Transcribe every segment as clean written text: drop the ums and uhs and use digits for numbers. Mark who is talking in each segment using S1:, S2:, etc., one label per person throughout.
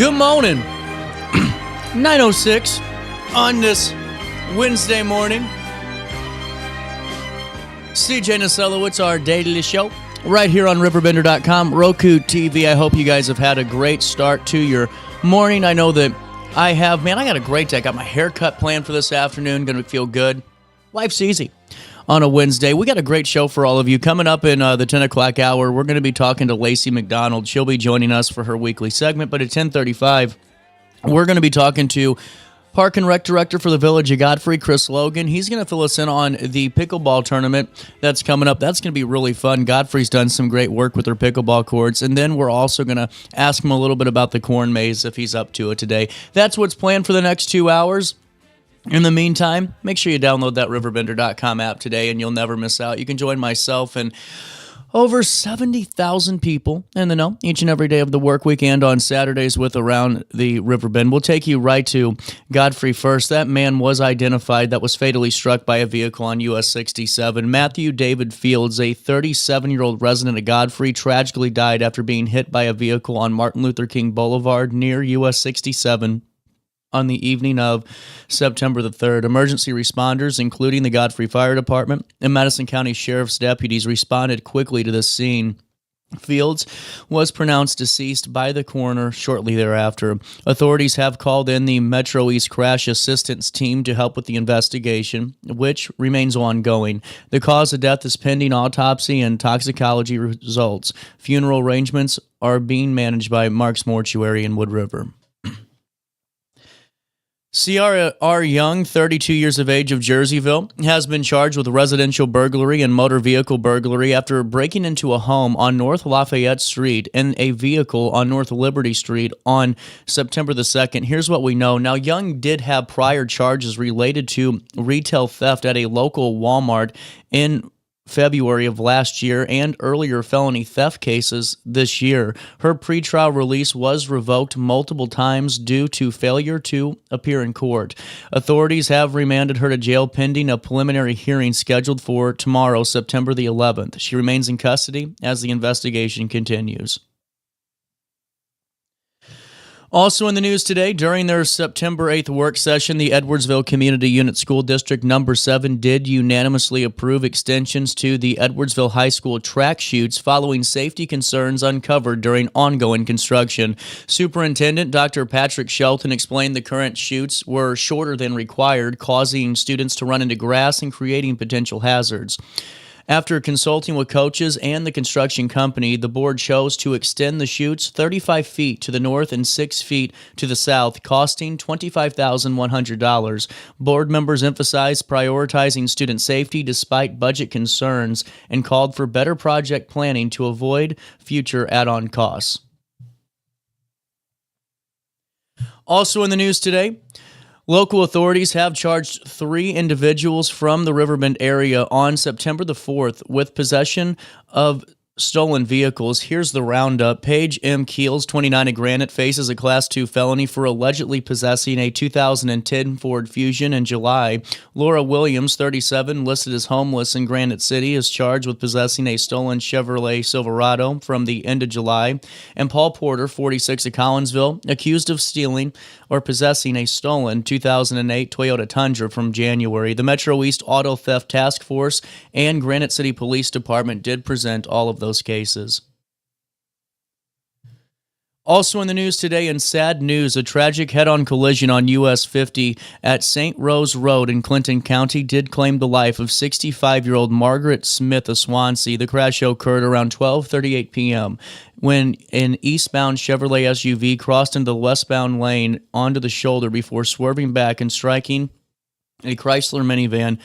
S1: Good morning. 9:06 on this Wednesday morning. CJ Nasello, it's our daily show right here on RiverBender.com, Roku TV. I hope you guys have had a great start to your morning. I know that I have. Man, I got a great day. I got my haircut planned for this afternoon. Going to feel good. Life's easy on a Wednesday. We got a great show for all of you. Coming up in the 10 o'clock hour, we're going to be talking to Lacy McDonald. She'll be joining us for her weekly segment. But at 10:35, we're going to be talking to Park and Rec Director for the Village of Godfrey, Chris Logan. He's going to fill us in on the pickleball tournament that's coming up. That's going to be really fun. Godfrey's done some great work with their pickleball courts. And then we're also going to ask him a little bit about the corn maze if he's up to it today. That's what's planned for the next 2 hours. In the meantime, make sure you download that RiverBender.com app today and you'll never miss out. You can join myself and over 70,000 people in the know each and every day of the work week and on Saturdays with Around the Riverbend. We'll take you right to Godfrey first. That man was identified that was fatally struck by a vehicle on US 67. Matthew David Fields, a 37-year-old resident of Godfrey, tragically died after being hit by a vehicle on Martin Luther King Boulevard near US 67. On the evening of September the 3rd, emergency responders, including the Godfrey Fire Department and Madison County Sheriff's deputies, responded quickly to the scene. Fields was pronounced deceased by the coroner shortly thereafter. Authorities have called in the Metro East Crash Assistance Team to help with the investigation, which remains ongoing. The cause of death is pending autopsy and toxicology results. Funeral arrangements are being managed by Mark's Mortuary in Wood River. Ciara R. Young, 32 years of age of Jerseyville, has been charged with residential burglary and motor vehicle burglary after breaking into a home on North Lafayette Street and a vehicle on North Liberty Street on September the 2nd. Here's what we know. Now, Young did have prior charges related to retail theft at a local Walmart in February of last year and earlier felony theft cases this year. Her pretrial release was revoked multiple times due to failure to appear in court. Authorities have remanded her to jail pending a preliminary hearing scheduled for tomorrow, September the 11th. She remains in custody as the investigation continues. Also in the news today, during their September 8th work session, the Edwardsville Community Unit School District Number 7 did unanimously approve extensions to the Edwardsville High School track chutes following safety concerns uncovered during ongoing construction. Superintendent Dr. Patrick Shelton explained the current chutes were shorter than required, causing students to run into grass and creating potential hazards. After consulting with coaches and the construction company, the board chose to extend the chutes 35 feet to the north and 6 feet to the south, costing $25,100. Board members emphasized prioritizing student safety despite budget concerns and called for better project planning to avoid future add-on costs. Also in the news today, local authorities have charged 3 individuals from the Riverbend area on September the 4th with possession of stolen vehicles. Here's the roundup. Paige M. Keels, 29 of Granite, faces a Class 2 felony for allegedly possessing a 2010 Ford Fusion in July. Laura Williams, 37, listed as homeless in Granite City, is charged with possessing a stolen Chevrolet Silverado from the end of July. And Paul Porter, 46 of Collinsville, accused of stealing or possessing a stolen 2008 Toyota Tundra from January. The Metro East Auto Theft Task Force and Granite City Police Department did present all of those cases. Also in the news today, in sad news, a tragic head-on collision on US 50 at St. Rose Road in Clinton County did claim the life of 65-year-old Margaret Smith of Swansea. The crash occurred around 12:38 p.m. when an eastbound Chevrolet SUV crossed into the westbound lane onto the shoulder before swerving back and striking a Chrysler minivan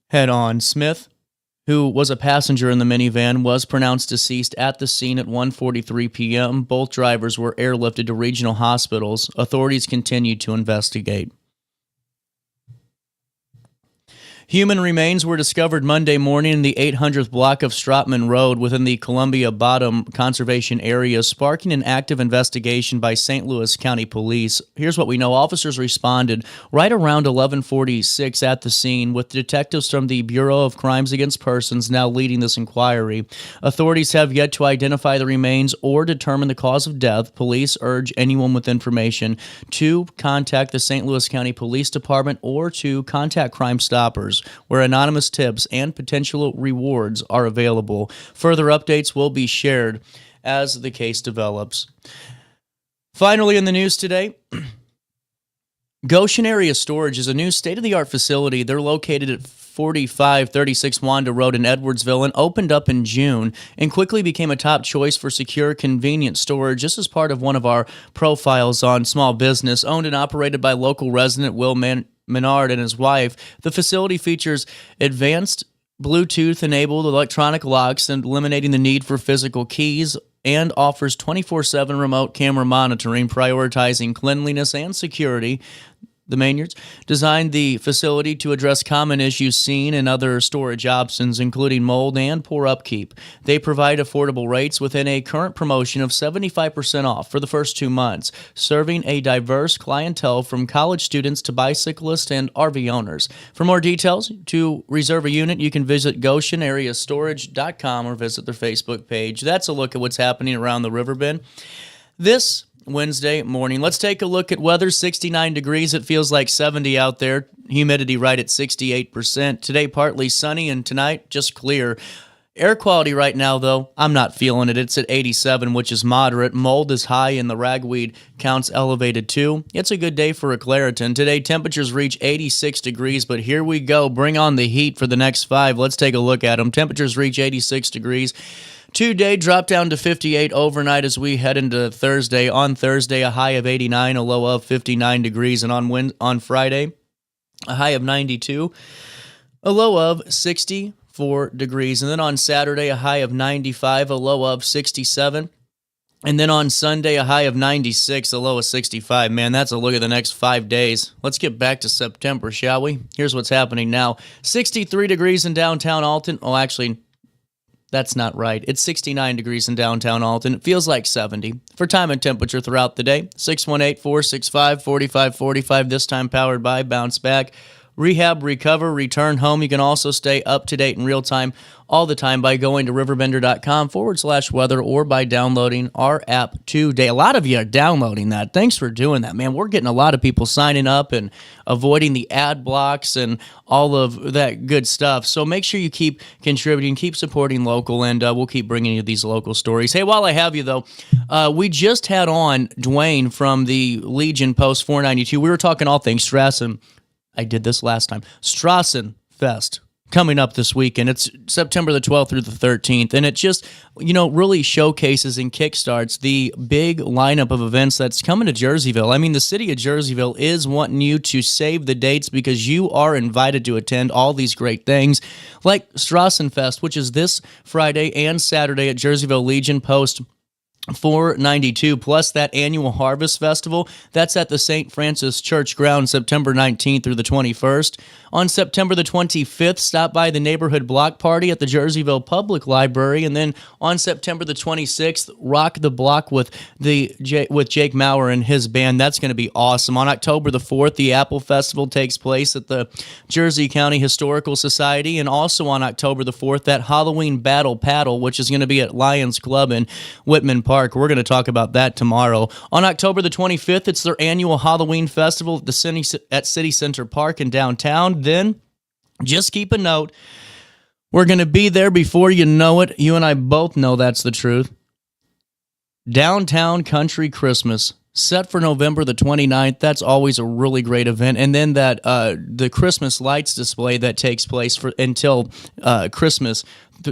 S1: head-on. Smith, who was a passenger in the minivan, was pronounced deceased at the scene at 1:43 p.m. Both drivers were airlifted to regional hospitals. Authorities continue to investigate. Human remains were discovered Monday morning in the 800th block of Stratman Road within the Columbia Bottom Conservation Area, sparking an active investigation by St. Louis County Police. Here's what we know. Officers responded right around 11:46 at the scene, with detectives from the Bureau of Crimes Against Persons now leading this inquiry. Authorities have yet to identify the remains or determine the cause of death. Police urge anyone with information to contact the St. Louis County Police Department or to contact Crime Stoppers, where anonymous tips and potential rewards are available. Further updates will be shared as the case develops. Finally, in the news today, Goshen Area Storage is a new state-of-the-art facility. They're located at 4536 Wanda Road in Edwardsville and opened up in June and quickly became a top choice for secure, convenient storage. This is part of one of our profiles on small business, owned and operated by local resident Will Menard and his wife. The facility features advanced Bluetooth-enabled electronic locks and eliminating the need for physical keys, and offers 24/7 remote camera monitoring, prioritizing cleanliness and security. The Maynards designed the facility to address common issues seen in other storage options, including mold and poor upkeep. They provide affordable rates within a current promotion of 75% off for the first 2 months, serving a diverse clientele from college students to bicyclists and RV owners. For more details, to reserve a unit, you can visit GoshenAreaStorage.com or visit their Facebook page. That's a look at what's happening around the Riverbend this Wednesday morning. Let's take a look at weather. 69 degrees. It feels like 70 out there. Humidity right at 68%. Today, partly sunny, and tonight, just clear. Air quality right now, though, I'm not feeling it. It's at 87, which is moderate. Mold is high, and the ragweed counts elevated, too. It's a good day for a Claritin. Today, temperatures reach 86 degrees, but here we go. Bring on the heat for the next 5. Let's take a look at them. Temperatures reach 86 degrees. Today, drop down to 58 overnight as we head into Thursday. On Thursday, a high of 89, a low of 59 degrees. And on Friday, a high of 92, a low of 64 degrees. And then on Saturday, a high of 95, a low of 67. And then on Sunday, a high of 96, a low of 65. Man, that's a look at the next 5 days. Let's get back to September, shall we? Here's what's happening now. 63 degrees in downtown Alton. Oh, actually, that's not right. It's 69 degrees in downtown Alton. It feels like 70. For time and temperature throughout the day, 618-465-4545, this time powered by Bounce Back. Rehab, recover, return home. You can also stay up to date in real time all the time by going to RiverBender.com/weather or by downloading our app today. A lot of you are downloading that. Thanks for doing that, man. We're getting a lot of people signing up and avoiding the ad blocks and all of that good stuff. So make sure you keep contributing, keep supporting local, and we'll keep bringing you these local stories. Hey, while I have you, though, we just had on Dwayne from the Legion Post 492. We were talking all things Strassen. I did this last time. Strassen Fest coming up this weekend. It's September the 12th through the 13th, and it just, really showcases and kickstarts the big lineup of events that's coming to Jerseyville. I mean, the city of Jerseyville is wanting you to save the dates because you are invited to attend all these great things like Strassen Fest, which is this Friday and Saturday at Jerseyville Legion Post 492, plus that annual Harvest Festival. That's at the St. Francis Church ground September 19th through the 21st. On September the 25th, stop by the neighborhood block party at the Jerseyville Public Library. And then on September the 26th, rock the block with Jake Maurer and his band. That's going to be awesome. On October the 4th, the Apple Festival takes place at the Jersey County Historical Society. And also on October the 4th, that Halloween Battle Paddle, which is going to be at Lions Club in Whitman Park. We're going to talk about that tomorrow. On October the 25th, it's their annual Halloween Festival at City Center Park in downtown. Then, just keep a note, we're going to be there before you know it. You and I both know that's the truth. Downtown Country Christmas, set for November the 29th. That's always a really great event. And then that the Christmas lights display that takes place until Christmas,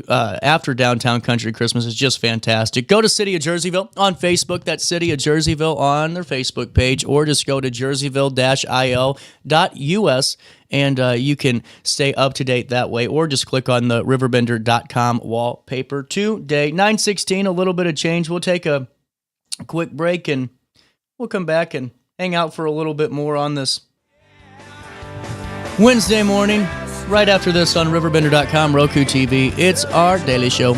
S1: after Downtown Country Christmas, is just fantastic. Go to City of Jerseyville on Facebook. That's City of Jerseyville on their Facebook page, or just go to jerseyville-il.us, and you can stay up to date that way, or just click on the RiverBender.com wallpaper today. 9:16, a little bit of change. We'll take a quick break, and we'll come back and hang out for a little bit more on this Wednesday morning. right after this on RiverBender.com, Roku TV. It's our daily show.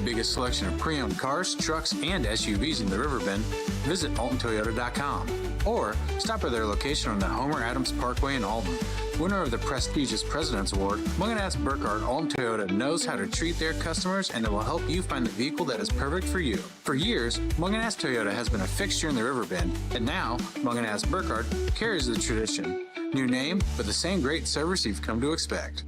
S2: Biggest selection of pre-owned cars, trucks, and SUVs in the Riverbend, visit AltonToyota.com or stop by their location on the Homer Adams Parkway in Alton. Winner of the prestigious President's Award, Munganaz Burkhardt Alton Toyota knows how to treat their customers, and they will help you find the vehicle that is perfect for you. For years, Munganaz Toyota has been a fixture in the Riverbend, and now Munganaz Burkhardt carries the tradition. New name, but the same great service you've come to expect.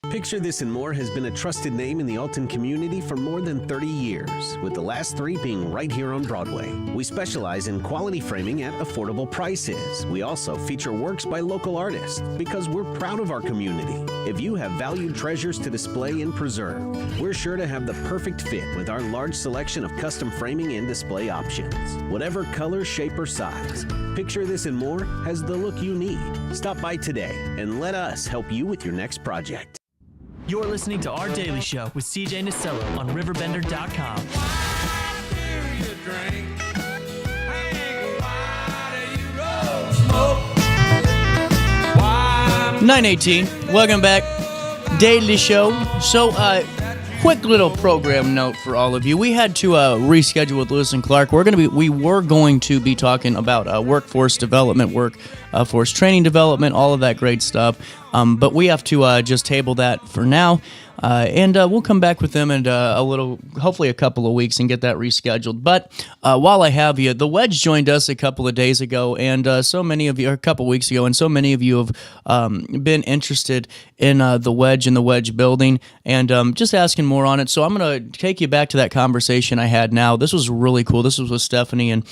S3: Picture This and More has been a trusted name in the Alton community for more than 30 years, with the last 3 being right here on Broadway. We specialize in quality framing at affordable prices. We also feature works by local artists because we're proud of our community. If you have valued treasures to display and preserve, we're sure to have the perfect fit with our large selection of custom framing and display options. Whatever color, shape, or size, Picture This and More has the look you need. Stop by today and let us help you with your next project.
S4: You're listening to Our Daily Show with CJ Nasello on RiverBender.com.
S1: 9:18. Welcome back. Daily show. So, quick little program note for all of you. We had to reschedule with Lewis and Clark. We were going to be talking about workforce development, workforce training development, all of that great stuff. But we have to just table that for now. And we'll come back with them in hopefully a couple of weeks and get that rescheduled. But while I have you, the Wedge joined us a couple of days ago, and a couple of weeks ago, and so many of you have been interested in the Wedge and the Wedge building, and just asking more on it. So I'm going to take you back to that conversation I had now. This was really cool. This was with Stephanie and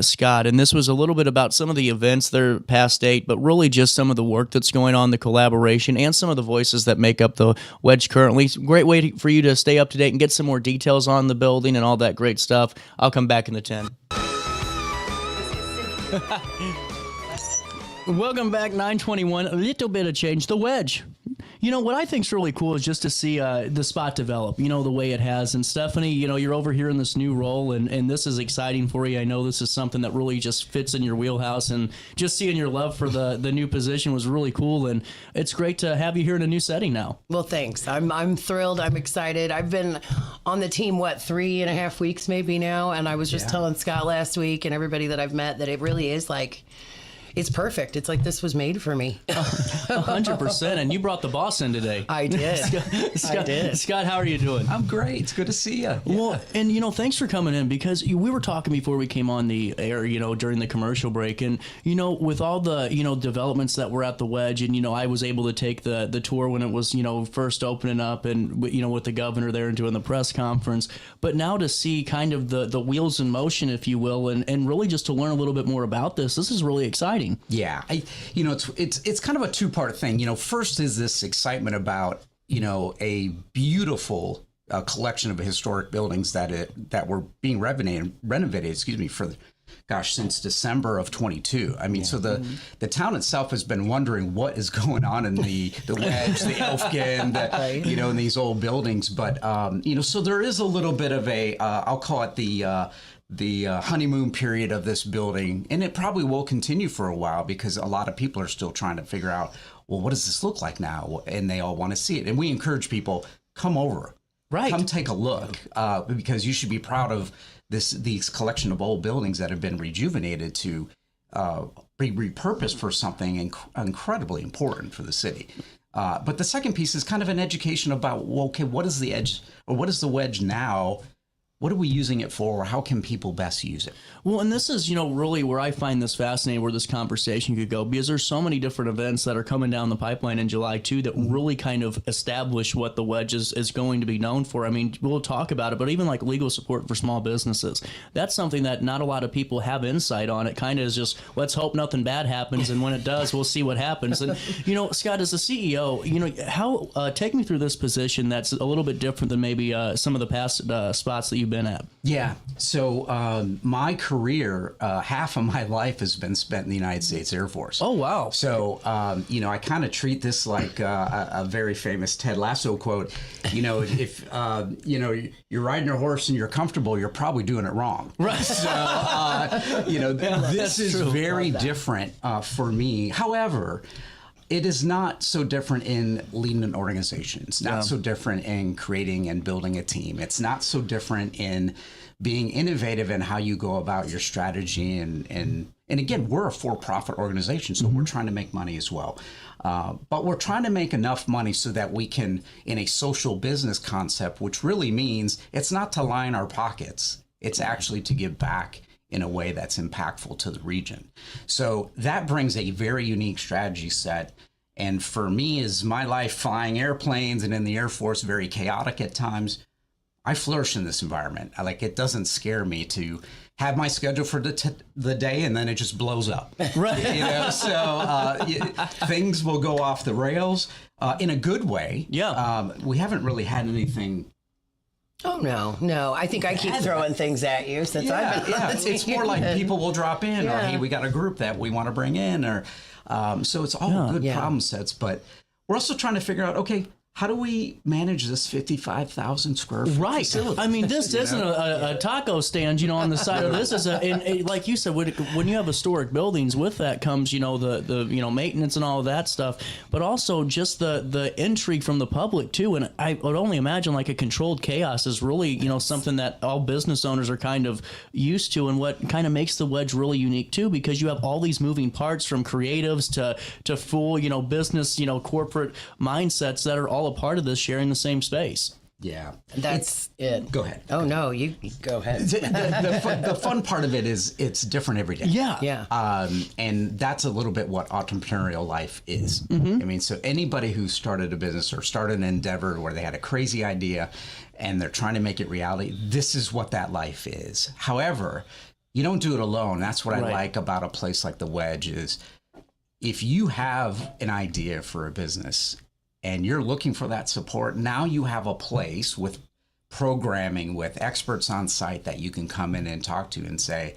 S1: Scott, and this was a little bit about some of the events that are past date, but really just some of the work that's going on, the collaboration, and some of the voices that make up the Wedge currently. Great way for you to stay up to date and get some more details on the building and all that great stuff. I'll come back in the 10. Welcome back, 9:21. A little bit of change. The Wedge. You know, what I think's really cool is just to see the spot develop, the way it has. And Stephanie, you're over here in this new role, and this is exciting for you. I know this is something that really just fits in your wheelhouse, and just seeing your love for the new position was really cool, and it's great to have you here in a new setting now.
S5: Well, thanks. I'm thrilled. I'm excited. I've been on the team, 3.5 weeks maybe now, and I was just telling Scott last week and everybody that I've met that it really is like, it's perfect. It's like this was made for me.
S1: 100%. And you brought the boss in today.
S5: I did.
S1: I did. Scott, how are you doing?
S6: I'm great. It's good to see you. Yeah.
S1: Well, and thanks for coming in, because we were talking before we came on the air, during the commercial break, and with all the developments that were at the Wedge, and I was able to take the tour when it was first opening up, and with the governor there and doing the press conference. But now to see kind of the wheels in motion, if you will, and really just to learn a little bit more about this is really exciting.
S6: Yeah, it's kind of a two-part thing. First is this excitement about a beautiful collection of historic buildings that were being renovated. Since December of 22. I mean, so the town itself has been wondering what is going on in the Wedge, the Elfkin, right. In these old buildings. But so there is a little bit of a I'll call it the honeymoon period of this building, and it probably will continue for a while because a lot of people are still trying to figure out, well, what does this look like now? And they all want to see it. And we encourage people, come over, right? Come take a look, because you should be proud of these collection of old buildings that have been rejuvenated to be repurposed for something incredibly important for the city. But the second piece is kind of an education about, well, okay, what is the Edge, or what is the Wedge now what are we using it for? Or how can people best use it?
S1: Well, and this is, really where I find this fascinating, where this conversation could go, because there's so many different events that are coming down the pipeline in July, too, that really kind of establish what the Wedge is going to be known for. I mean, we'll talk about it, but even like legal support for small businesses, that's something that not a lot of people have insight on. It kind of is just, let's hope nothing bad happens, and when it does, we'll see what happens. And, Scott, as a CEO, how take me through this position that's a little bit different than maybe some of the past spots that you've been at.
S6: Yeah. So my career, half of my life has been spent in the United States Air Force.
S1: Oh, wow.
S6: So, I kind of treat this like a very famous Ted Lasso quote. If, you're riding your horse and you're comfortable, you're probably doing it wrong.
S1: Right.
S6: So, this is
S1: true.
S6: very different for me. However, it is not so different in leading an organization. It's not so different in creating and building a team. It's not so different in being innovative in how you go about your strategy. And again, we're a for-profit organization, so we're trying to make money as well. But we're trying to make enough money so that we can, in a social business concept, which really means it's not to line our pockets. It's actually to give back in a way that's impactful to the region. So that brings a very unique strategy set. And for me, is my life flying airplanes and in the Air Force, very chaotic at times. I flourish in this environment. It doesn't scare me to have my schedule for the day and then it just blows up.
S1: Right.
S6: So things will go off the rails in a good way.
S1: Yeah.
S6: We haven't really had anything.
S5: Oh, no. I think I keep throwing things at you since I've been on the team.
S6: It's more like people will drop in or, hey, we got a group that we want to bring in. Or so it's all good problem sets. But we're also trying to figure out, okay, how do we manage this 55,000 square foot facility?
S1: I mean, this isn't a taco stand, on the side of this. Is and like you said, when you have historic buildings, with that comes, the maintenance and all of that stuff, but also just the entry from the public too. And I would only imagine like a controlled chaos is really, something that all business owners are kind of used to, and what kind of makes the Wedge really unique too, because you have all these moving parts from creatives to full, business, corporate mindsets that are all a part of this, sharing the same space.
S6: Yeah.
S5: That's it.
S6: Go ahead.
S5: Oh, no, you go ahead.
S6: The fun part of it is it's different every day.
S1: Yeah.
S6: And that's a little bit what entrepreneurial life is. I mean, so anybody who started a business or started an endeavor where they had a crazy idea and they're trying to make it reality, this is what that life is. However, you don't do it alone. That's what I like about a place like the Wedge is if you have an idea for a business and you're looking for that support, now you have a place with programming, with experts on site that you can come in and talk to and say,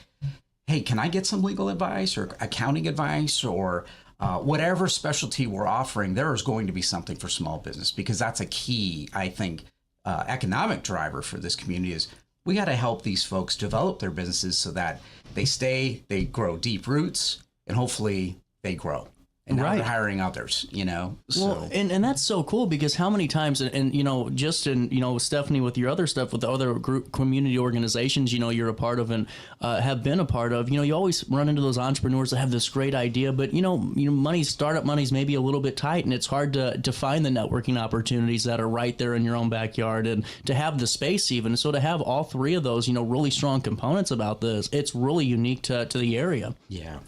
S6: hey, can I get some legal advice or accounting advice or whatever specialty we're offering? There is going to be something for small business, because that's a key, I think, economic driver for this community is we got to help these folks develop their businesses so that they grow deep roots, and hopefully they grow. And now they're hiring others, So.
S1: Well, and that's so cool, because how many times, and just in, Stephanie, with your other stuff, with the other group community organizations, you're a part of and have been a part of, you always run into those entrepreneurs that have this great idea, but, startup money's maybe a little bit tight, and it's hard to find the networking opportunities that are right there in your own backyard and to have the space even. So to have all three of those, really strong components about this, it's really unique to the area.
S6: Yeah.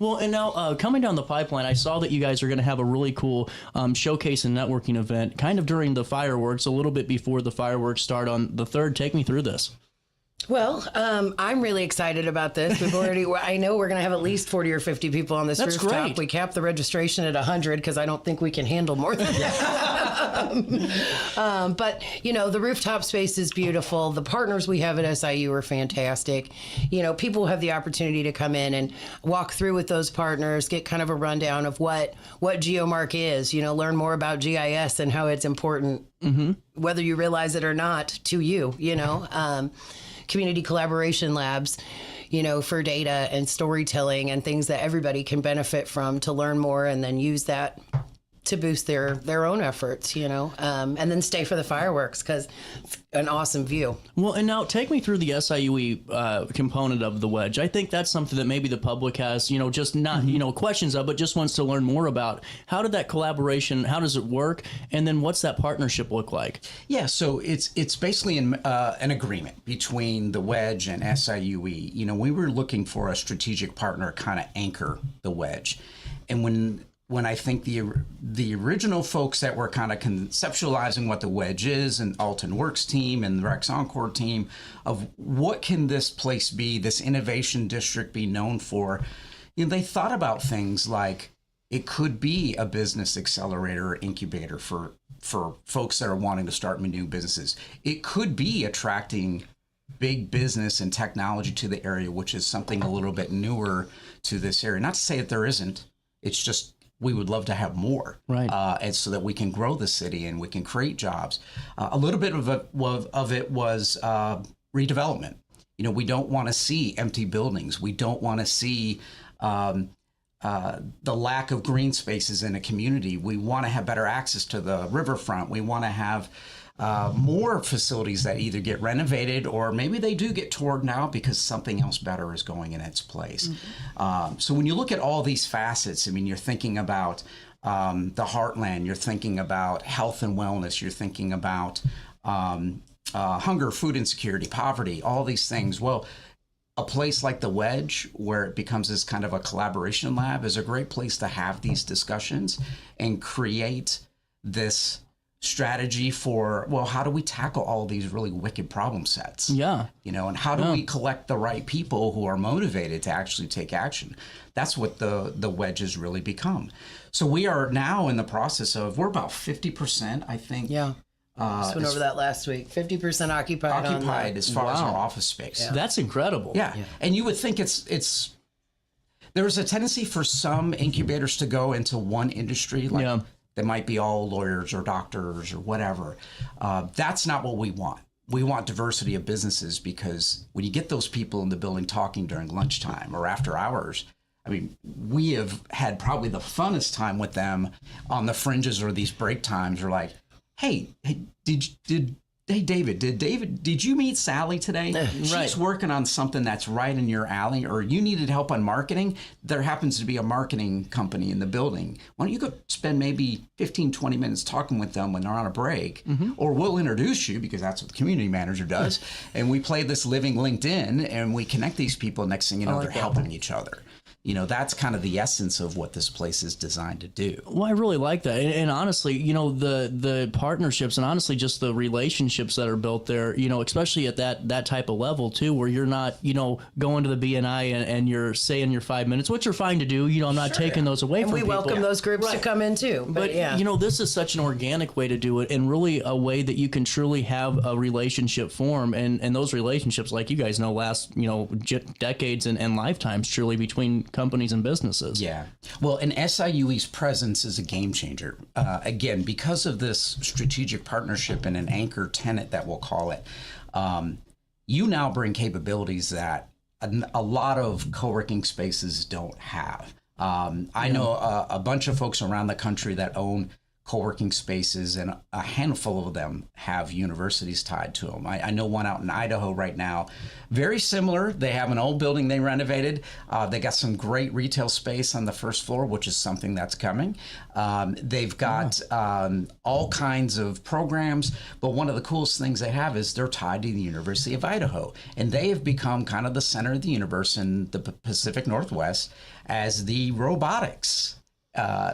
S1: Well, and now coming down the pipeline, I saw that you guys are going to have a really cool showcase and networking event kind of during the fireworks, a little bit before the fireworks start on the 3rd. Take me through this.
S5: Well, I'm really excited about this. I know we're going to have at least 40 or 50 people on this rooftop.
S1: Great.
S5: We capped the registration at 100 because I don't think we can handle more than that. But, the rooftop space is beautiful. The partners we have at SIU are fantastic. People have the opportunity to come in and walk through with those partners, get kind of a rundown of what GeoMark is, learn more about GIS and how it's important, whether you realize it or not, to you, community collaboration labs, for data and storytelling and things that everybody can benefit from to learn more and then use that to boost their own efforts, and then stay for the fireworks because it's an awesome view.
S1: Well, and now take me through the SIUE component of the wedge. I think that's something that maybe the public has, just not, questions of, but just wants to learn more about. How did that collaboration, how does it work? And then what's that partnership look like?
S6: Yeah, so it's basically an agreement between the wedge and SIUE. We were looking for a strategic partner to kind of anchor the wedge. And when I think the original folks that were kind of conceptualizing what the wedge is, and Alton Works team and the Rex Encore team, of what can this place be, this innovation district be known for, they thought about things like it could be a business accelerator or incubator for folks that are wanting to start new businesses. It could be attracting big business and technology to the area, which is something a little bit newer to this area. Not to say that there isn't. It's just we would love to have more,
S1: right?
S6: And so that we can grow the city and we can create jobs. A little bit of it was redevelopment. We don't want to see empty buildings. We don't want to see the lack of green spaces in a community. We want to have better access to the riverfront. We want to have more facilities that either get renovated or maybe they do get torn out because something else better is going in its place. So when you look at all these facets, you're thinking about the heartland, you're thinking about health and wellness, you're thinking about hunger, food insecurity, poverty, all these things. Well, a place like the Wedge, where it becomes this kind of a collaboration lab, is a great place to have these discussions and create this strategy for, well, how do we tackle all these really wicked problem sets?
S1: Yeah.
S6: And how do we collect the right people who are motivated to actually take action? That's what the Wedge has really become. So we are now in the process of, we're about 50%, I think.
S5: Yeah. Just went over that last week. 50% occupied
S6: as far as our office space.
S1: Yeah. That's incredible.
S6: Yeah. And you would think there's a tendency for some incubators to go into one industry, like they might be all lawyers or doctors or whatever. That's not what we want. We want diversity of businesses, because when you get those people in the building talking during lunchtime or after hours, we have had probably the funnest time with them on the fringes or these break times. Or like, hey, David, did you meet Sally today?
S1: Right.
S6: She's working on something that's right in your alley, or you needed help on marketing. There happens to be a marketing company in the building. Why don't you go spend maybe 15, 20 minutes talking with them when they're on a break, or we'll introduce you, because that's what the community manager does. And we play this living LinkedIn and we connect these people. Next thing you know, they're helping each other. That's kind of the essence of what this place is designed to do.
S1: Well, I really like that. And honestly, the partnerships and honestly just the relationships that are built there, especially at that type of level too, where you're not, going to the BNI and you're saying your 5 minutes, which are fine to do. I'm not taking those away from people.
S5: And we welcome those groups to come in too.
S1: But this is such an organic way to do it, and really a way that you can truly have a relationship form. And those relationships, like you guys know, last, decades and lifetimes truly between companies and businesses.
S6: Yeah. Well, and SIUE's presence is a game changer. Again, because of this strategic partnership and an anchor tenant that we'll call it, you now bring capabilities that a lot of co-working spaces don't have. I know a bunch of folks around the country that own co-working spaces, and a handful of them have universities tied to them. I know one out in Idaho right now, very similar. They have an old building they renovated. They got some great retail space on the first floor, which is something that's coming. They've got all kinds of programs, but one of the coolest things they have is they're tied to the University of Idaho, and they have become kind of the center of the universe in the Pacific Northwest as the robotics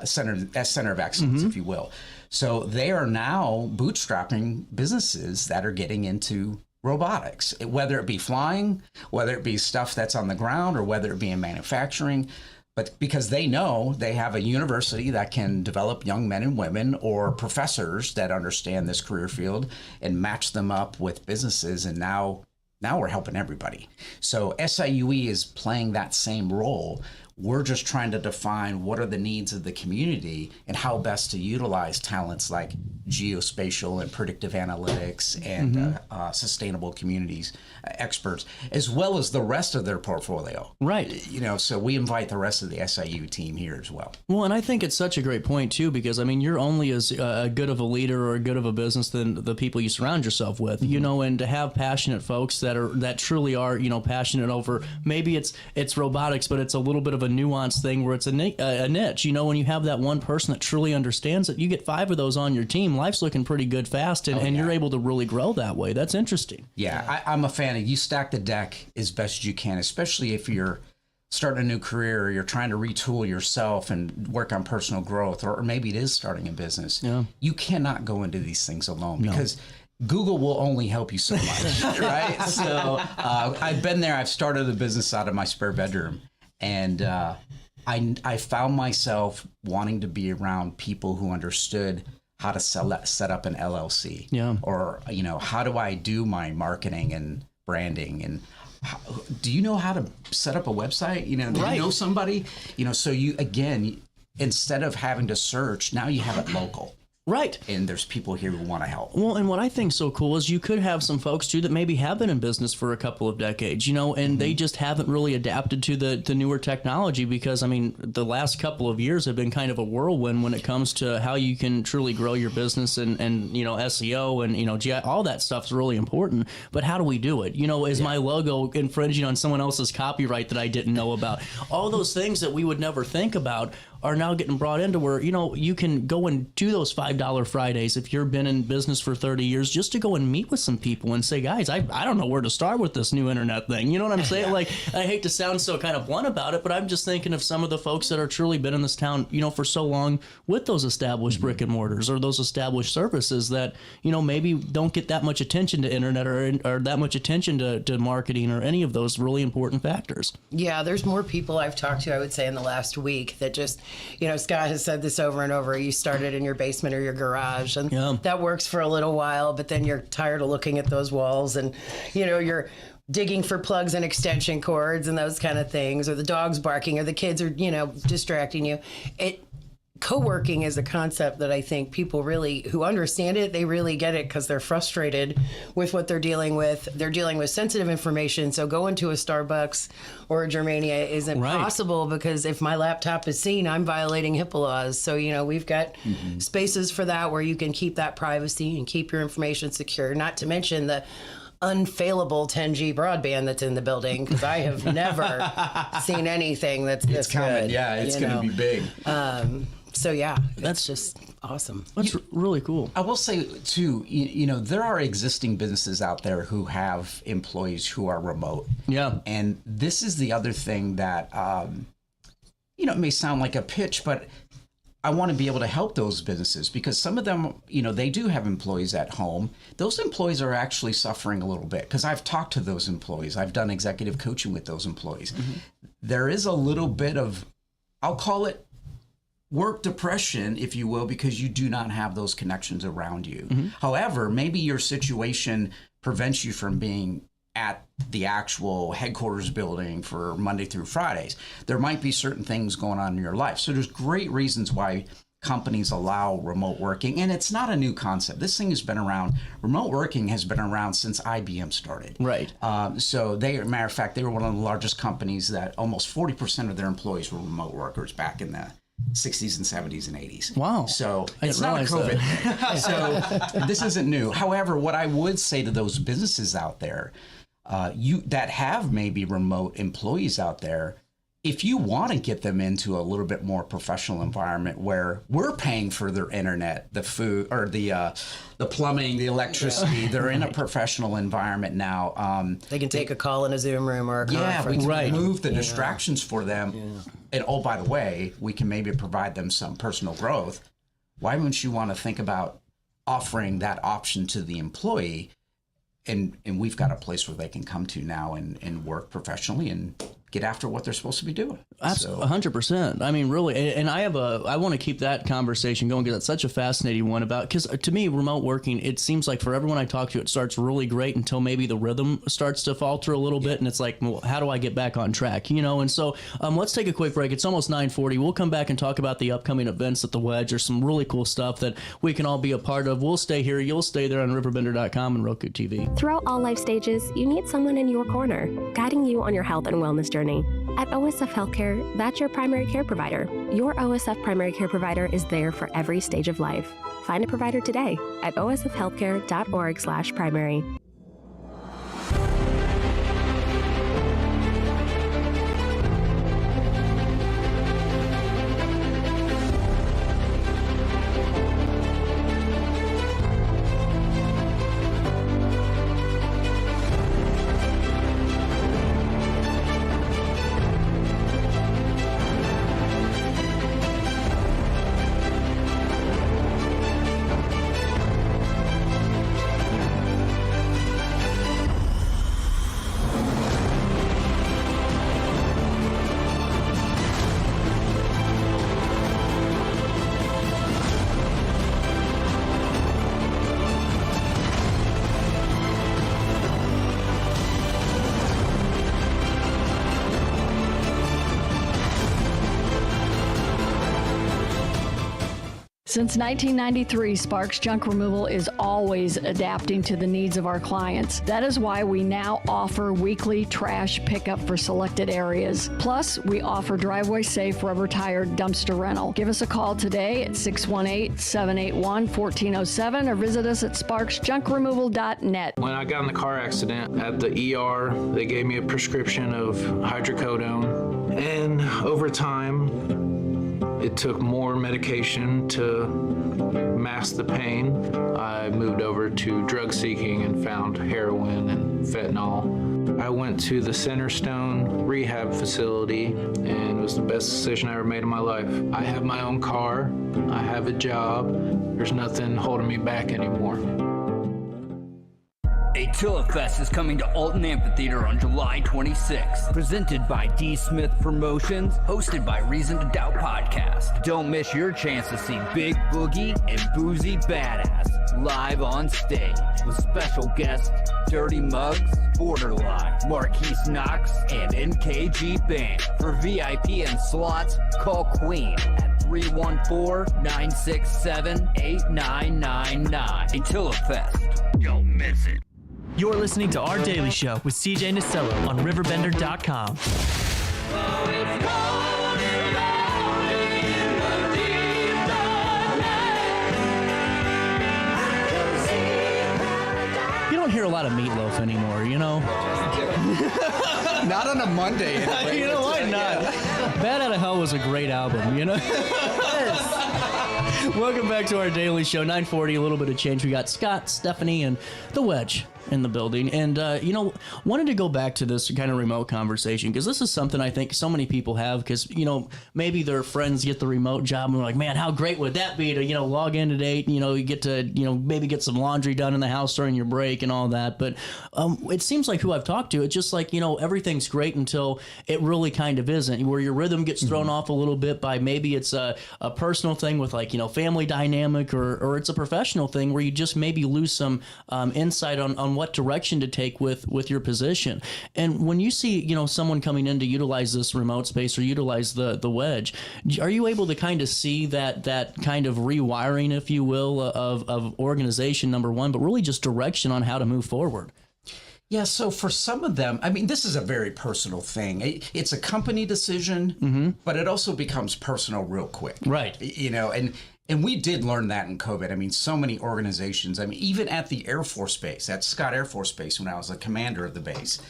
S6: center of excellence, if you will. So they are now bootstrapping businesses that are getting into robotics, whether it be flying, whether it be stuff that's on the ground, or whether it be in manufacturing. But because they know they have a university that can develop young men and women, or professors that understand this career field, and match them up with businesses. And now we're helping everybody. So SIUE is playing that same role. We're just trying to define what are the needs of the community and how best to utilize talents like geospatial and predictive analytics and sustainable communities experts, as well as the rest of their portfolio.
S1: Right.
S6: You know, so we invite the rest of the SIU team here as well.
S1: Well, and I think it's such a great point too, because I mean, you're only as good of a leader or good of a business than the people you surround yourself with, you know, and to have passionate folks that truly are, you know, passionate over, maybe it's robotics, but it's a little bit of a nuanced thing where it's a niche, you know, when you have that one person that truly understands it, you get 5 of those on your team, life's looking pretty good fast, and you're able to really grow that way. That's interesting.
S6: Yeah, I'm a fan of you stack the deck as best as you can, especially if you're starting a new career or you're trying to retool yourself and work on personal growth, or maybe it is starting a business. Yeah. You cannot go into these things alone because Google will only help you so much, right? So I've been there. I've started a business out of my spare bedroom, and I found myself wanting to be around people who understood how to set up an LLC. Yeah. Or, you know, how do I do my marketing and branding, and do you know how to set up a website? You know, do you know somebody? You know, so you, again, instead of having to search, now you have it local.
S1: Right.
S6: And there's people here who want to help.
S1: Well, and what I think so cool is you could have some folks too that maybe have been in business for a couple of decades, you know, and they just haven't really adapted to the newer technology, because I mean, the last couple of years have been kind of a whirlwind when it comes to how you can truly grow your business, and you know, SEO and, you know, all that stuff is really important. But how do we do it? You know, is my logo infringing on someone else's copyright that I didn't know about? All those things that we would never think about are now getting brought into where, you know, you can go and do those $5 Fridays if you've been in business for 30 years, just to go and meet with some people and say, guys, I don't know where to start with this new internet thing. You know what I'm saying? Like, I hate to sound so kind of blunt about it, but I'm just thinking of some of the folks that are truly been in this town, you know, for so long with those established brick and mortars or those established services that, you know, maybe don't get that much attention to internet or that much attention to marketing or any of those really important factors.
S5: Yeah, there's more people I've talked to, I would say, in the last week that just, you know, Scott has said this over and over. You started in your basement or your garage, and that works for a little while, but then you're tired of looking at those walls, and, you know, you're digging for plugs and extension cords and those kind of things, or the dog's barking, or the kids are, you know, distracting you. Co-working is a concept that I think people really, who understand it, they really get it because they're frustrated with what they're dealing with. They're dealing with sensitive information. So going to a Starbucks or a Germania isn't possible, because if my laptop is seen, I'm violating HIPAA laws. So, you know, we've got spaces for that where you can keep that privacy and keep your information secure, not to mention the unfailable 10G broadband that's in the building, because I have never seen anything that's this good.
S6: Yeah, it's going to be big.
S5: So yeah, that's just awesome.
S1: That's really cool.
S6: I will say too, you know, there are existing businesses out there who have employees who are remote. Yeah. And this is the other thing that, you know, it may sound like a pitch, but I want to be able to help those businesses, because some of them, you know, they do have employees at home. Those employees are actually suffering a little bit, because I've talked to those employees. I've done executive coaching with those employees. There is a little bit of, I'll call it work depression, if you will, because you do not have those connections around you. However, maybe your situation prevents you from being at the actual headquarters building for Monday through Fridays. There might be certain things going on in your life. So there's great reasons why companies allow remote working. And it's not a new concept. This thing has been around. Remote working has been around since IBM started. Right. So matter of fact, they were one of the largest companies that almost 40% of their employees were remote workers back in the 60s and 70s and 80s. Wow. So it's not a COVID. So this isn't new. However, what I would say to those businesses out there, that have maybe remote employees out there, if you want to get them into a little bit more professional environment where we're paying for their internet, the food, or the plumbing, the electricity, they're in a professional environment now.
S5: They can take a call in a Zoom room or a conference.
S6: We can remove the distractions for them. And oh, by the way, we can maybe provide them some personal growth. Why wouldn't you want to think about offering that option to the employee? And we've got a place where they can come to now and work professionally and get after what they're supposed to be doing.
S1: Absolutely, 100%. I mean, really, and I want to keep that conversation going because that's such a fascinating one because to me, remote working, it seems like for everyone I talk to, it starts really great until maybe the rhythm starts to falter a little bit, and it's like, well, how do I get back on track? And so let's take a quick break. It's almost 9:40. We'll come back and talk about the upcoming events at the Wedge. There's some really cool stuff that we can all be a part of. We'll stay here. You'll stay there on RiverBender.com and Roku TV.
S7: Throughout all life stages, you need someone in your corner, guiding you on your health and wellness journey. At OSF Healthcare, that's your primary care provider. Your OSF primary care provider is there for every stage of life. Find a provider today at osfhealthcare.org/primary.
S8: Since 1993, Sparks Junk Removal is always adapting to the needs of our clients. That is why we now offer weekly trash pickup for selected areas. Plus, we offer driveway-safe rubber-tired dumpster rental. Give us a call today at 618-781-1407 or visit us at sparksjunkremoval.net.
S9: When I got in the car accident at the ER, they gave me a prescription of hydrocodone, and over time, it took more medication to mask the pain. I moved over to drug seeking and found heroin and fentanyl. I went to the Centerstone rehab facility, and it was the best decision I ever made in my life. I have my own car. I have a job. There's nothing holding me back anymore.
S10: Attila Fest is coming to Alton Amphitheater on July 26th. Presented by D. Smith Promotions, hosted by Reason to Doubt Podcast. Don't miss your chance to see Big Boogie and Boozy Badass live on stage with special guests Dirty Muggs, Borderline, Marquise Knox, and NKG Band. For VIP and slots, call Queen at 314-967-8999. Attila Fest. Don't miss it.
S4: You're listening to Our Daily Show with CJ Nasello on RiverBender.com.
S1: You don't hear a lot of Meatloaf anymore,
S6: Not on a Monday.
S1: You know why not? Bad Out of Hell was a great album, Welcome back to Our Daily Show, 9:40, a little bit of change. We got Scott, Stephanie, and the Wedge in the building. And, wanted to go back to this kind of remote conversation because this is something I think so many people have because, maybe their friends get the remote job and they're like, man, how great would that be to, log in today, you get to, maybe get some laundry done in the house during your break and all that. But it seems like who I've talked to, it's just like, everything's great until it really kind of isn't, where your rhythm gets thrown off a little bit by maybe it's a personal thing with like, family dynamic or it's a professional thing where you just maybe lose some insight on what direction to take with your position. And when you see, someone coming in to utilize this remote space or utilize the Wedge, are you able to kind of see that kind of rewiring, if you will, of organization, number one, but really just direction on how to move forward?
S6: Yeah, so for some of them, I mean, this is a very personal thing. It's a company decision, but it also becomes personal real quick.
S1: Right.
S6: And we did learn that in COVID. I mean, so many organizations, even at the Air Force Base, at Scott Air Force Base, when I was the commander of the base,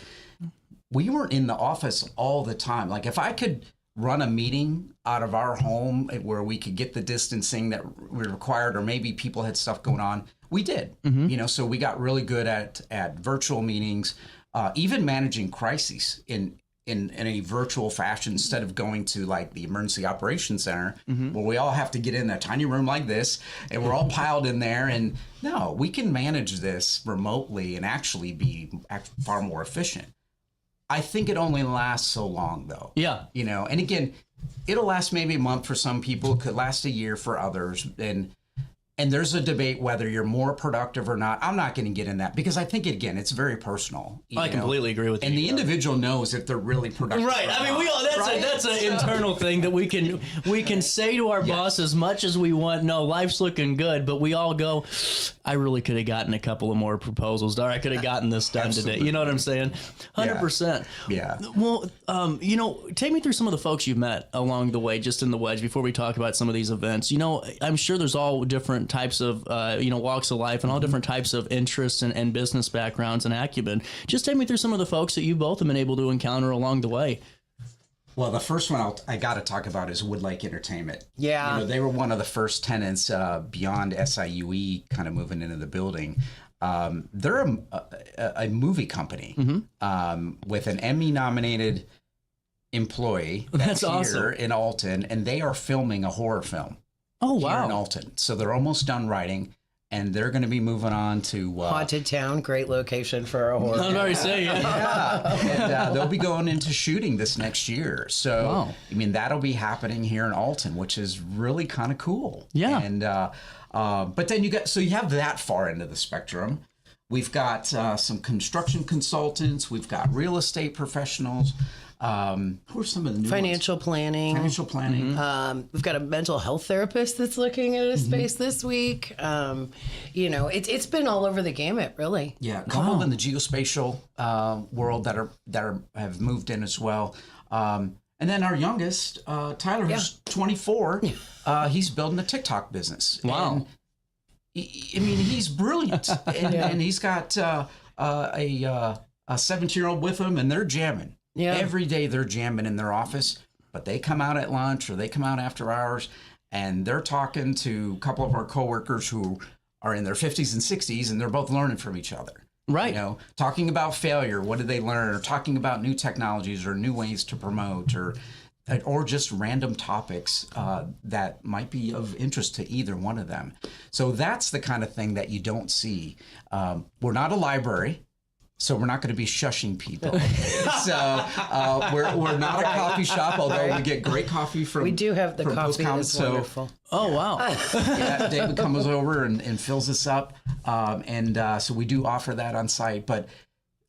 S6: we weren't in the office all the time. Like if I could run a meeting out of our home where we could get the distancing that we required, or maybe people had stuff going on, we did. So we got really good at virtual meetings, even managing crises in a virtual fashion instead of going to like the emergency operations center where we all have to get in a tiny room like this and we're all piled in there. And no, we can manage this remotely and actually be far more efficient. I think it only lasts so long, though.
S1: Yeah.
S6: You know, and again, it'll last maybe a month for some people, could last a year for others. And there's a debate whether you're more productive or not. I'm not going to get in that because I think, again, it's very personal.
S1: I completely agree with you.
S6: And the individual knows if they're really productive.
S1: Right. I mean, we all that's an internal thing that we can say to our boss as much as we want. No, life's looking good, but we all go, I really could have gotten a couple of more proposals, or I could have gotten this done today. You know what I'm saying? 100%.
S6: Yeah.
S1: Well, you know, take me through some of the folks you've met along the way, just in the Wedge, before we talk about some of these events. You know, I'm sure there's all different types of walks of life and all different types of interests and business backgrounds and acumen. Just take me through some of the folks that you both have been able to encounter along the way.
S6: Well, the first one I got to talk about is Woodlake Entertainment.
S5: Yeah.
S6: You know, they were one of the first tenants beyond SIUE kind of moving into the building. They're a movie company with an Emmy-nominated employee that's
S1: awesome.
S6: here in Alton, and they are filming a horror film.
S1: Oh, wow.
S6: Here in Alton. So they're almost done writing, and they're going to be moving on to...
S5: Haunted Town, great location for a horror.
S1: I'm already saying it.
S6: Yeah. And they'll be going into shooting this next year. So,
S1: wow.
S6: I mean, that'll be happening here in Alton, which is really kind of cool.
S1: Yeah.
S6: And but then you have that far into the spectrum. We've got some construction consultants. We've got real estate professionals. Who are some of the new
S5: Financial
S6: ones?
S5: planning.
S6: Financial planning.
S5: We've got a mental health therapist that's looking at a space this week. You know, it's been all over the gamut, really.
S6: Yeah, a couple in the geospatial world that have moved in as well. And then our youngest, Tyler, who's 24, he's building a TikTok business.
S1: Wow.
S6: And, I mean, he's brilliant, and he's got a 17-year-old with him, and they're jamming.
S5: Yeah.
S6: Every day they're jamming in their office, but they come out at lunch or they come out after hours, and they're talking to a couple of our coworkers who are in their 50s and 60s, and they're both learning from each other.
S1: Right.
S6: You know, talking about failure, what did they learn, or talking about new technologies or new ways to promote, or just random topics that might be of interest to either one of them. So that's the kind of thing that you don't see. We're not a library. So we're not going to be shushing people. So we're not a coffee shop, although we get great coffee from.
S5: We do have the coffee that's wonderful.
S1: Oh, wow.
S6: Yeah, David comes over and fills us up. So we do offer that on site. But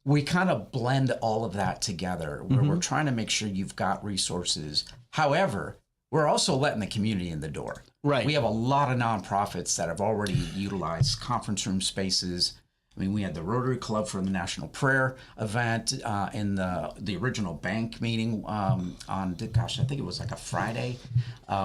S6: we kind of blend all of that together where we're trying to make sure you've got resources. However, we're also letting the community in the door.
S1: Right.
S6: We have a lot of nonprofits that have already utilized conference room spaces. I mean, we had the Rotary Club for the National Prayer event in the original bank meeting on, I think it was like a Friday.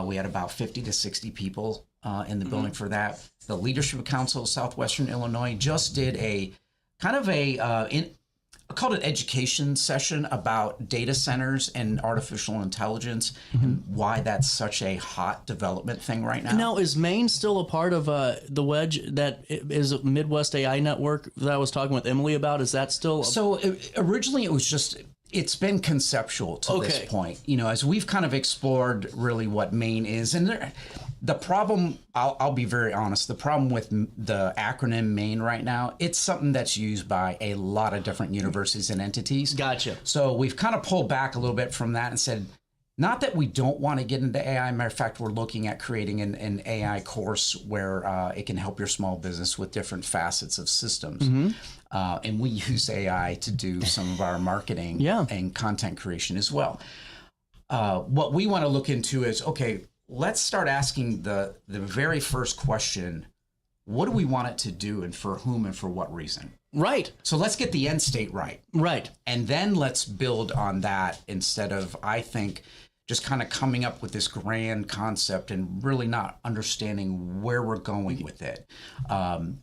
S6: We had about 50 to 60 people in the building for that. The Leadership Council of Southwestern Illinois just did a kind of I called it education session about data centers and artificial intelligence and why that's such a hot development thing right now.
S1: Now, is Maine still a part of the Wedge that is a Midwest AI network that I was talking with Emily about? Is that still?
S6: So originally it was just, it's been conceptual to this point, you know, as we've kind of explored really what Maine is. And the problem, I'll be very honest, the problem with the acronym Maine right now, it's something that's used by a lot of different universities and entities.
S1: Gotcha.
S6: So we've kind of pulled back a little bit from that and said, not that we don't want to get into AI. Matter of fact, we're looking at creating an AI course where it can help your small business with different facets of systems. And we use AI to do some of our marketing and content creation as well. What we want to look into is, okay, let's start asking the very first question. What do we want it to do, and for whom and for what reason?
S1: Right.
S6: So let's get the end state right.
S1: Right.
S6: And then let's build on that instead of, I think, just kind of coming up with this grand concept and really not understanding where we're going with it.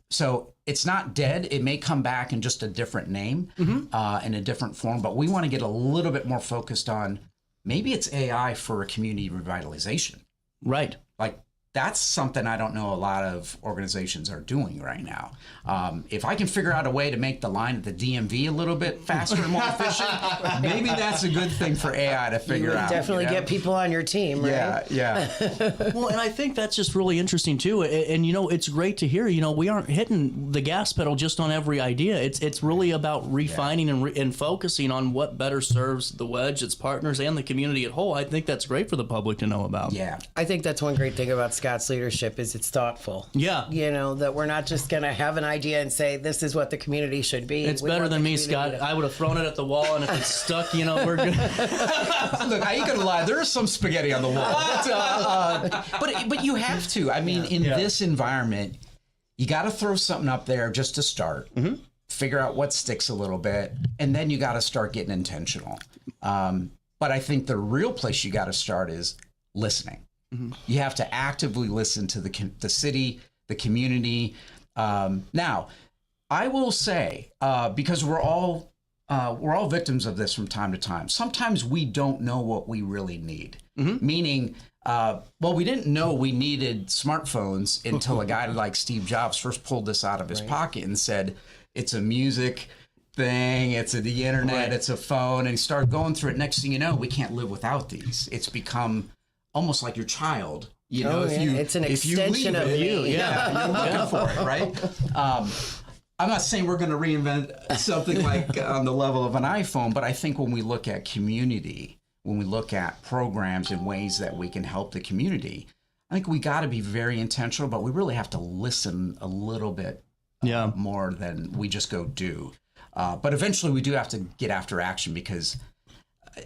S6: So it's not dead. It may come back in just a different name, in a different form, but we want to get a little bit more focused on maybe it's AI for community revitalization.
S1: Right.
S6: Like That's something I don't know a lot of organizations are doing right now. If I can figure out a way to make the line at the DMV a little bit faster and more efficient, maybe that's a good thing for AI to figure out.
S5: Definitely get people on your team, right?
S6: Yeah.
S1: Well, and I think that's just really interesting too. And it's great to hear. We aren't hitting the gas pedal just on every idea. It's really about refining and focusing on what better serves the Wedge, its partners, and the community at whole. I think that's great for the public to know about.
S6: Yeah.
S5: I think that's one great thing about Scott's leadership is it's thoughtful.
S1: Yeah.
S5: That we're not just going to have an idea and say this is what the community should be.
S1: It's better than me, Scott. I would have thrown it at the wall, and if it's stuck, we're good.
S6: Look, I ain't gonna lie. There is some spaghetti on the wall, but you have to. I mean, in this environment, you got to throw something up there just to start. Mm-hmm. Figure out what sticks a little bit, and then you got to start getting intentional. But I think the real place you got to start is listening. Mm-hmm. You have to actively listen to the city, the community. Now, I will say, because we're all victims of this from time to time. Sometimes we don't know what we really need. Mm-hmm. Meaning, we didn't know we needed smartphones until a guy like Steve Jobs first pulled this out of his pocket and said, it's a music thing, it's the internet, it's a phone, and he started going through it. Next thing you know, we can't live without these. It's become almost like your child.
S5: It's an extension of you.
S6: Yeah, you're looking for it, right? I'm not saying we're going to reinvent something like on the level of an iPhone, but I think when we look at community, when we look at programs and ways that we can help the community, I think we got to be very intentional, but we really have to listen a little bit more than we just go do. But eventually we do have to get after action, because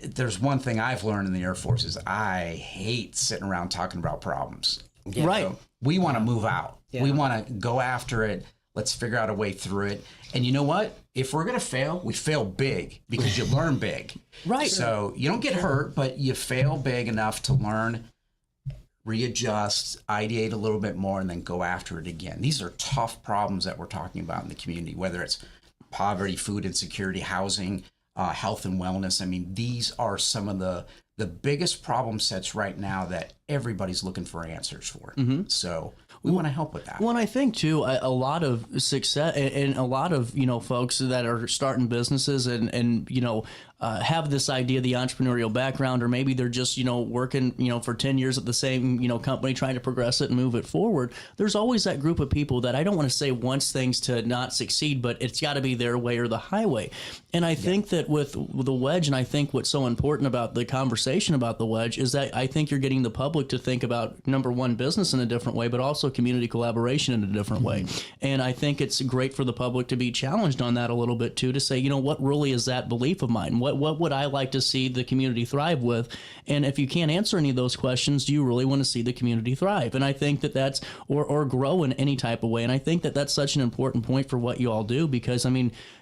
S6: there's one thing I've learned in the Air Force is I hate sitting around talking about problems.
S5: Yeah.
S1: Right.
S6: So we want to move out. Yeah. We want to go after it. Let's figure out a way through it. And you know what? If we're going to fail, we fail big, because you learn big.
S1: Right.
S6: So you don't get hurt, but you fail big enough to learn, readjust, ideate a little bit more, and then go after it again. These are tough problems that we're talking about in the community, whether it's poverty, food insecurity, housing, health and wellness. I mean, these are some of the biggest problem sets right now that everybody's looking for answers for. Mm-hmm. So we want to help with that.
S1: Well, I think too, a lot of success and a lot of, folks that are starting businesses and have this idea, the entrepreneurial background, or maybe they're just, working, for 10 years at the same, company, trying to progress it and move it forward. There's always that group of people that I don't want to say wants things to not succeed, but it's got to be their way or the highway. And I think that with the Wedge, and I think what's so important about the conversation about the Wedge is that I think you're getting the public to think about, number one, business in a different way, but also community collaboration in a different way. And I think it's great for the public to be challenged on that a little bit too, to say, what really is that belief of mine? What would I like to see the community thrive with? And if you can't answer any of those questions, do you really want to see the community thrive? And I think that that's, or grow in any type of way. And I think that that's such an important point for what you all do, because,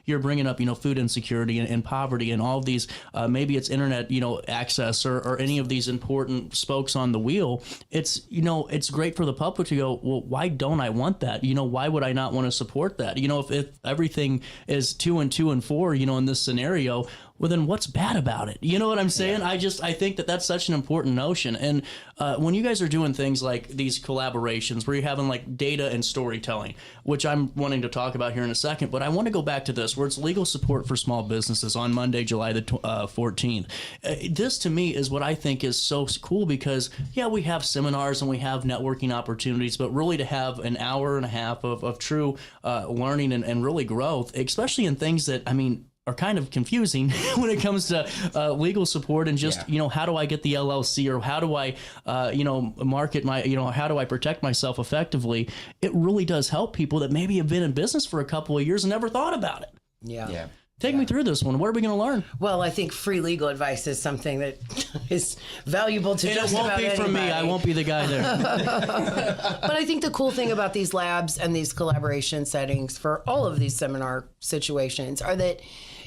S1: you're bringing up, food insecurity and poverty and all of these, maybe it's internet, access or any of these important spokes on the wheel. It's, it's great for the public to go, well, why don't I want that? Why would I not want to support that? If everything is 2 and 2 and 4, in this scenario, well, then what's bad about it? You know what I'm saying? Yeah. I think that that's such an important notion. And when you guys are doing things like these collaborations where you're having like data and storytelling, which I'm wanting to talk about here in a second, but I want to go back to this, where it's legal support for small businesses on Monday, July the 14th. This to me is what I think is so cool, because we have seminars and we have networking opportunities, but really to have an hour and a half of true learning and really growth, especially in things that, are kind of confusing when it comes to legal support and just, how do I get the LLC, or how do I, market my, how do I protect myself effectively? It really does help people that maybe have been in business for a couple of years and never thought about it.
S5: Yeah.
S1: Take me through this one. What are we going to learn?
S5: Well, I think free legal advice is something that is valuable to just about anybody.
S1: It won't be from me. I won't be the guy there.
S5: But I think the cool thing about these labs and these collaboration settings for all of these seminar situations are that,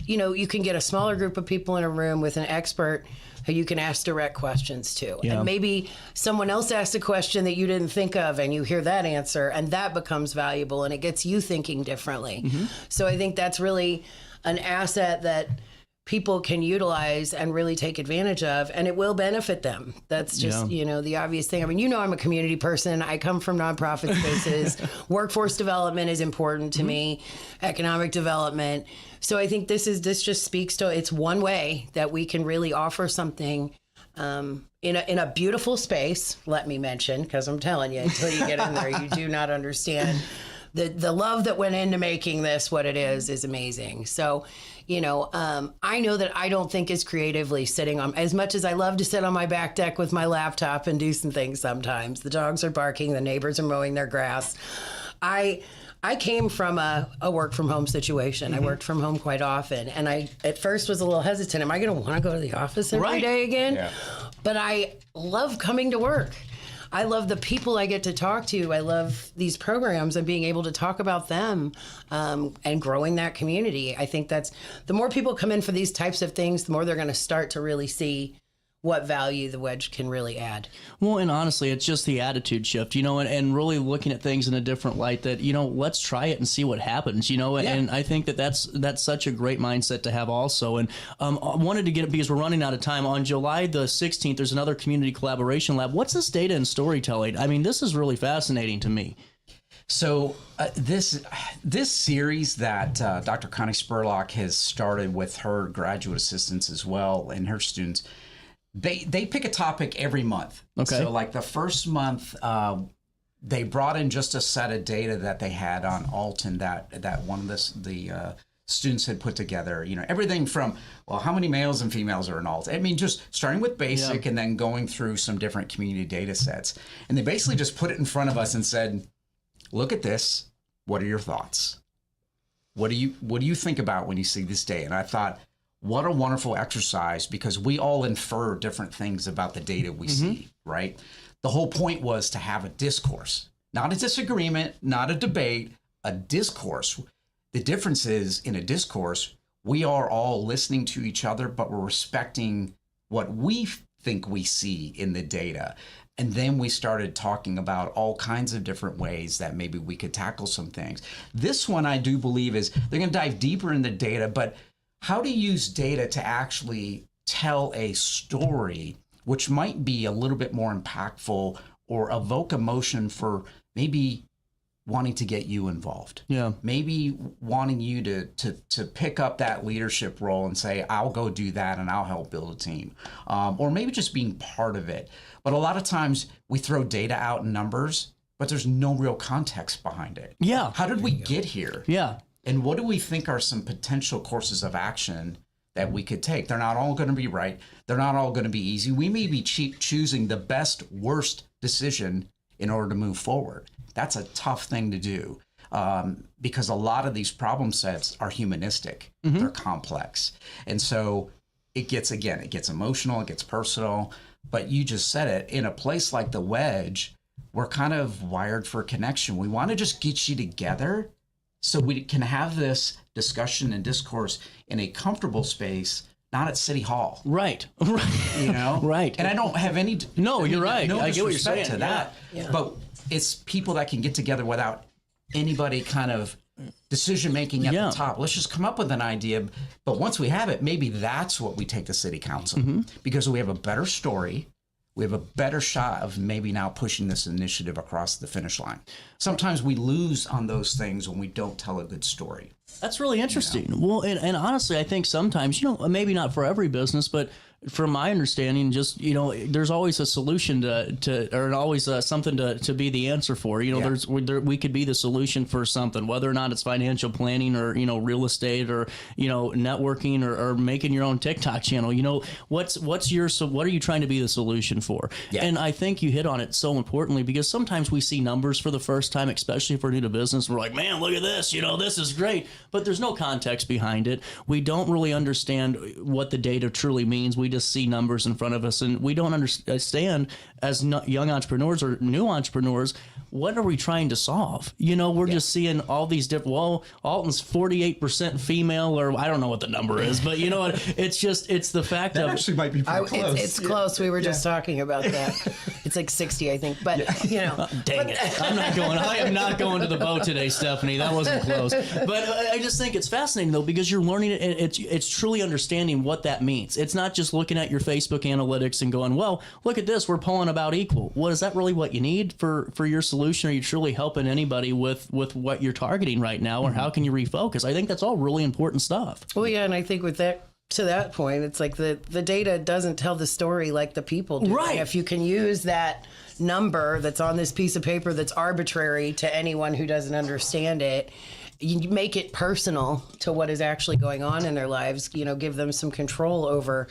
S5: you can get a smaller group of people in a room with an expert who you can ask direct questions to. Yeah. And maybe someone else asked a question that you didn't think of, and you hear that answer, and that becomes valuable, and it gets you thinking differently. Mm-hmm. So I think that's really an asset that people can utilize and really take advantage of, and it will benefit them. That's just, the obvious thing. I mean, I'm a community person. I come from nonprofit spaces. Workforce development is important to me, economic development. So I think this just speaks to, it's one way that we can really offer something in a beautiful space, let me mention, because I'm telling you, until you get in there, you do not understand the love that went into making this what it is amazing. So, I know that I don't think as creatively sitting on, as much as I love to sit on my back deck with my laptop and do some things sometimes. The dogs are barking, the neighbors are mowing their grass. I came from a work from home situation. I worked from home quite often. And I, at first, was a little hesitant. Am I going to want to go to the office every day again? Yeah. But I love coming to work. I love the people I get to talk to. I love these programs and being able to talk about them and growing that community. I think that's, the more people come in for these types of things, the more they're going to start to really see what value the wedge can really add.
S1: Well, and honestly, it's just the attitude shift, and really looking at things in a different light that, let's try it and see what happens, and I think that's such a great mindset to have also. And I wanted to get it because we're running out of time. On July the 16th, there's another community collaboration lab. What's this data and storytelling? I mean, this is really fascinating to me.
S6: So this series that Dr. Connie Spurlock has started with her graduate assistants as well and her students, They pick a topic every month.
S1: Okay.
S6: So like the first month, they brought in just a set of data that they had on Alton that one of the students had put together. Everything from, how many males and females are in Alton? I mean, just starting with basic and then going through some different community data sets. And they basically just put it in front of us and said, look at this. What are your thoughts? What do you think about when you see this data? And I thought, what a wonderful exercise, because we all infer different things about the data we see, right? The whole point was to have a discourse, not a disagreement, not a debate, a discourse. The difference is, in a discourse, we are all listening to each other, but we're respecting what we think we see in the data. And then we started talking about all kinds of different ways that maybe we could tackle some things. This one, I do believe, is they're going to dive deeper in the data, but how to use data to actually tell a story, which might be a little bit more impactful or evoke emotion for maybe wanting to get you involved.
S1: Yeah.
S6: Maybe wanting you to pick up that leadership role and say, I'll go do that and I'll help build a team. Or maybe just being part of it. But a lot of times we throw data out in numbers, but there's no real context behind it.
S1: Yeah.
S6: How did we get here?
S1: Yeah.
S6: And what do we think are some potential courses of action that we could take? They're not all going to be right. They're not all going to be easy. We may be choosing the best, worst decision in order to move forward. That's a tough thing to do because a lot of these problem sets are humanistic. They're complex. And so it gets emotional, it gets personal. But you just said it, in a place like the Wedge, we're kind of wired for connection. We want to just get you together so we can have this discussion and discourse in a comfortable space, not at City Hall.
S1: Right.
S6: Right. And I don't have any...
S1: No, you're right.
S6: No
S1: I get what you're saying.
S6: To that.
S5: Yeah.
S6: But it's people that can get together without anybody kind of decision-making at the top. Let's just come up with an idea. But once we have it, maybe that's what we take to City Council. Because we have a better story. We have a better shot of maybe now pushing this initiative across the finish line. Sometimes we lose on those things when we don't tell a good story.
S1: That's really interesting. Well, and honestly, I think sometimes, maybe not for every business, but from my understanding, just, there's always a solution or always something to be the answer for. We could be the solution for something, whether or not it's financial planning or, real estate or, networking or making your own TikTok channel. What are you trying to be the solution for? Yeah. And I think you hit on it so importantly, because sometimes we see numbers for the first time, especially if we're new to business. We're like, man, look at this, this is great. But there's no context behind it. We don't really understand what the data truly means. We just see numbers in front of us, and we don't understand as young entrepreneurs or new entrepreneurs, what are we trying to solve? We're just seeing all these different, Alton's 48% female, or I don't know what the number is, but you know what? It's the fact
S6: that
S1: of...
S6: actually might be pretty close.
S5: It's close. We were just talking about that. It's like 60, I think, but
S1: Dang it. I am not going to the boat today, Stephanie. That wasn't close. But I just think it's fascinating, though, because you're learning it. It's truly understanding what that means. It's not just looking at your Facebook analytics and going, well, look at this, we're pulling about equal. Is that really what you need for your solution? Are you truly helping anybody with what you're targeting right now, or how can you refocus? I think that's all really important stuff.
S5: Well, yeah, and I think with that, to that point, it's like the data doesn't tell the story like the people do.
S1: Right.
S5: And if you can use that number that's on this piece of paper that's arbitrary to anyone who doesn't understand it, you make it personal to what is actually going on in their lives, give them some control over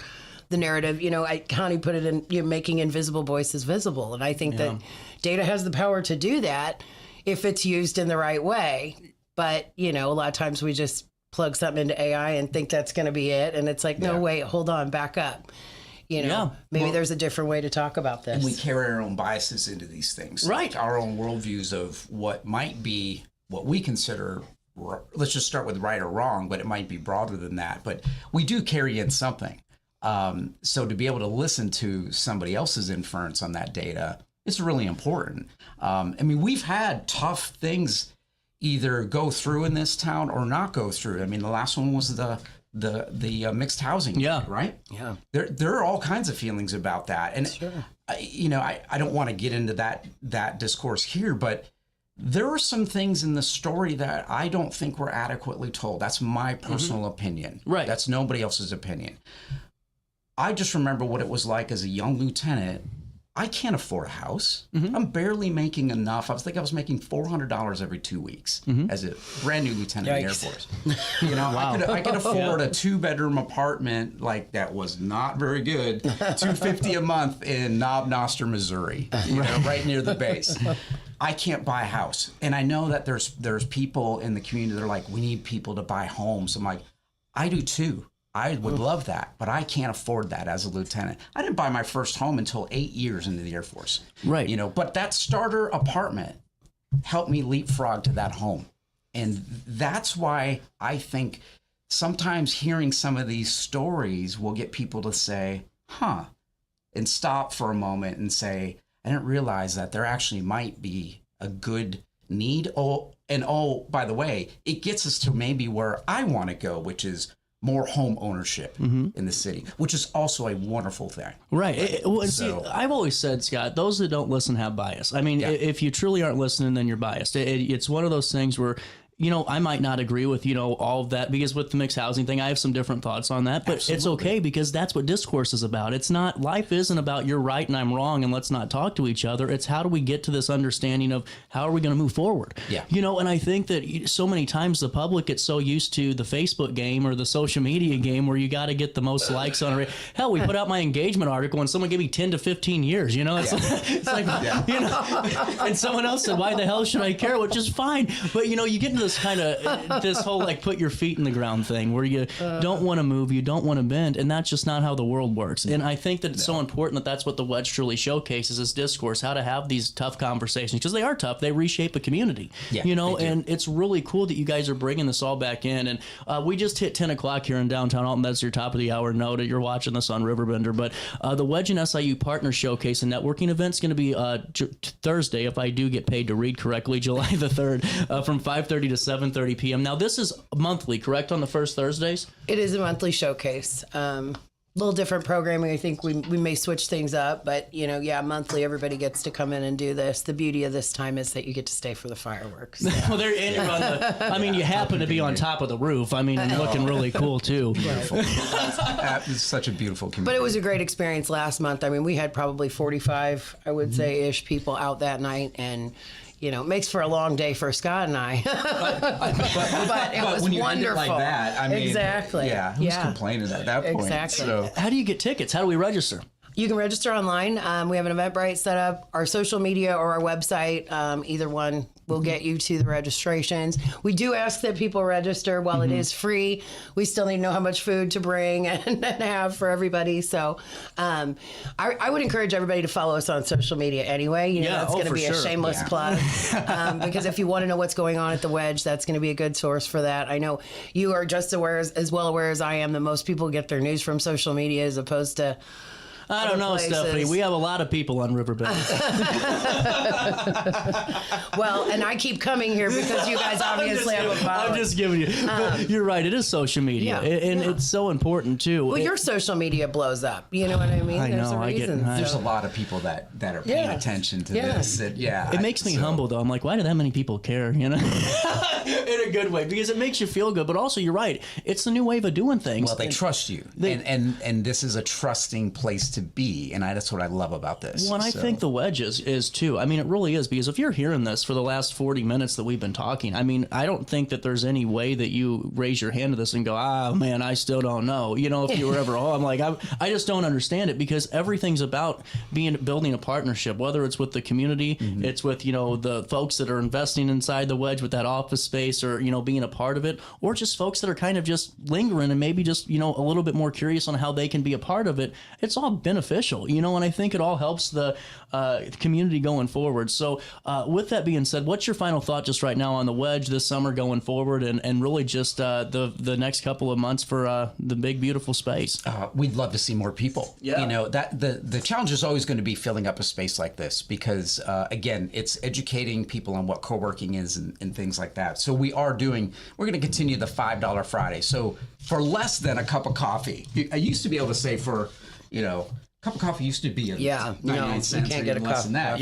S5: the narrative. Connie put it in, making invisible voices visible. And I think that data has the power to do that if it's used in the right way. But, a lot of times we just plug something into AI and think that's going to be it. And it's like, no, wait, hold on, back up. Maybe there's a different way to talk about this.
S6: And we carry our own biases into these things.
S1: Right.
S6: Like our own worldviews of what might be what we consider, let's just start with right or wrong, but it might be broader than that. But we do carry in something. So to be able to listen to somebody else's inference on that data, it's really important. We've had tough things either go through in this town or not go through. The last one was the mixed housing, right? Yeah. There are all kinds of feelings about that, and sure. I don't want to get into that discourse here, but there are some things in the story that I don't think were adequately told. That's my personal opinion. Right. That's nobody else's opinion. I just remember what it was like as a young lieutenant. I can't afford a house. I'm barely making enough. I was making $400 every 2 weeks as a brand new lieutenant in the Air Force. Wow. I could afford a 2-bedroom apartment that was not very good, $250 a month in Knob Noster, Missouri, right near the base. I can't buy a house, and I know that there's people in the community that are like, we need people to buy homes. I'm like, I do too. I would love that, but I can't afford that as a lieutenant. I didn't buy my first home until 8 years into the Air Force. Right. But that starter apartment helped me leapfrog to that home. And that's why I think sometimes hearing some of these stories will get people to say, and stop for a moment and say, I didn't realize that there actually might be a good need. By the way, it gets us to maybe where I want to go, which is more home ownership in the city, which is also a wonderful thing. Right.
S1: See, I've always said, Scott, those that don't listen have bias. If you truly aren't listening, then you're biased. It's one of those things where, I might not agree with, all of that, because with the mixed housing thing, I have some different thoughts on that, but It's okay, because that's what discourse is about. It's not, life isn't about you're right and I'm wrong and let's not talk to each other. It's how do we get to this understanding of how are we going to move forward? Yeah. And I think that so many times the public gets so used to the Facebook game or the social media game where you got to get the most likes on it. Hell, we put out my engagement article and someone gave me 10 to 15 years, it's like, and someone else said, why the hell should I care? Which is fine. But, you get into this kind of this whole put your feet in the ground thing where you don't want to move, you don't want to bend, and that's just not how the world works. And I think that it's so important that that's what the Wedge truly showcases, is discourse, how to have these tough conversations, because they are tough. They reshape a community, and it's really cool that you guys are bringing this all back in. And we just hit 10 o'clock here in downtown Alton. That's your top of the hour note. You're watching this on RiverBender, but the Wedge and SIU Partner Showcase and Networking event's going to be Thursday, if I do get paid to read correctly, July the 3rd, from 5:30 to 7:30 p.m. Now, this is monthly, correct, on the first Thursdays?
S5: It is a monthly showcase. Little different programming. I think we may switch things up, but monthly everybody gets to come in and do this. The beauty of this time is that you get to stay for the fireworks.
S1: Well, you happen to be on top of the roof. And looking really cool too.
S6: Beautiful. It's such a beautiful community.
S5: But it was a great experience last month. We had probably 45, I would say, ish people out that night, and it makes for a long day for Scott and I. but it was
S6: when you
S5: wonderful.
S6: End it like that,
S5: exactly.
S6: Yeah, who's complaining at that point?
S5: Exactly.
S6: So.
S1: How do you get tickets? How do we register?
S5: You can register online. We have an Eventbrite set up, our social media or our website. Either one We'll get you to the registrations. We do ask that people register. While it is free, we still need to know how much food to bring and have for everybody. So I would encourage everybody to follow us on social media anyway. You know, that's going to be a shameless plug. Because if you want to know what's going on at the Wedge, that's going to be a good source for that. I know you are just as well aware as I am that most people get their news from social media as opposed to
S1: I don't know, Stephanie. We have a lot of people on Riverbend.
S5: Well, and I keep coming here because you guys obviously have a following.
S1: I'm just giving you. But you're right. It is social media, and it's so important too.
S5: Well, your social media blows up. You know what I mean? There's a reason.
S6: There's a lot of people that are paying attention to this. It
S1: makes me humble though. I'm like, why do that many people care? You know, in a good way, because it makes you feel good. But also, you're right. It's the new wave of doing things.
S6: Well, they trust you, and this is a trusting place to be, and that's what I love about this.
S1: Well, I think the Wedge is too. I mean, it really is, because if you're hearing this for the last 40 minutes that we've been talking, I mean, I don't think that there's any way that you raise your hand to this and go, man, I still don't know. You know, if you were ever I'm like, I just don't understand it, because everything's about building a partnership, whether it's with the community, it's with, you know, the folks that are investing inside the Wedge with that office space, or, you know, being a part of it, or just folks that are kind of just lingering and maybe just, you know, a little bit more curious on how they can be a part of it. It's all beneficial, you know, and I think it all helps the community going forward. So with that being said, what's your final thought just right now on the Wedge this summer going forward, and really just the next couple of months for the big, beautiful space?
S6: We'd love to see more people.
S1: Yeah.
S6: You know, that the challenge is always going to be filling up a space like this, because again, it's educating people on what co-working is and things like that. So we're going to continue the $5 Friday. So for less than a cup of coffee, I used to be able to say for, you know, a cup of coffee used to be 99 cents.
S5: You can't get a
S6: less
S5: cup
S6: than that.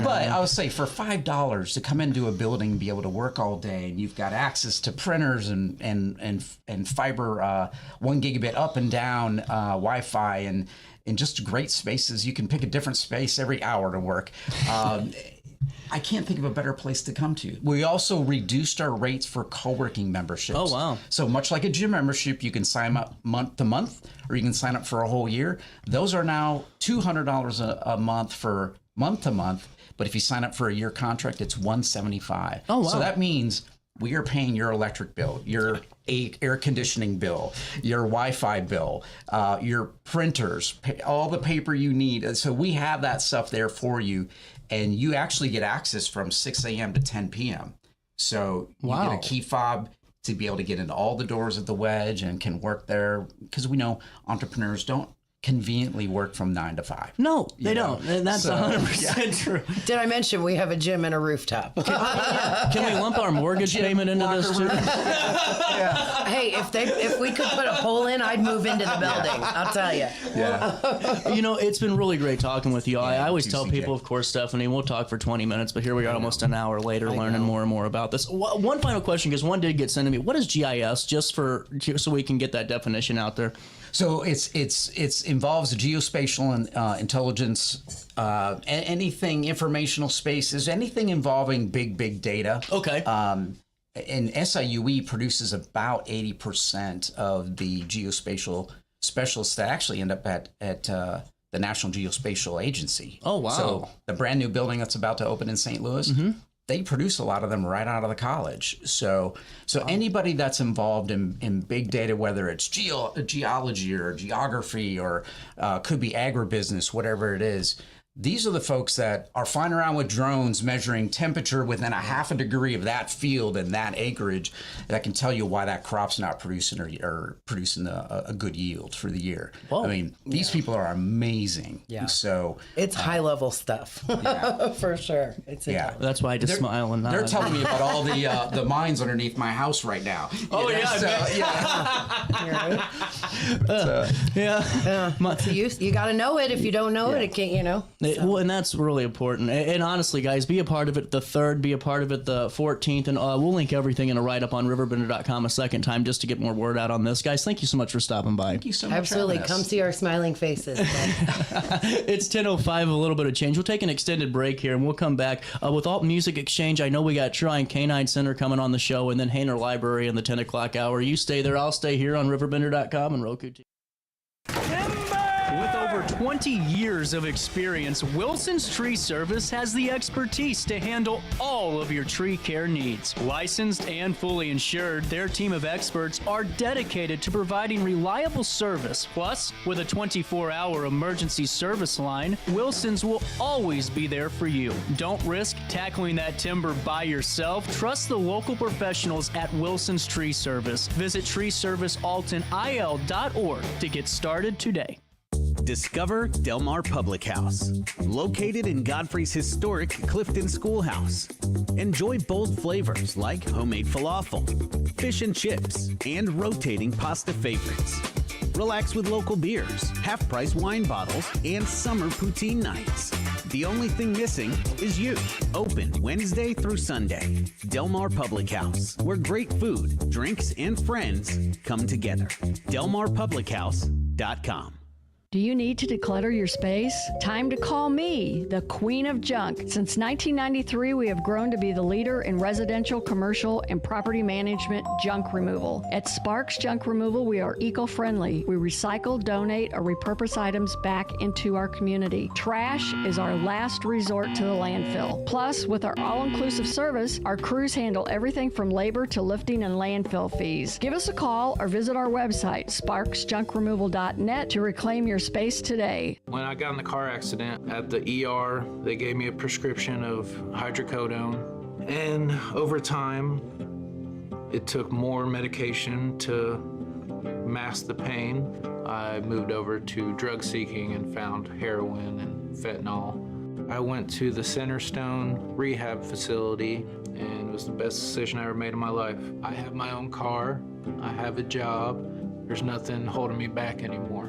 S6: But I would say for $5 to come into a building and be able to work all day, and you've got access to printers and fiber 1 gigabit up and down Wi-Fi and just great spaces. You can pick a different space every hour to work. I can't think of a better place to come to. We also reduced our rates for co-working memberships.
S1: Oh, wow.
S6: So much like a gym membership, you can sign up month to month, or you can sign up for a whole year. Those are now $200 a month for month to month. But if you sign up for a year contract, it's $175.
S1: Oh, wow.
S6: So that means we are paying your electric bill, your air conditioning bill, your Wi-Fi bill, your printers, all the paper you need. So we have that stuff there for you. And you actually get access from 6 a.m. to 10 p.m. So you get a key fob to be able to get into all the doors at the Wedge and can work there, because we know entrepreneurs don't conveniently work from 9 to 5.
S1: No, they don't. And that's 100% true.
S5: Did I mention we have a gym and a rooftop?
S1: Can we lump our mortgage payment into this too?
S5: Hey, if we could put a pole in, I'd move into the building. I'll tell you.
S6: Yeah.
S1: You know, it's been really great talking with you. I always tell people, of course, Stephanie, we'll talk for 20 minutes, but here we are almost an hour later learning more and more about this. One final question, because one did get sent to me. What is GIS, just so we can get that definition out there?
S6: So it's involves geospatial and intelligence, anything informational spaces, anything involving big data. Okay. And SIUE produces about 80% of the geospatial specialists that actually end up at the National Geospatial Agency.
S1: Oh, wow.
S6: So the brand new building that's about to open in St. Louis, they produce a lot of them right out of the college. So anybody that's involved in big data, whether it's geology or geography or could be agribusiness, whatever it is, these are the folks that are flying around with drones measuring temperature within a half a degree of that field and that acreage that can tell you why that crop's not producing or producing a good yield for the year. Whoa. I mean, these people are amazing.
S5: Yeah.
S6: So
S5: it's high level stuff for sure. It's
S1: that's why I just smile and nod.
S6: They're telling me about all the mines underneath my house right now.
S1: Oh,
S5: So you got to know it. If you don't know it can't, you know.
S1: Well, and that's really important. And honestly, guys, be a part of it the 3rd, be a part of it the 14th, and we'll link everything in a write-up on RiverBender.com a second time just to get more word out on this. Guys, thank you so much for stopping by.
S6: Thank you so much.
S5: Absolutely. Come see our smiling faces.
S1: It's 10:05, a little bit of change. We'll take an extended break here, and we'll come back with Alton Music Exchange. I know we got Trine Canine Center coming on the show, and then Hainer Library in the 10 o'clock hour. You stay there. I'll stay here on RiverBender.com and Roku TV.
S4: With over 20 years of experience, Wilson's Tree Service has the expertise to handle all of your tree care needs. Licensed and fully insured, their team of experts are dedicated to providing reliable service. Plus, with a 24-hour emergency service line, Wilson's will always be there for you. Don't risk tackling that timber by yourself. Trust the local professionals at Wilson's Tree Service. Visit treeservicealtonil.org to get started today.
S3: Discover Del Mar Public House, located in Godfrey's historic Clifton Schoolhouse. Enjoy bold flavors like homemade falafel, fish and chips, and rotating pasta favorites. Relax with local beers, half-price wine bottles, and summer poutine nights. The only thing missing is you. Open Wednesday through Sunday. Del Mar Public House, where great food, drinks, and friends come together. DelMarPublicHouse.com.
S8: Do you need to declutter your space? Time to call me, the Queen of Junk. Since 1993, we have grown to be the leader in residential, commercial, and property management junk removal. At Sparks Junk Removal, we are eco-friendly. We recycle, donate, or repurpose items back into our community. Trash is our last resort to the landfill. Plus, with our all-inclusive service, our crews handle everything from labor to lifting and landfill fees. Give us a call or visit our website, sparksjunkremoval.net, to reclaim your space today.
S9: When I got in the car accident at the ER, they gave me a prescription of hydrocodone. And over time, it took more medication to mask the pain. I moved over to drug seeking and found heroin and fentanyl. I went to the Centerstone rehab facility, and it was the best decision I ever made in my life. I have my own car, I have a job, there's nothing holding me back anymore.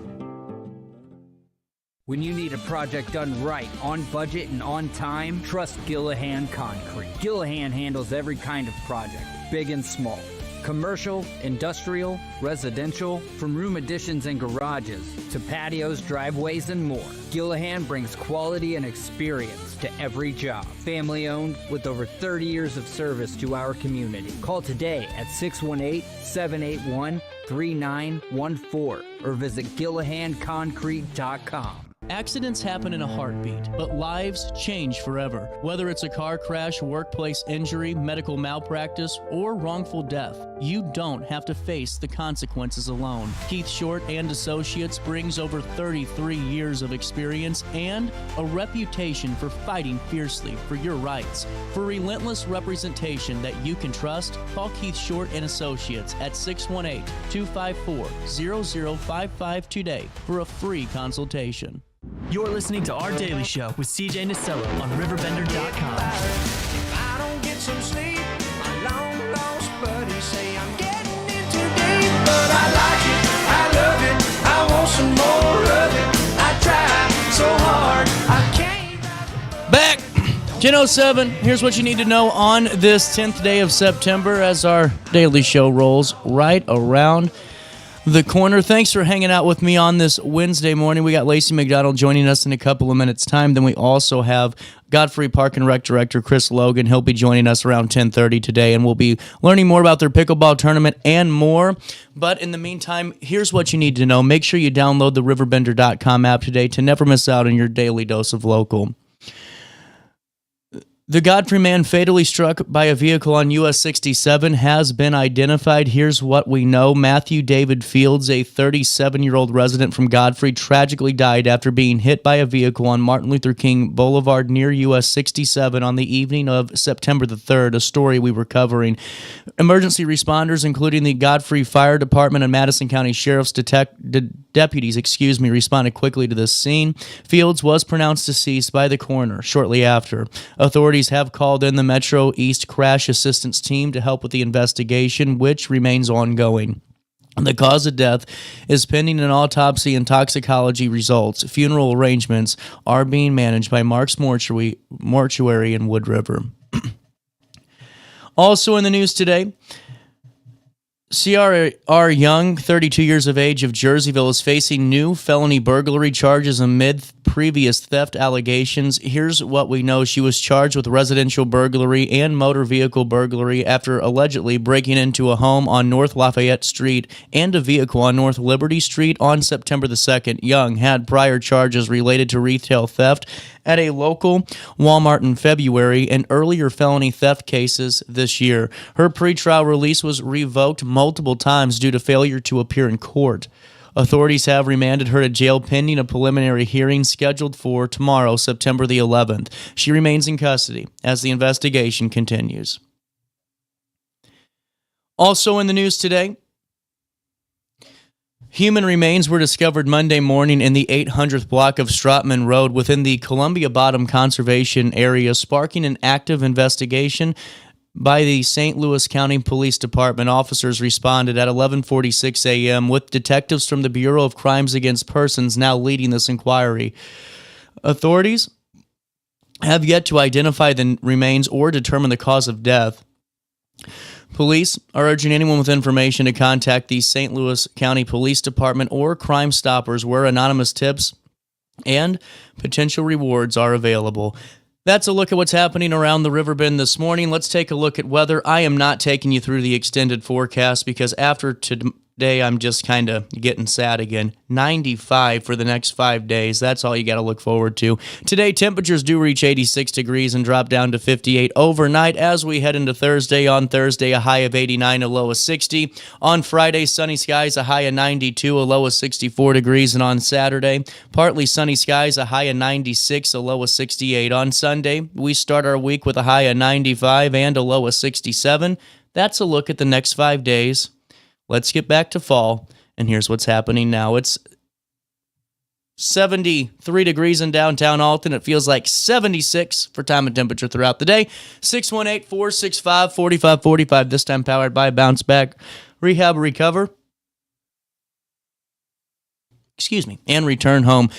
S10: When you need a project done right, on budget, and on time, trust Gillahan Concrete. Gillahan handles every kind of project, big and small. Commercial, industrial, residential, from room additions and garages to patios, driveways, and more. Gillahan brings quality and experience to every job. Family owned with over 30 years of service to our community. Call today at 618-781-3914 or visit GillahanConcrete.com.
S1: Accidents happen in a heartbeat, but lives change forever. Whether it's a car crash, workplace injury, medical malpractice, or wrongful death, you don't have to face the consequences alone. Keith Short and Associates brings over 33 years of experience and a reputation for fighting fiercely for your rights. For relentless representation that you can trust, call Keith Short and Associates at 618-254-0055 today for a free consultation.
S4: You're listening to Our Daily Show with CJ Nasello on RiverBender.com.
S11: If I don't get some sleep, my long lost buddies say I'm getting in too deep. But I like it, I love it, I want some more of it. I try so hard, I can't.
S1: Back 10:07. Here's what you need to know on this 10th day of September as our daily show rolls right around the corner. Thanks for hanging out with me on this Wednesday morning. We got Lacy McDonald joining us in a couple of minutes' time. Then we also have Godfrey Park and Rec Director Chris Logan. He'll be joining us around 10:30 today, and we'll be learning more about their pickleball tournament and more. But in the meantime, here's what you need to know. Make sure you download the RiverBender.com app today to never miss out on your daily dose of local. The Godfrey man fatally struck by a vehicle on US 67 has been identified. Here's what we know. Matthew David Fields, a 37-year-old resident from Godfrey, tragically died after being hit by a vehicle on Martin Luther King Boulevard near US 67 on the evening of September the 3rd, a story we were covering. Emergency responders, including the Godfrey Fire Department and Madison County Sheriff's deputies, responded quickly to this scene. Fields was pronounced deceased by the coroner shortly after. Authorities have called in the Metro East Crash Assistance Team to help with the investigation, which remains ongoing. The cause of death is pending an autopsy and toxicology results. Funeral arrangements are being managed by Mark's Mortuary in Wood River. Also in the news today, C.R. Young, 32 years of age, of Jerseyville, is facing new felony burglary charges amid previous theft allegations. Here's what we know. She was charged with residential burglary and motor vehicle burglary after allegedly breaking into a home on North Lafayette Street and a vehicle on North Liberty Street on September the 2nd. Young had prior charges related to retail theft at a local Walmart in February and earlier felony theft cases this year. Her pretrial release was revoked multiple times due to failure to appear in court. Authorities have remanded her to jail pending a preliminary hearing scheduled for tomorrow, September the 11th. She remains in custody as the investigation continues. Also in the news today, human remains were discovered Monday morning in the 800th block of Stratman Road within the Columbia Bottom Conservation Area, sparking an active investigation by the St. Louis County Police Department. Officers responded at 11:46 a.m. with detectives from the Bureau of Crimes Against Persons now leading this inquiry. Authorities have yet to identify the remains or determine the cause of death. Police are urging anyone with information to contact the St. Louis County Police Department or Crime Stoppers, where anonymous tips and potential rewards are available. That's a look at what's happening around the Riverbend this morning. Let's take a look at weather. I am not taking you through the extended forecast because after today, I'm just kind of getting sad again. 95 for the next 5 days. That's all you got to look forward to. Today, temperatures do reach 86 degrees and drop down to 58 overnight as we head into Thursday. On Thursday, a high of 89, a low of 60. On Friday, sunny skies, a high of 92, a low of 64 degrees. And on Saturday, partly sunny skies, a high of 96, a low of 68. On Sunday, we start our week with a high of 95 and a low of 67. That's a look at the next 5 days. Let's get back to fall, and here's what's happening now. It's 73 degrees in downtown Alton. It feels like 76 for time and temperature throughout the day. 618-465-4545, this time powered by Bounce Back Rehab Recover. And return home.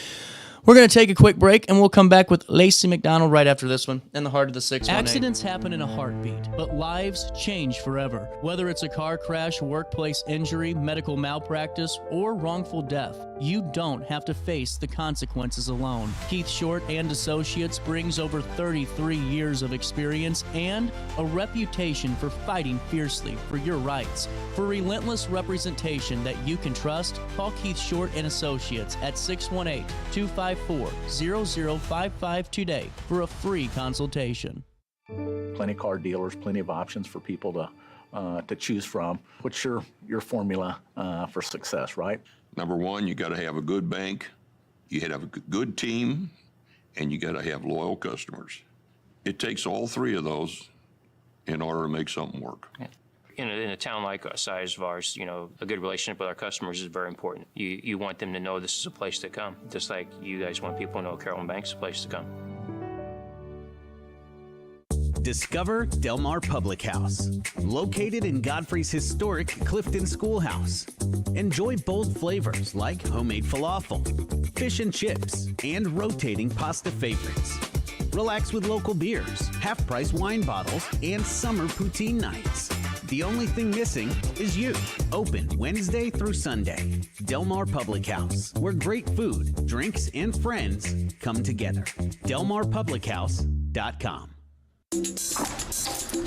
S1: We're going to take a quick break, and we'll come back with Lacy McDonald right after this one in the heart of the 618.
S4: Accidents happen in a heartbeat, but lives change forever. Whether it's a car crash, workplace injury, medical malpractice, or wrongful death, you don't have to face the consequences alone. Keith Short and Associates brings over 33 years of experience and a reputation for fighting fiercely for your rights. For relentless representation that you can trust, call Keith Short and Associates at 618-254-0055 today for a free consultation.
S12: Plenty of car dealers, plenty of options for people to choose from. What's your formula for success, right?
S13: Number one, you got to have a good bank, you got to have a good team, and you got to have loyal customers. It takes all three of those in order to make something work.
S14: In a town like the size of ours, a good relationship with our customers is very important. You want them to know this is a place to come, just like you guys want people to know Carrollton Bank's a place to come.
S3: Discover Del Mar Public House, located in Godfrey's historic Clifton Schoolhouse. Enjoy bold flavors like homemade falafel, fish and chips, and rotating pasta favorites. Relax with local beers, half-price wine bottles, and summer poutine nights. The only thing missing is you. Open Wednesday through Sunday. Del Mar Public House, where great food, drinks, and friends come together. DelMarPublicHouse.com.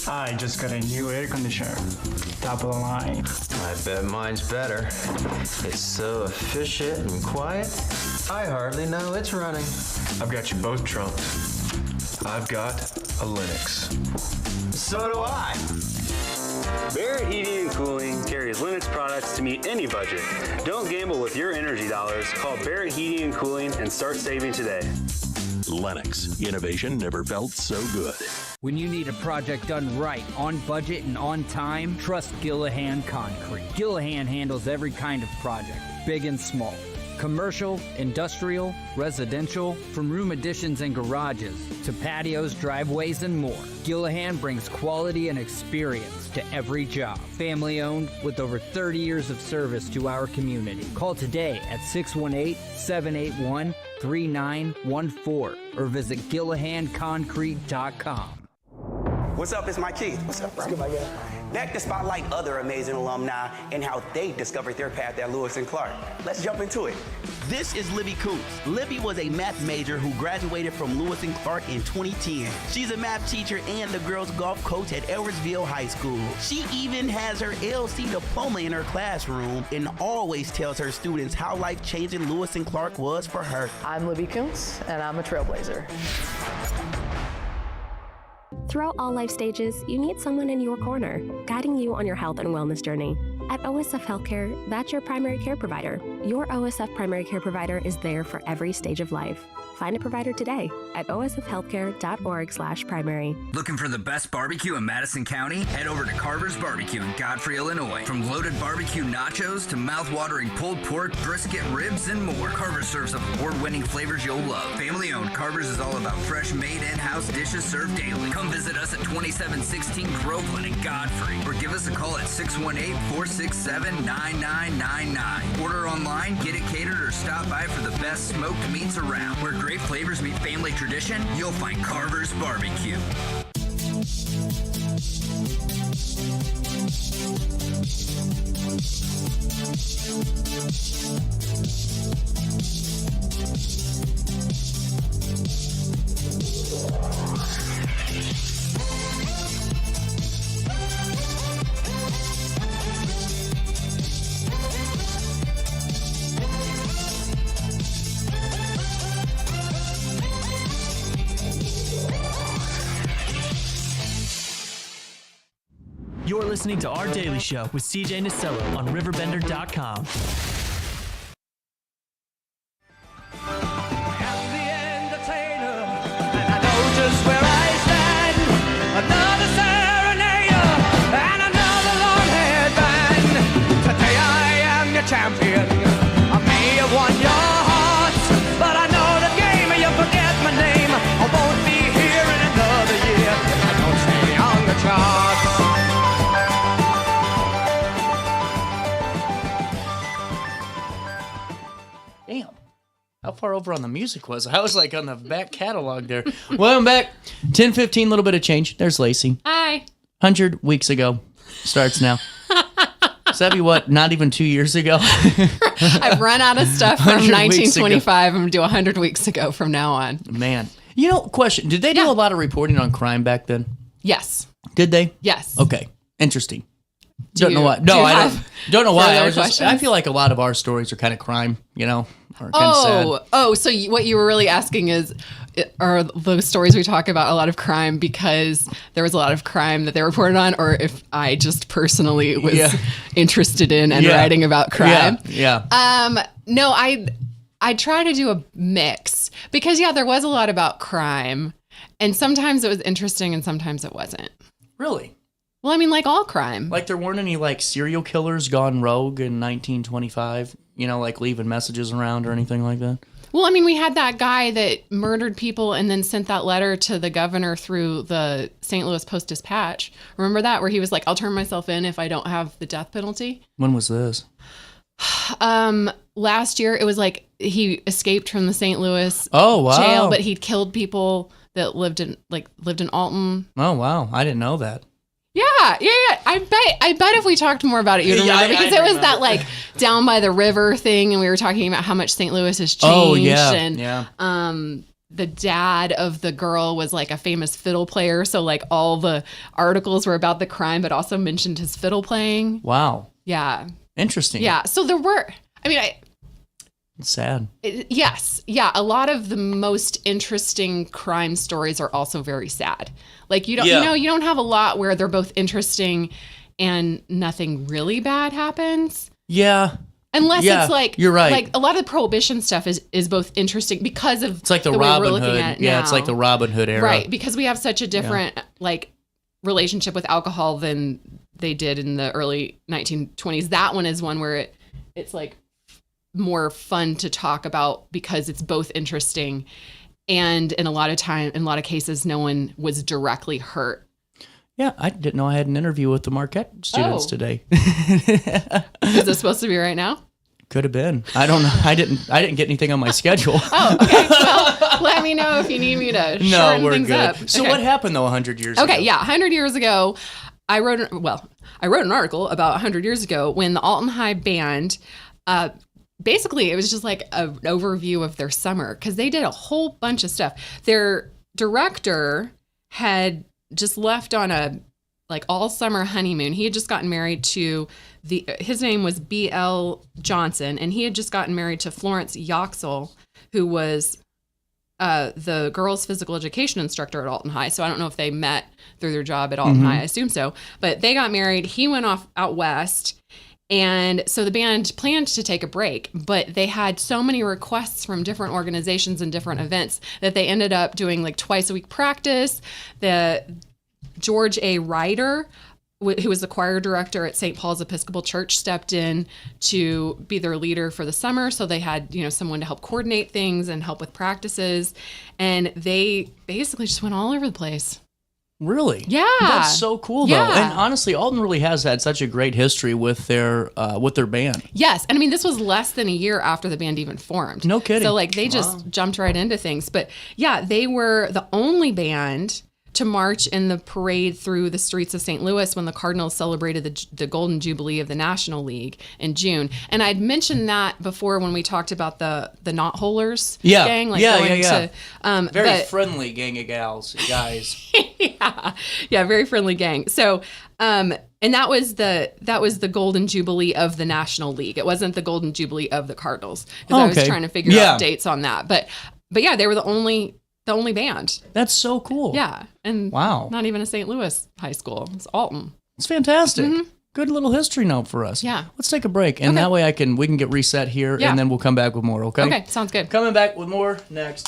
S15: I just got a new air conditioner. Top of the line.
S16: I bet mine's better. It's so efficient and quiet, I hardly know it's running.
S15: I've got you both trumped. I've got a Linux.
S16: So do I.
S17: Barrett Heating and Cooling carries Linux products to meet any budget. Don't gamble with your energy dollars. Call Barrett Heating and Cooling and start saving today.
S18: Lennox. Innovation never felt so good.
S10: When you need a project done right, on budget and on time, trust Gillahan Concrete. Gillahan handles every kind of project, big and small. Commercial, industrial, residential, from room additions and garages to patios, driveways, and more. Gillahan brings quality and experience to every job. Family owned with over 30 years of service to our community. Call today at 618-781-3914 or visit GillahanConcrete.com.
S19: What's up? It's Mike Keith. What's up, bro? What's good, my guy? back to spotlight other amazing alumni and how they discovered their path at Lewis and Clark. Let's jump into it. This is Libby Coots. Libby was a math major who graduated from Lewis and Clark in 2010. She's a math teacher and the girls golf coach at Edwardsville High School. She even has her LC diploma in her classroom and always tells her students how life-changing Lewis and Clark was for her.
S20: I'm Libby Coots, and I'm a trailblazer.
S7: Throughout all life stages, you need someone in your corner, guiding you on your health and wellness journey. At OSF Healthcare, that's your primary care provider. Your OSF primary care provider is there for every stage of life. Find a provider today at osfhealthcare.org/primary.
S10: Looking for the best barbecue in Madison County? Head over to Carver's Barbecue in Godfrey, Illinois. From loaded barbecue nachos to mouth-watering pulled pork, brisket, ribs, and more, Carver's serves up award-winning flavors you'll love. Family-owned, Carver's is all about fresh-made in-house dishes served daily. Come visit us at 2716 Groveland in Godfrey, or give us a call at 618-467-9999. Order online, get it catered, or stop by for the best smoked meats around. Where great flavors meet family tradition, you'll find Carver's Barbecue.
S4: You're listening to Our Daily Show with CJ Nasello on RiverBender.com.
S11: Just where I stand, another serenader and another long-haired band. Today I am your champion. I may have won your hearts, but I know the game and you forget my name. I won't be here in another year if I don't stay on the charts.
S1: Damn. How far over on the music was I? I was like on the back catalog there. Welcome back. 10:15, little bit of change. There's Lacy.
S21: Hi.
S1: 100 weeks ago. Starts now. Does that be what? Not even 2 years ago?
S21: I've run out of stuff from
S1: 100 weeks
S21: 1925. I'm going to do 100 weeks ago from now on.
S1: Man. You know, question. Did they do a lot of reporting on crime back then?
S21: Yes.
S1: Did they?
S21: Yes.
S1: Okay. Interesting.
S21: Do
S1: Don't know
S21: you-
S1: why.
S21: do
S1: No,
S21: you
S1: I
S21: have
S1: don't know why.
S21: further questions?
S1: I feel like a lot of our stories are kind of crime, you know, or kind of sad.
S21: So what you were really asking is, are the stories we talk about a lot of crime because there was a lot of crime that they reported on, or if I just personally was interested in and writing about crime?
S1: Yeah.
S21: No, I try to do a mix because there was a lot about crime, and sometimes it was interesting and sometimes it wasn't.
S1: Really?
S21: Well, I mean, like all crime.
S1: Like there weren't any like serial killers gone rogue in 1925, you know, like leaving messages around or anything like that?
S21: Well, I mean, we had that guy that murdered people and then sent that letter to the governor through the St. Louis Post-Dispatch. Remember that? Where he was like, I'll turn myself in if I don't have the death penalty.
S1: When was this?
S21: Last year, it was like he escaped from the St. Louis
S1: Oh,
S21: jail,
S1: wow.
S21: but he'd killed people that lived in Alton.
S1: Oh, wow. I didn't know that.
S21: Yeah. I bet if we talked more about it, you'd remember
S1: I
S21: because it was
S1: remember.
S21: that like down by the river thing, and we were talking about how much St. Louis has changed.
S1: Oh, yeah.
S21: And the dad of the girl was like a famous fiddle player, so like all the articles were about the crime, but also mentioned his fiddle playing.
S1: Wow.
S21: Yeah.
S1: Interesting.
S21: Yeah. So there were. I mean,
S1: It's sad.
S21: yes. Yeah. A lot of the most interesting crime stories are also very sad. Like you don't have a lot where they're both interesting and nothing really bad happens.
S1: Yeah.
S21: Unless it's like,
S1: you're right.
S21: Like a lot of the prohibition stuff is both interesting because of
S1: It's like the
S21: way
S1: Robin
S21: we're looking
S1: Hood.
S21: at it
S1: Yeah,
S21: now.
S1: it's like the Robin Hood era.
S21: Right. Because we have such a different like relationship with alcohol than they did in the early 1920s. That one is one where it's like more fun to talk about because it's both interesting, and in a lot of cases no one was directly hurt.
S1: Yeah, I didn't know I had an interview with the Marquette students today.
S21: Is this supposed to be right now?
S1: Could have been. I don't know. I didn't get anything on my schedule.
S21: Oh, okay. Well, let me know if you need me to shorten
S1: we're
S21: things
S1: good.
S21: up.
S1: So
S21: Okay.
S1: what happened though 100 years ago?
S21: Okay, yeah, 100 years ago, I wrote an article about 100 years ago when the Alton High Band, basically it was just like an overview of their summer because they did a whole bunch of stuff. Their director had just left on a like all summer honeymoon. He had just gotten married to his name was B.L. Johnson, and he had just gotten married to Florence Yoxel, who was the girls' physical education instructor at Alton High. So I don't know if they met through their job at Alton High. I assume so. But they got married. He went off out west. And so the band planned to take a break, but they had so many requests from different organizations and different events that they ended up doing like twice a week practice. The George A. Ryder, who was the choir director at St. Paul's Episcopal Church, stepped in to be their leader for the summer. So they had, someone to help coordinate things and help with practices. And they basically just went all over the place.
S1: Really?
S21: Yeah.
S1: That's so cool, though.
S21: Yeah.
S1: And honestly, Alton really has had such a great history with their band.
S21: Yes. And I mean, this was less than a year after the band even formed.
S1: No kidding.
S21: So like they just jumped right into things. But yeah, they were the only band to march in the parade through the streets of St. Louis when the Cardinals celebrated the Golden Jubilee of the National League in June. And I'd mentioned that before when we talked about the Knot Holers gang.
S1: Very friendly gang of guys.
S21: Yeah, very friendly gang. So, and that was the Golden Jubilee of the National League. It wasn't the Golden Jubilee of the Cardinals because I was trying to figure out dates on that. But yeah, they were the only band.
S1: That's so cool.
S21: Yeah. And
S1: wow.
S21: Not even a St. Louis high school. It's Alton.
S1: It's fantastic. Mm-hmm. Good little history note for us.
S21: Yeah.
S1: Let's take a break. And that way we can get reset here and then we'll come back with more, okay?
S21: Okay, sounds good.
S1: Coming back with more next.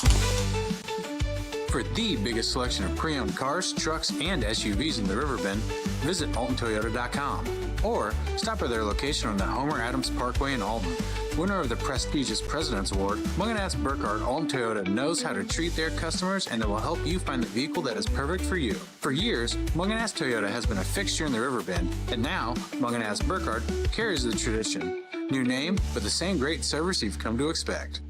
S2: For the biggest selection of pre-owned cars, trucks, and SUVs in the Riverbend, visit AltonToyota.com or stop by their location on the Homer Adams Parkway in Alton. Winner of the prestigious President's Award, Munganast Burkhardt Alton Toyota knows how to treat their customers, and they will help you find the vehicle that is perfect for you. For years, Munganast Toyota has been a fixture in the Riverbend, and now Munganast Burkhardt carries the tradition. New name, but the same great service you've come to expect.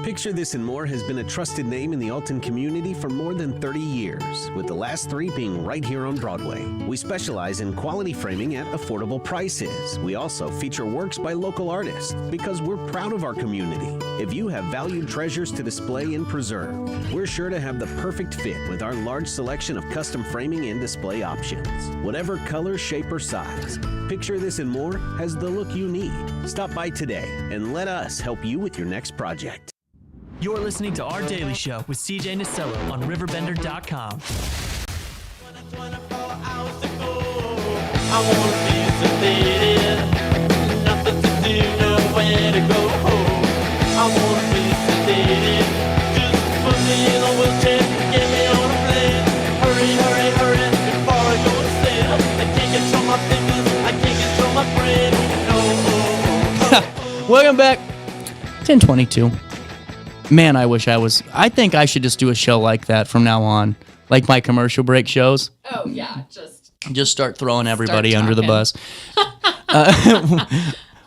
S3: Picture This and More has been a trusted name in the Alton community for more than 30 years, with the last 3 being right here on Broadway. We specialize in quality framing at affordable prices. We also feature works by local artists because we're proud of our community. If you have valued treasures to display and preserve, we're sure to have the perfect fit with our large selection of custom framing and display options. Whatever color, shape, or size, Picture This and More has the look you need. Stop by today and let us help you with your next project.
S22: You're listening to Our Daily Show with CJ Nasello on RiverBender.com.
S11: I wanna be sedated, nothing to do, nowhere to go home. I wanna be sedated, just put me in a wheelchair, get me on a plane. Hurry, hurry, hurry, before I go insane. I can't control my fingers, I can't control my brain. No.
S1: Welcome back. 10:22. Man, I think I should just do a show like that from now on. Like my commercial break shows.
S21: Oh, yeah.
S1: Just start throwing everybody under the bus.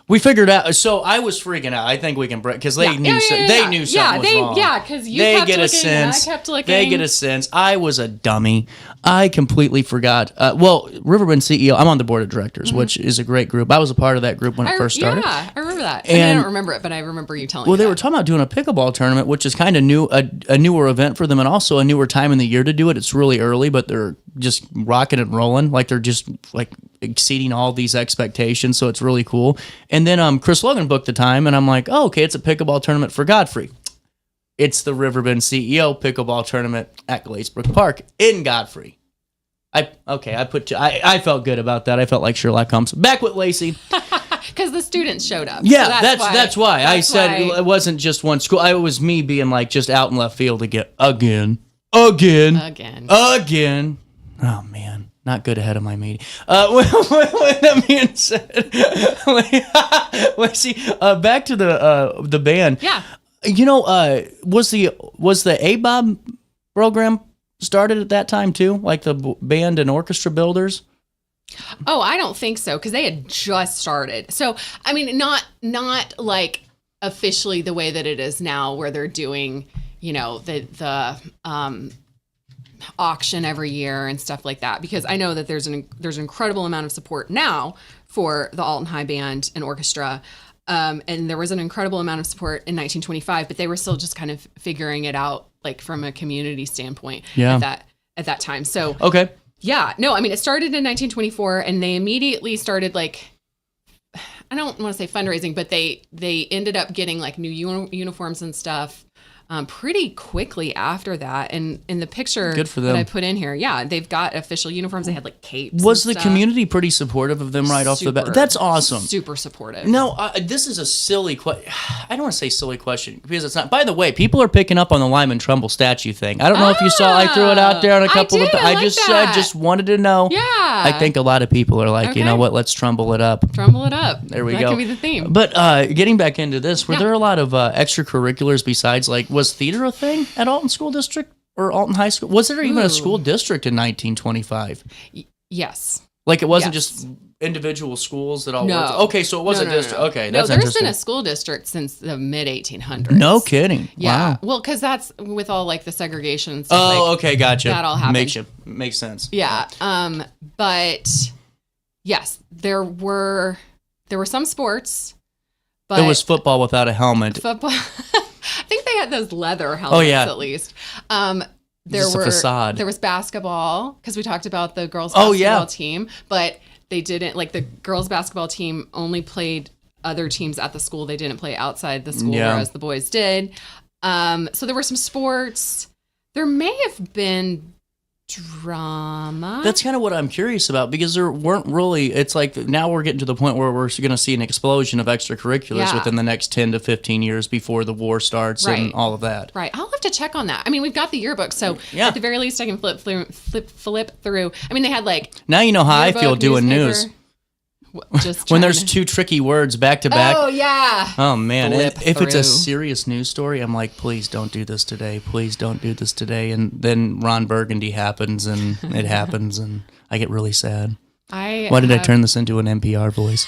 S1: We figured out. So I was freaking out. I think we can break because they knew something was wrong.
S21: Yeah, because you kept looking and I kept looking.
S1: They get a sense. I was a dummy. I completely forgot. Riverbend CEO. I'm on the board of directors, which is a great group. I was a part of that group when it first started.
S21: Yeah, I remember that. I don't remember it, but I remember you telling me.
S1: Well, they were talking about doing a pickleball tournament, which is kind of new, a newer event for them, and also a newer time in the year to do it. It's really early, but they're just rocking and rolling. Like they're just like exceeding all these expectations, so it's really cool. And then Chris Logan booked the time, and I'm like, oh, okay, it's a pickleball tournament for Godfrey. It's the Riverbend CEO pickleball tournament at Glacebrook Park in Godfrey. I felt good about that. I felt like Sherlock Holmes. Back with Lacy.
S21: Because the students showed up.
S1: Yeah, so that's why. I said it wasn't just one school. It was me being like just out in left field again. Again.
S21: Again.
S1: Oh, man. Not good ahead of my meeting. With that being said, let's see. Back to the band.
S21: Yeah.
S1: You know, was the ABOB program started at that time too? Like the band and orchestra builders?
S21: Oh, I don't think so, because they had just started. So, I mean, not like officially the way that it is now, where they're doing, you know, the auction every year and stuff like that. Because I know that there's an incredible amount of support now for the Alton High Band and Orchestra. And there was an incredible amount of support in 1925, but they were still just kind of figuring it out, like from a community standpoint at that time. So
S1: okay.
S21: Yeah, no, I mean, it started in 1924, and they immediately started, like, I don't want to say fundraising, but they ended up getting like new uniforms and stuff pretty quickly after that. And in the picture
S1: Good for them.
S21: that I put in here, yeah, they've got official uniforms. They had like capes.
S1: Was
S21: and
S1: the
S21: stuff.
S1: community pretty supportive of them right off the bat? That's awesome.
S21: Super supportive.
S1: No, this is a silly question. I don't want to say silly question because it's not. By the way, people are picking up on the Lyman Trumbull statue thing. I don't know if you saw. I threw it out there on a couple of. I just wanted to know.
S21: Yeah.
S1: I think a lot of people are like, you know what? Let's trumble it up.
S21: Trumble it up.
S1: There we
S21: that
S1: go.
S21: That could be the theme.
S1: But getting back into this, were there a lot of extracurriculars besides, like, was theater a thing at Alton School District or Alton High School? Was there even a school district in 1925
S21: Yes.
S1: Like, it wasn't just individual schools that all worked? Okay, so it was a district.
S21: No.
S1: Okay,
S21: No,
S1: that's
S21: there's
S1: interesting.
S21: been a school district since the mid-1800s.
S1: No kidding.
S21: Yeah.
S1: Wow.
S21: Well, because that's with all, like, the segregation and stuff.
S1: Oh,
S21: like,
S1: okay, gotcha.
S21: That all happened.
S1: Makes sense.
S21: Yeah. But, yes, there were some sports. But
S1: it was football without a helmet.
S21: Football. I think they had those leather helmets at least.
S1: Just a facade.
S21: There was basketball, because we talked about the girls' basketball team, but they didn't, like, the girls' basketball team only played other teams at the school. They didn't play outside the school, whereas the boys did. So there were some sports. There may have been drama.
S1: That's kind of what I'm curious about, because there weren't really, it's like now we're getting to the point where we're going to see an explosion of extracurriculars within the next 10 to 15 years before the war starts and all of that.
S21: Right. I'll have to check on that. I mean, we've got the yearbook, so at the very least I can flip through. I mean, they had like...
S1: Now you know how I feel doing news.
S21: Just
S1: when there's two tricky words back to back.
S21: Oh, yeah.
S1: Oh, man. If it's
S21: through.
S1: a serious news story, I'm like, please don't do this today. Please don't do this today. And then Ron Burgundy happens, and it happens, and I get really sad. Why did I turn this into an NPR voice?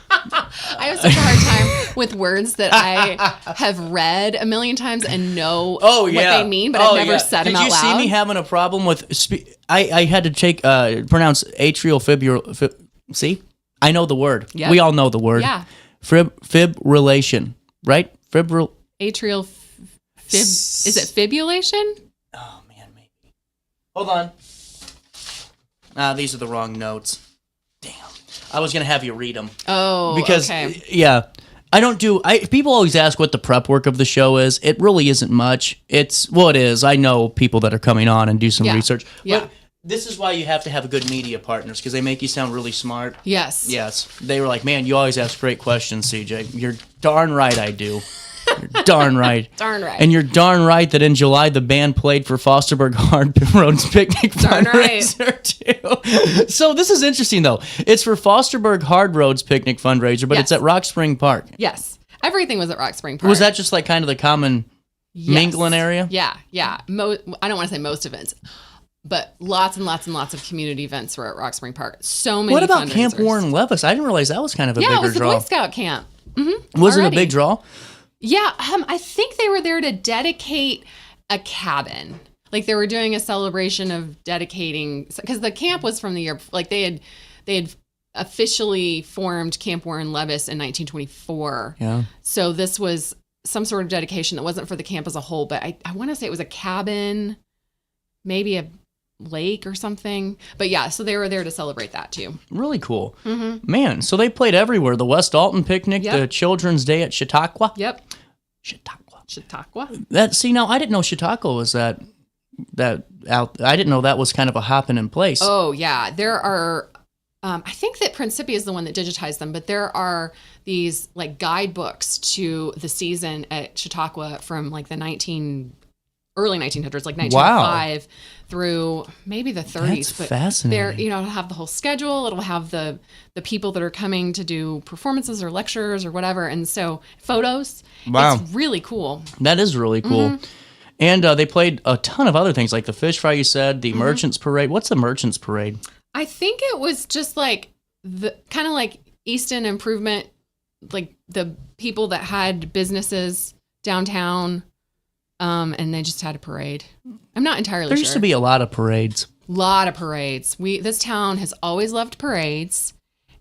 S21: I have such a hard time with words that I have read a million times and know what they mean, but I've never said them out loud.
S1: Did you see me having a problem with... I had to pronounce atrial fibrillation. See? I know the word.
S21: Yep.
S1: We all know the word.
S21: Yeah.
S1: Fibrillation, right?
S21: Atrial is it fibrillation?
S1: Oh, man, maybe. Hold on. These are the wrong notes. Damn. I was going to have you read them.
S21: Oh,
S1: because,
S21: okay.
S1: Yeah. People always ask what the prep work of the show is. It really isn't much. It is. I know people that are coming on and do some research.
S21: Yeah.
S1: But this is why you have to have good media partners, because they make you sound really smart.
S21: Yes.
S1: Yes. They were like, man, you always ask great questions, CJ. You're darn right I do. You're darn right.
S21: Darn right.
S1: And you're darn right that in July the band played for Fosterburg Hard Roads Picnic fundraiser too. So this is interesting though. It's for Fosterburg Hard Roads Picnic fundraiser, but it's at Rock Spring Park.
S21: Yes. Everything was at Rock Spring Park.
S1: Was that just like kind of the common mingling area?
S21: Yeah. Yeah. I don't want to say most events, but lots and lots and lots of community events were at Rock Spring Park. So many.
S1: What about
S21: fundraisers.
S1: Camp Warren Levis? I didn't realize that was kind of a bigger draw.
S21: Yeah, it was the Boy Scout camp. Mm-hmm.
S1: Was it a big draw?
S21: Yeah, I think they were there to dedicate a cabin. Like they were doing a celebration of dedicating, because the camp was from the year, like they had officially formed Camp Warren Levis in 1924. Yeah. So this was some sort of dedication that wasn't for the camp as a whole, but I want to say it was a cabin, maybe a lake or something. But yeah, so they were there to celebrate that too.
S1: Really cool.
S21: Mm-hmm.
S1: Man, so they played everywhere. The West Alton picnic, the Children's Day at Chautauqua.
S21: Yep.
S1: Chautauqua. Now I didn't know Chautauqua was that out. I didn't know that was kind of a hopping in place.
S21: Oh yeah, there are. I think that Principi is the one that digitized them, but there are these like guidebooks to the season at Chautauqua from like the 1980s early 1900s, like 1905 through maybe the 30s.
S1: That's fascinating.
S21: It'll have the whole schedule. It'll have the people that are coming to do performances or lectures or whatever. And so photos.
S1: Wow.
S21: It's really cool.
S1: That is really cool.
S21: Mm-hmm.
S1: And they played a ton of other things, like the Fish Fry, you said, the Merchants Parade. What's the Merchants Parade?
S21: I think it was just like the kind of like East End Improvement, like the people that had businesses downtown, and they just had a parade. I'm not entirely sure.
S1: There used to be a lot of parades.
S21: Lot of parades. This town has always loved parades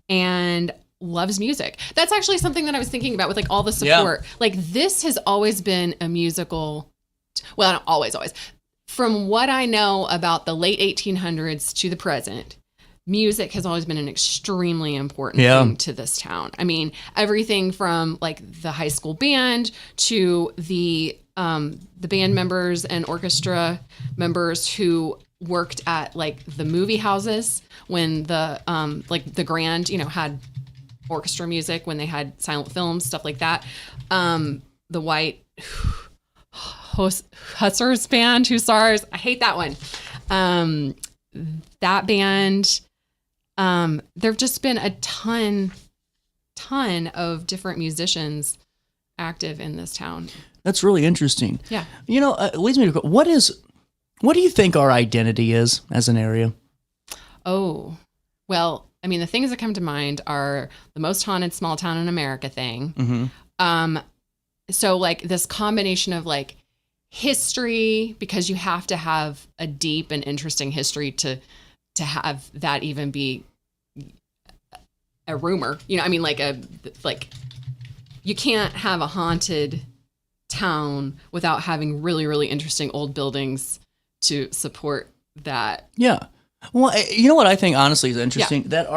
S21: and loves music. That's actually something that I was thinking about with like all the support. Yeah. Like this has always been a musical, well, not always. From what I know about the late 1800s to the present, music has always been an extremely important thing to this town. I mean, everything from like the high school band to the band members and orchestra members who worked at like the movie houses when the like the Grand, had orchestra music, when they had silent films, stuff like that. The White Hussars band, Hussars, I hate that one. That band, there've just been a ton of different musicians active in this town.
S1: That's really interesting.
S21: Yeah.
S1: It leads me to what do you think our identity is as an area?
S21: Oh, well, I mean, the things that come to mind are the most haunted small town in America thing.
S1: Mm-hmm.
S21: So like this combination of like history, because you have to have a deep and interesting history to have that even be a rumor. I mean, like you can't have a haunted town without having really, really interesting old buildings to support that.
S1: Yeah. Well, you know what I think honestly is interesting? That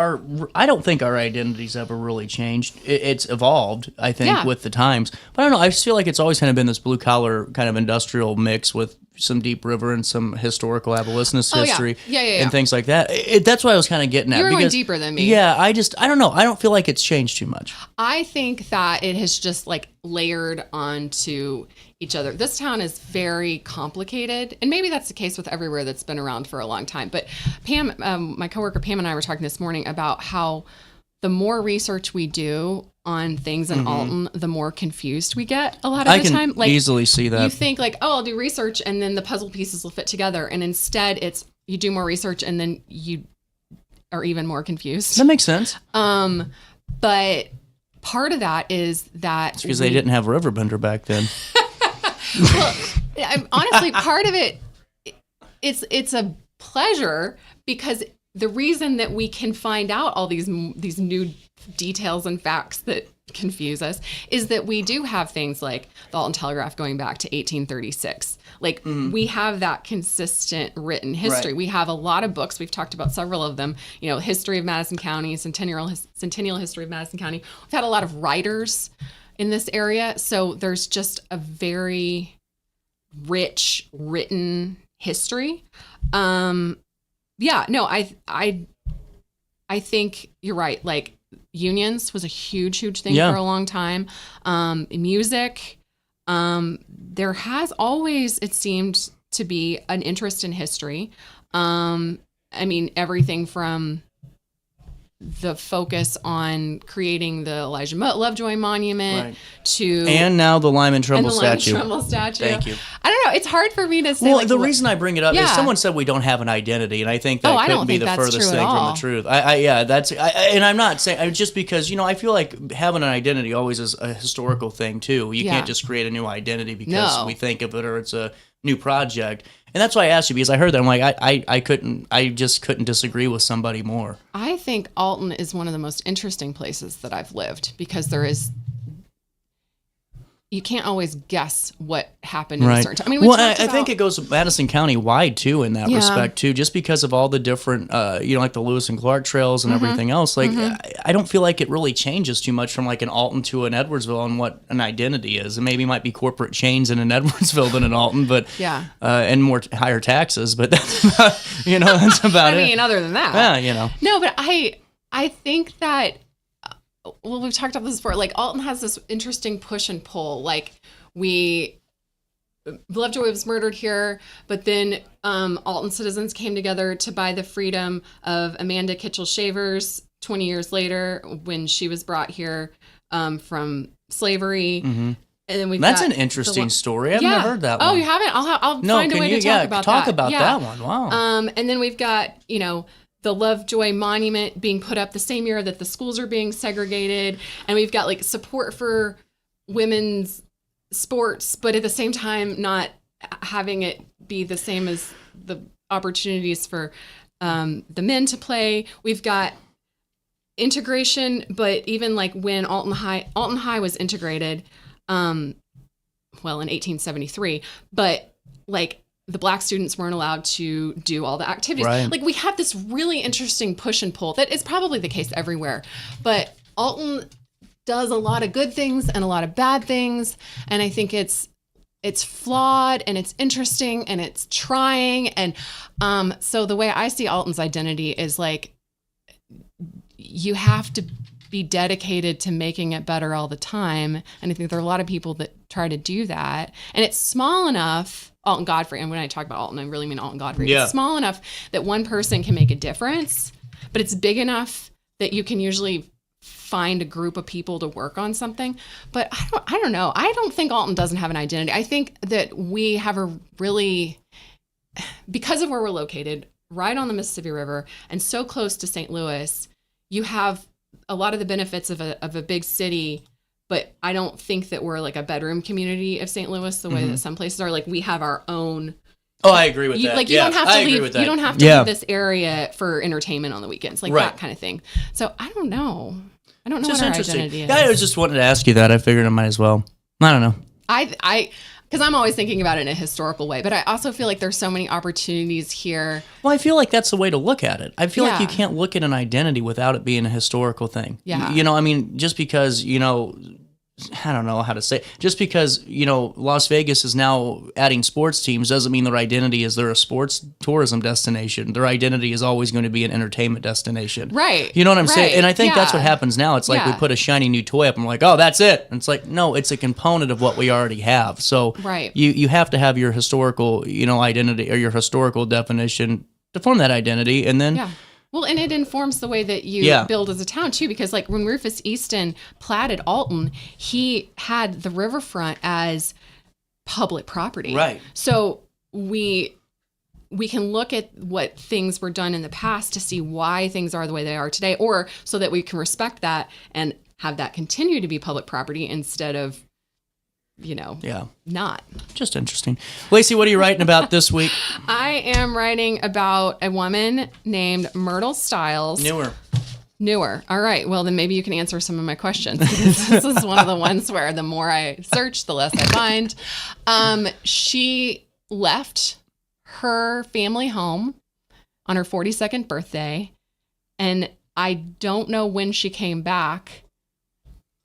S1: I don't think our identity's ever really changed. It's evolved, I think, with the times. But I don't know. I just feel like it's always kind of been this blue collar kind of industrial mix with some Deep River and some historical abolitionist history and things like that. That's what I was kind of getting at.
S21: You're going deeper than me.
S1: Yeah, I don't know. I don't feel like it's changed too much.
S21: I think that it has just like layered onto each other. This town is very complicated, and maybe that's the case with everywhere that's been around for a long time. But Pam, my coworker Pam and I were talking this morning about how the more research we do on things in Alton, the more confused we get a lot of the time.
S1: I can easily see that.
S21: You think like, oh, I'll do research and then the puzzle pieces will fit together. And instead it's, you do more research and then you are even more confused.
S1: That makes sense.
S21: But part of that is that...
S1: It's because they didn't have RiverBender back then.
S21: Well, honestly, part of it, it's a pleasure because the reason that we can find out all these new details and facts that confuse us is that we do have things like the Alton Telegraph going back to 1836. Like we have that consistent written history. Right. We have a lot of books. We've talked about several of them. History of Madison County, Centennial History of Madison County. We've had a lot of writers in this area, so there's just a very rich written history. I think you're right. Like unions was a huge thing for a long time. Music, there has always, it seemed to be an interest in history. I mean, everything from the focus on creating the Elijah Lovejoy Monument to...
S1: And now the Lyman Trumbull statue.
S21: Thank
S1: you.
S21: I don't know. It's hard for me to say.
S1: Well, the reason I bring it up is someone said we don't have an identity, and I think that couldn't be the furthest thing from the truth. And I'm not saying... Just because, I feel like having an identity always is a historical thing, too. You can't just create a new identity because we think of it or it's a new project. And that's why I asked you, because I heard that. I'm like, I just couldn't disagree with somebody more.
S21: I think Alton is one of the most interesting places that I've lived because you can't always guess what happened in a certain time. I mean,
S1: I think it goes Madison County wide too in that respect too, just because of all the different, like the Lewis and Clark trails and everything else. Like, I don't feel like it really changes too much from like an Alton to an Edwardsville on what an identity is. And maybe it might be corporate chains in an Edwardsville than an Alton, but and more higher taxes. But that's about, that's about it.
S21: I mean, other than that,
S1: No,
S21: but I think that. Well, we've talked about this before. Like Alton has this interesting push and pull. Like we Lovejoy was murdered here, but then Alton citizens came together to buy the freedom of Amanda Kitchell Shavers 20 years later when she was brought here from slavery.
S1: Mm-hmm.
S21: And then
S1: That's an interesting story. I've never heard that one.
S21: Oh, you haven't? I'll find a way to talk about that.
S1: Talk about that one. Wow.
S21: And then we've got, the Lovejoy Monument being put up the same year that the schools are being segregated. And we've got like support for women's sports, but at the same time, not having it be the same as the opportunities for the men to play. We've got integration, but even like when Alton High was integrated, in 1873, but like the black students weren't allowed to do all the activities.
S1: Right.
S21: Like we have this really interesting push and pull that is probably the case everywhere, but Alton does a lot of good things and a lot of bad things. And I think it's flawed and it's interesting and it's trying. And so the way I see Alton's identity is like, you have to be dedicated to making it better all the time. And I think there are a lot of people that try to do that. And it's small enough, Alton Godfrey, and when I talk about Alton, I really mean Alton Godfrey.
S1: Yeah.
S21: It's small enough that one person can make a difference, but it's big enough that you can usually find a group of people to work on something. But I don't know. I don't think Alton doesn't have an identity. I think that we have a really, because of where we're located, right on the Mississippi River and so close to St. Louis, you have a lot of the benefits of a big city, but I don't think that we're like a bedroom community of St. Louis the way that some places are. Like we have our own.
S1: Oh, I agree with that.
S21: Like you don't have to leave. You don't have to leave this area for entertainment on the weekends, like that kind of thing. So I don't know. I don't know what our identity is.
S1: Yeah, I just wanted to ask you that. I figured I might as well. I don't know.
S21: Because I'm always thinking about it in a historical way, but I also feel like there's so many opportunities here.
S1: Well, I feel like that's the way to look at it. I feel like you can't look at an identity without it being a historical thing.
S21: Yeah.
S1: I mean, just because, I don't know how to say it. Just because, Las Vegas is now adding sports teams doesn't mean their identity is they're a sports tourism destination. Their identity is always going to be an entertainment destination.
S21: Right.
S1: You know what I'm saying? And I think that's what happens now. It's like we put a shiny new toy up and we're like, oh, that's it. And it's like, no, it's a component of what we already have. So you have to have your historical, identity or your historical definition to form that identity. And then...
S21: Yeah. Well, and it informs the way that you build as a town, too, because like when Rufus Easton platted Alton, he had the riverfront as public property.
S1: Right.
S21: So we can look at what things were done in the past to see why things are the way they are today, or so that we can respect that and have that continue to be public property instead of, not.
S1: Just interesting. Lacy, what are you writing about this week?
S21: I am writing about a woman named Myrtle Stiles. Newer. All right. Well, then maybe you can answer some of my questions. Because this is one of the ones where the more I search, the less I find. She left her family home on her 42nd birthday, and I don't know when she came back.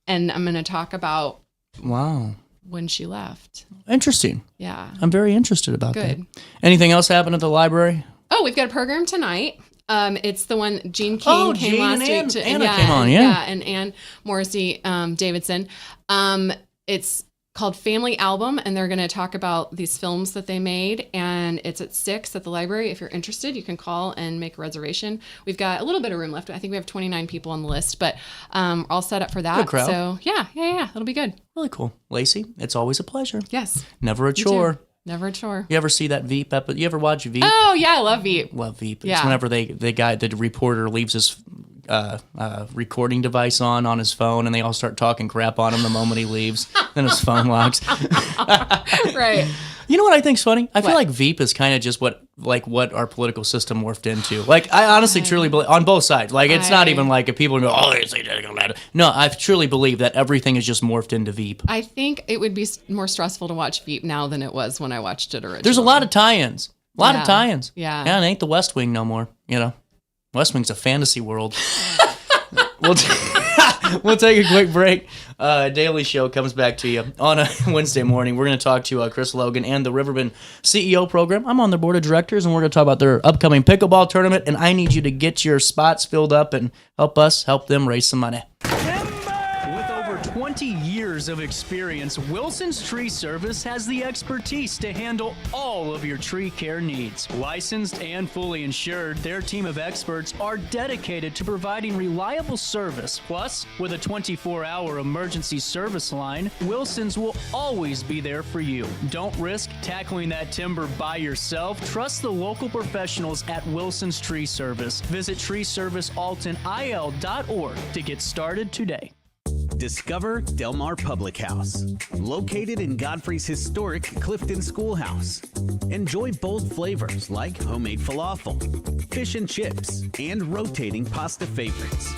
S21: And I'm going to talk about when she left.
S1: Interesting.
S21: Yeah.
S1: I'm very interested about that.
S21: Good.
S1: Anything else happen at the library?
S21: Oh, we've got a program tonight. It's the one Gene King came last week.
S1: Anna came on, yeah.
S21: And Ann Morrissey Davidson. It's called Family Album, and they're going to talk about these films that they made, and it's at 6 at the library. If you're interested, you can call and make a reservation. We've got a little bit of room left. I think we have 29 people on the list, but all set up for that.
S1: Good crowd.
S21: So yeah, it'll be good.
S1: Really cool. Lacy, it's always a pleasure.
S21: Yes.
S1: Never a chore.
S21: Never a chore.
S1: You ever see that Veep episode? You ever watch Veep?
S21: Oh yeah, I love Veep.
S1: Love Veep.
S21: Yeah.
S1: It's whenever the reporter leaves his recording device on his phone, and they all start talking crap on him the moment he leaves. Then his phone locks.
S21: Right.
S1: You know what I think's funny? I feel like Veep is kind of just what our political system morphed into. Like, I honestly truly believe, on both sides. Like, it's not even like if people go, oh, they say that. No, I truly believe that everything is just morphed into Veep.
S21: I think it would be more stressful to watch Veep now than it was when I watched it originally.
S1: There's a lot of tie-ins.
S21: Yeah.
S1: Yeah, it ain't the West Wing no more, West Wing's a fantasy world. We'll take a quick break. Daily Show comes back to you on a Wednesday morning. We're going to talk to Chris Logan and the Riverbend CEO program. I'm on their board of directors, and we're going to talk about their upcoming pickleball tournament, and I need you to get your spots filled up and help us help them raise some money.
S22: With over 20
S4: 20 years of experience, Wilson's Tree Service has the expertise to handle all of your tree care needs. Licensed and fully insured, their team of experts are dedicated to providing reliable service. Plus, with a 24-hour emergency service line, Wilson's will always be there for you. Don't risk tackling that timber by yourself. Trust the local professionals at Wilson's Tree Service. Visit treeservicealtonil.org to get started today.
S3: Discover Del Mar Public House, located in Godfrey's historic Clifton Schoolhouse. Enjoy bold flavors like homemade falafel, fish and chips, and rotating pasta favorites.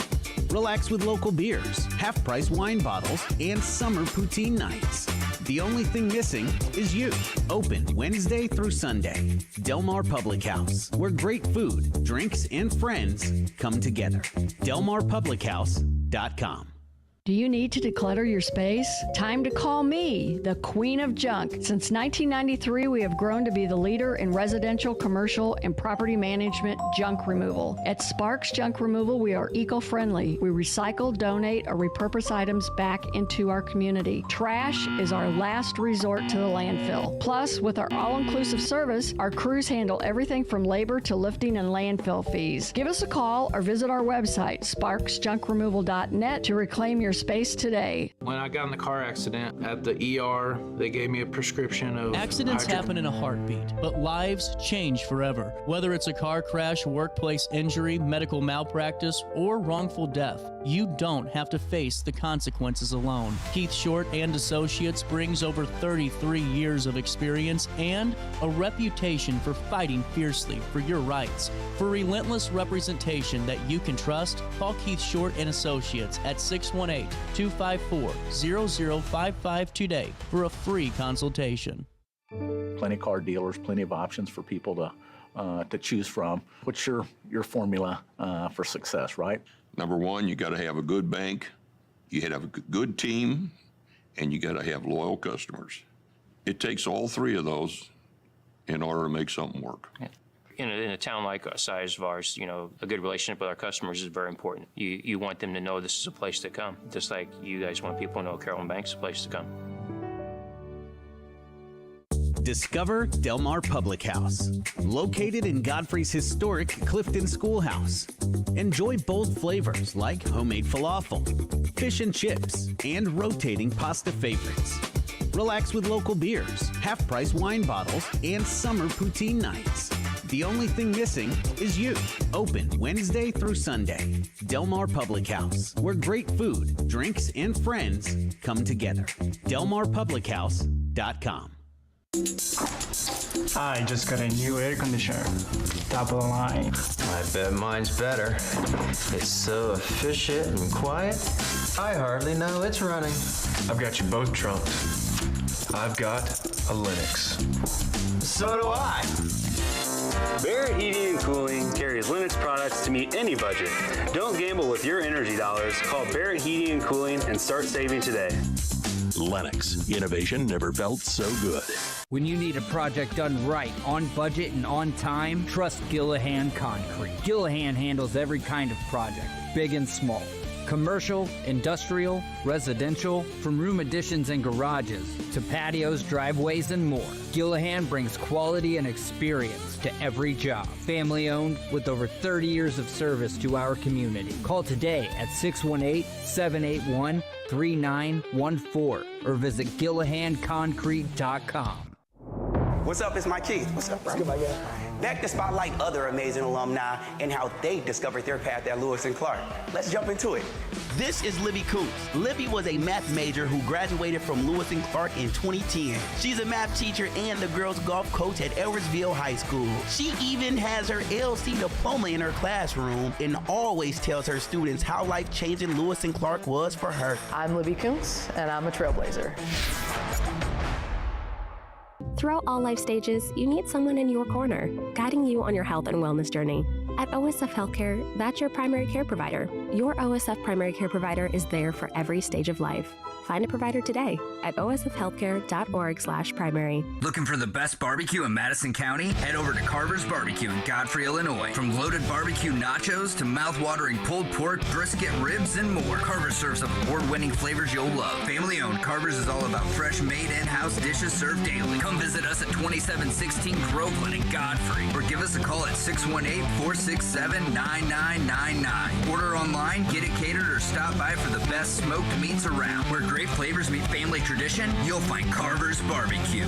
S3: Relax with local beers, half-price wine bottles, and summer poutine nights. The only thing missing is you. Open Wednesday through Sunday. Del Mar Public House, where great food, drinks, and friends come together. DelMarPublicHouse.com.
S8: Do you need to declutter your space? Time to call me, the Queen of Junk. Since 1993, we have grown to be the leader in residential, commercial, and property management junk removal. At Sparks Junk Removal, we are eco-friendly. We recycle, donate, or repurpose items back into our community. Trash is our last resort to the landfill. Plus, with our all-inclusive service, our crews handle everything from labor to lifting and landfill fees. Give us a call or visit our website, sparksjunkremoval.net, to reclaim your space today.
S9: When I got in the car accident at the ER, they gave me a prescription of
S1: Accidents happen in a heartbeat, but lives change forever. Whether it's a car crash, workplace injury, medical malpractice, or wrongful death, you don't have to face the consequences alone. Keith Short and Associates brings over 33 years of experience and a reputation for fighting fiercely for your rights. For relentless representation that you can trust, call Keith Short and Associates at 618-254-0055 today for a free consultation.
S12: Plenty of car dealers, plenty of options for people to choose from. What's your formula for success, right?
S13: Number one, you got to have a good bank, you got to have a good team, and you got to have loyal customers. It takes all three of those in order to make something work.
S14: Yeah. In a town like the size of ours, a good relationship with our customers is very important. You want them to know this is a place to come, just like you guys want people to know Carolyn Bank's a place to come.
S3: Discover Del Mar Public House, located in Godfrey's historic Clifton Schoolhouse. Enjoy bold flavors like homemade falafel, fish and chips, and rotating pasta favorites. Relax with local beers, half-price wine bottles, and summer poutine nights. The only thing missing is you. Open Wednesday through Sunday. Del Mar Public House, where great food, drinks, and friends come together. DelMarPublicHouse.com.
S5: I just got a new air conditioner. Top of the line.
S16: I bet mine's better. It's so efficient and quiet, I hardly know it's running.
S15: I've got you both trumped. I've got a Linux.
S17: So do I. Barrett Heating and Cooling carries Linux products to meet any budget. Don't gamble with your energy dollars. Call Barrett Heating and Cooling and start saving today.
S18: Lennox. Innovation never felt so good.
S10: When you need a project done right, on budget and on time, trust Gillahan Concrete. Gillahan handles every kind of project, big and small. Commercial, industrial, residential, from room additions and garages to patios, driveways, and more. Gillahan brings quality and experience to every job. Family owned with over 30 years of service to our community. Call today at 618-781-3914 or visit GillahanConcrete.com.
S19: What's up? It's Mike Keith. What's up, bro? Back to spotlight other amazing alumni and how they discovered their path at Lewis and Clark. Let's jump into it. This is Libby Coots. Libby was a math major who graduated from Lewis and Clark in 2010. She's a math teacher and the girls golf coach at Edwardsville High School. She even has her LC diploma in her classroom and always tells her students how life-changing Lewis and Clark was for her.
S20: I'm Libby Coots, and I'm a trailblazer.
S7: Throughout all life stages, you need someone in your corner, guiding you on your health and wellness journey. At OSF Healthcare, that's your primary care provider. Your OSF primary care provider is there for every stage of life. Find a provider today at osfhealthcare.org/primary.
S10: Looking for the best barbecue in Madison County? Head over to Carver's Barbecue in Godfrey, Illinois. From loaded barbecue nachos to mouth-watering pulled pork, brisket, ribs, and more, Carver's serves up award-winning flavors you'll love. Family-owned, Carver's is all about fresh, made in-house dishes served daily. Come visit us at 2716 Groveland in Godfrey, or give us a call at 618-467-9999. Order online, get it catered, or stop by for the best smoked meats around. Where great flavors meet family tradition, you'll find Carver's Barbecue.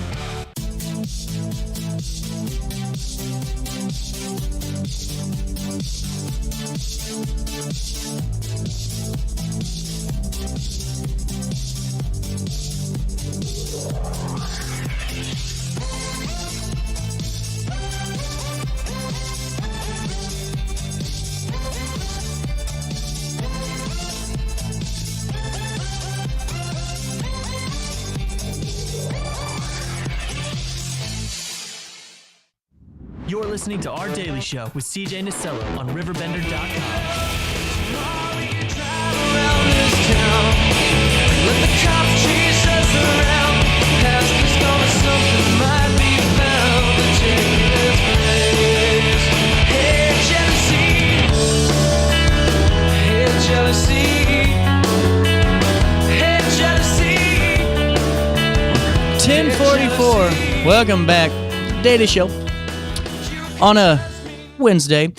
S22: You're listening to Our Daily Show with CJ Nasello on RiverBender.com.
S11: Let the cops chase us around. Past this gonna something might be found to take its place. Hey, jealousy. Hey, jealousy. Hey, jealousy.
S1: 10:44. Welcome back. Daily Show. On a Wednesday,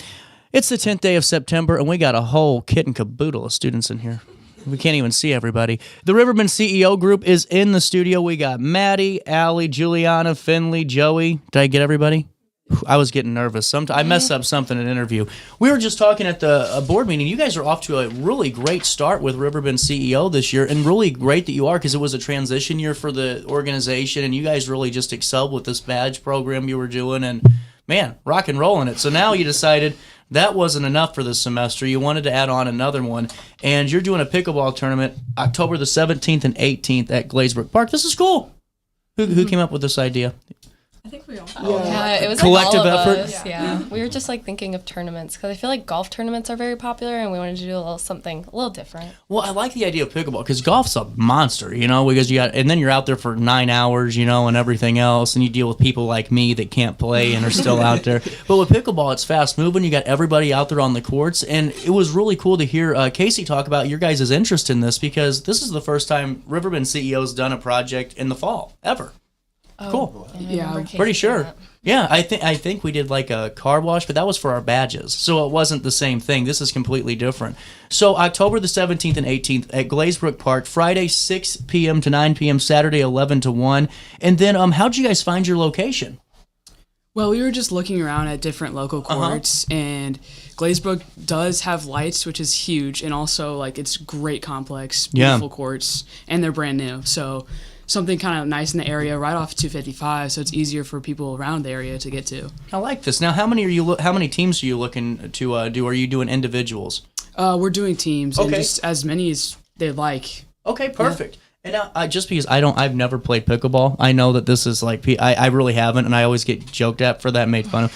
S1: it's the 10th day of September, and we got a whole kit and caboodle of students in here. We can't even see everybody. The Riverbend CEO group is in the studio. We got Maddie, Allie, Juliana, Finley, Joey. Did I get everybody? I was getting nervous. I messed up something in an interview. We were just talking at the board meeting. You guys are off to a really great start with Riverbend CEO this year, and really great that you are, because it was a transition year for the organization, and you guys really just excelled with this badge program you were doing, and man, rock and rolling it. So now you decided that wasn't enough for this semester. You wanted to add on another one, and you're doing a pickleball tournament October the 17th and 18th at Glazebrook Park. This is cool. Who came up with this idea?
S2: I think we all.
S6: Yeah, it was
S1: collective
S6: like all
S1: effort.
S6: Of us. Yeah, we were just like thinking of tournaments because I feel like golf tournaments are very popular, and we wanted to do a little something a little different.
S1: Well, I like the idea of pickleball because golf's a monster, because and then you're out there for 9 hours, and everything else, and you deal with people like me that can't play and are still out there. But with pickleball, it's fast moving. You got everybody out there on the courts, and it was really cool to hear Casey talk about your guys' interest in this, because this is the first time Riverbend CEO's done a project in the fall ever.
S6: Oh,
S1: Cool.
S6: Yeah,
S1: I'm pretty sure. Yeah, I think we did like a car wash, but that was for our badges, so it wasn't the same thing. This is completely different. So October the 17th and 18th at Glazebrook Park, Friday 6 p.m. to 9 p.m., Saturday 11 to 1. And then how'd you guys find your location?
S2: Well, we were just looking around at different local courts, and Glazebrook does have lights, which is huge, and also it's great complex, beautiful courts, and they're brand new. So something kind of nice in the area, right off 255, so it's easier for people around the area to get to.
S1: I like this. Now, how many teams are you looking to do? Are you doing individuals?
S2: We're doing teams, and just as many as they like.
S1: Okay, perfect. Yeah. And now, just because I've never played pickleball, I know that this is I really haven't, and I always get joked at for that, made fun of.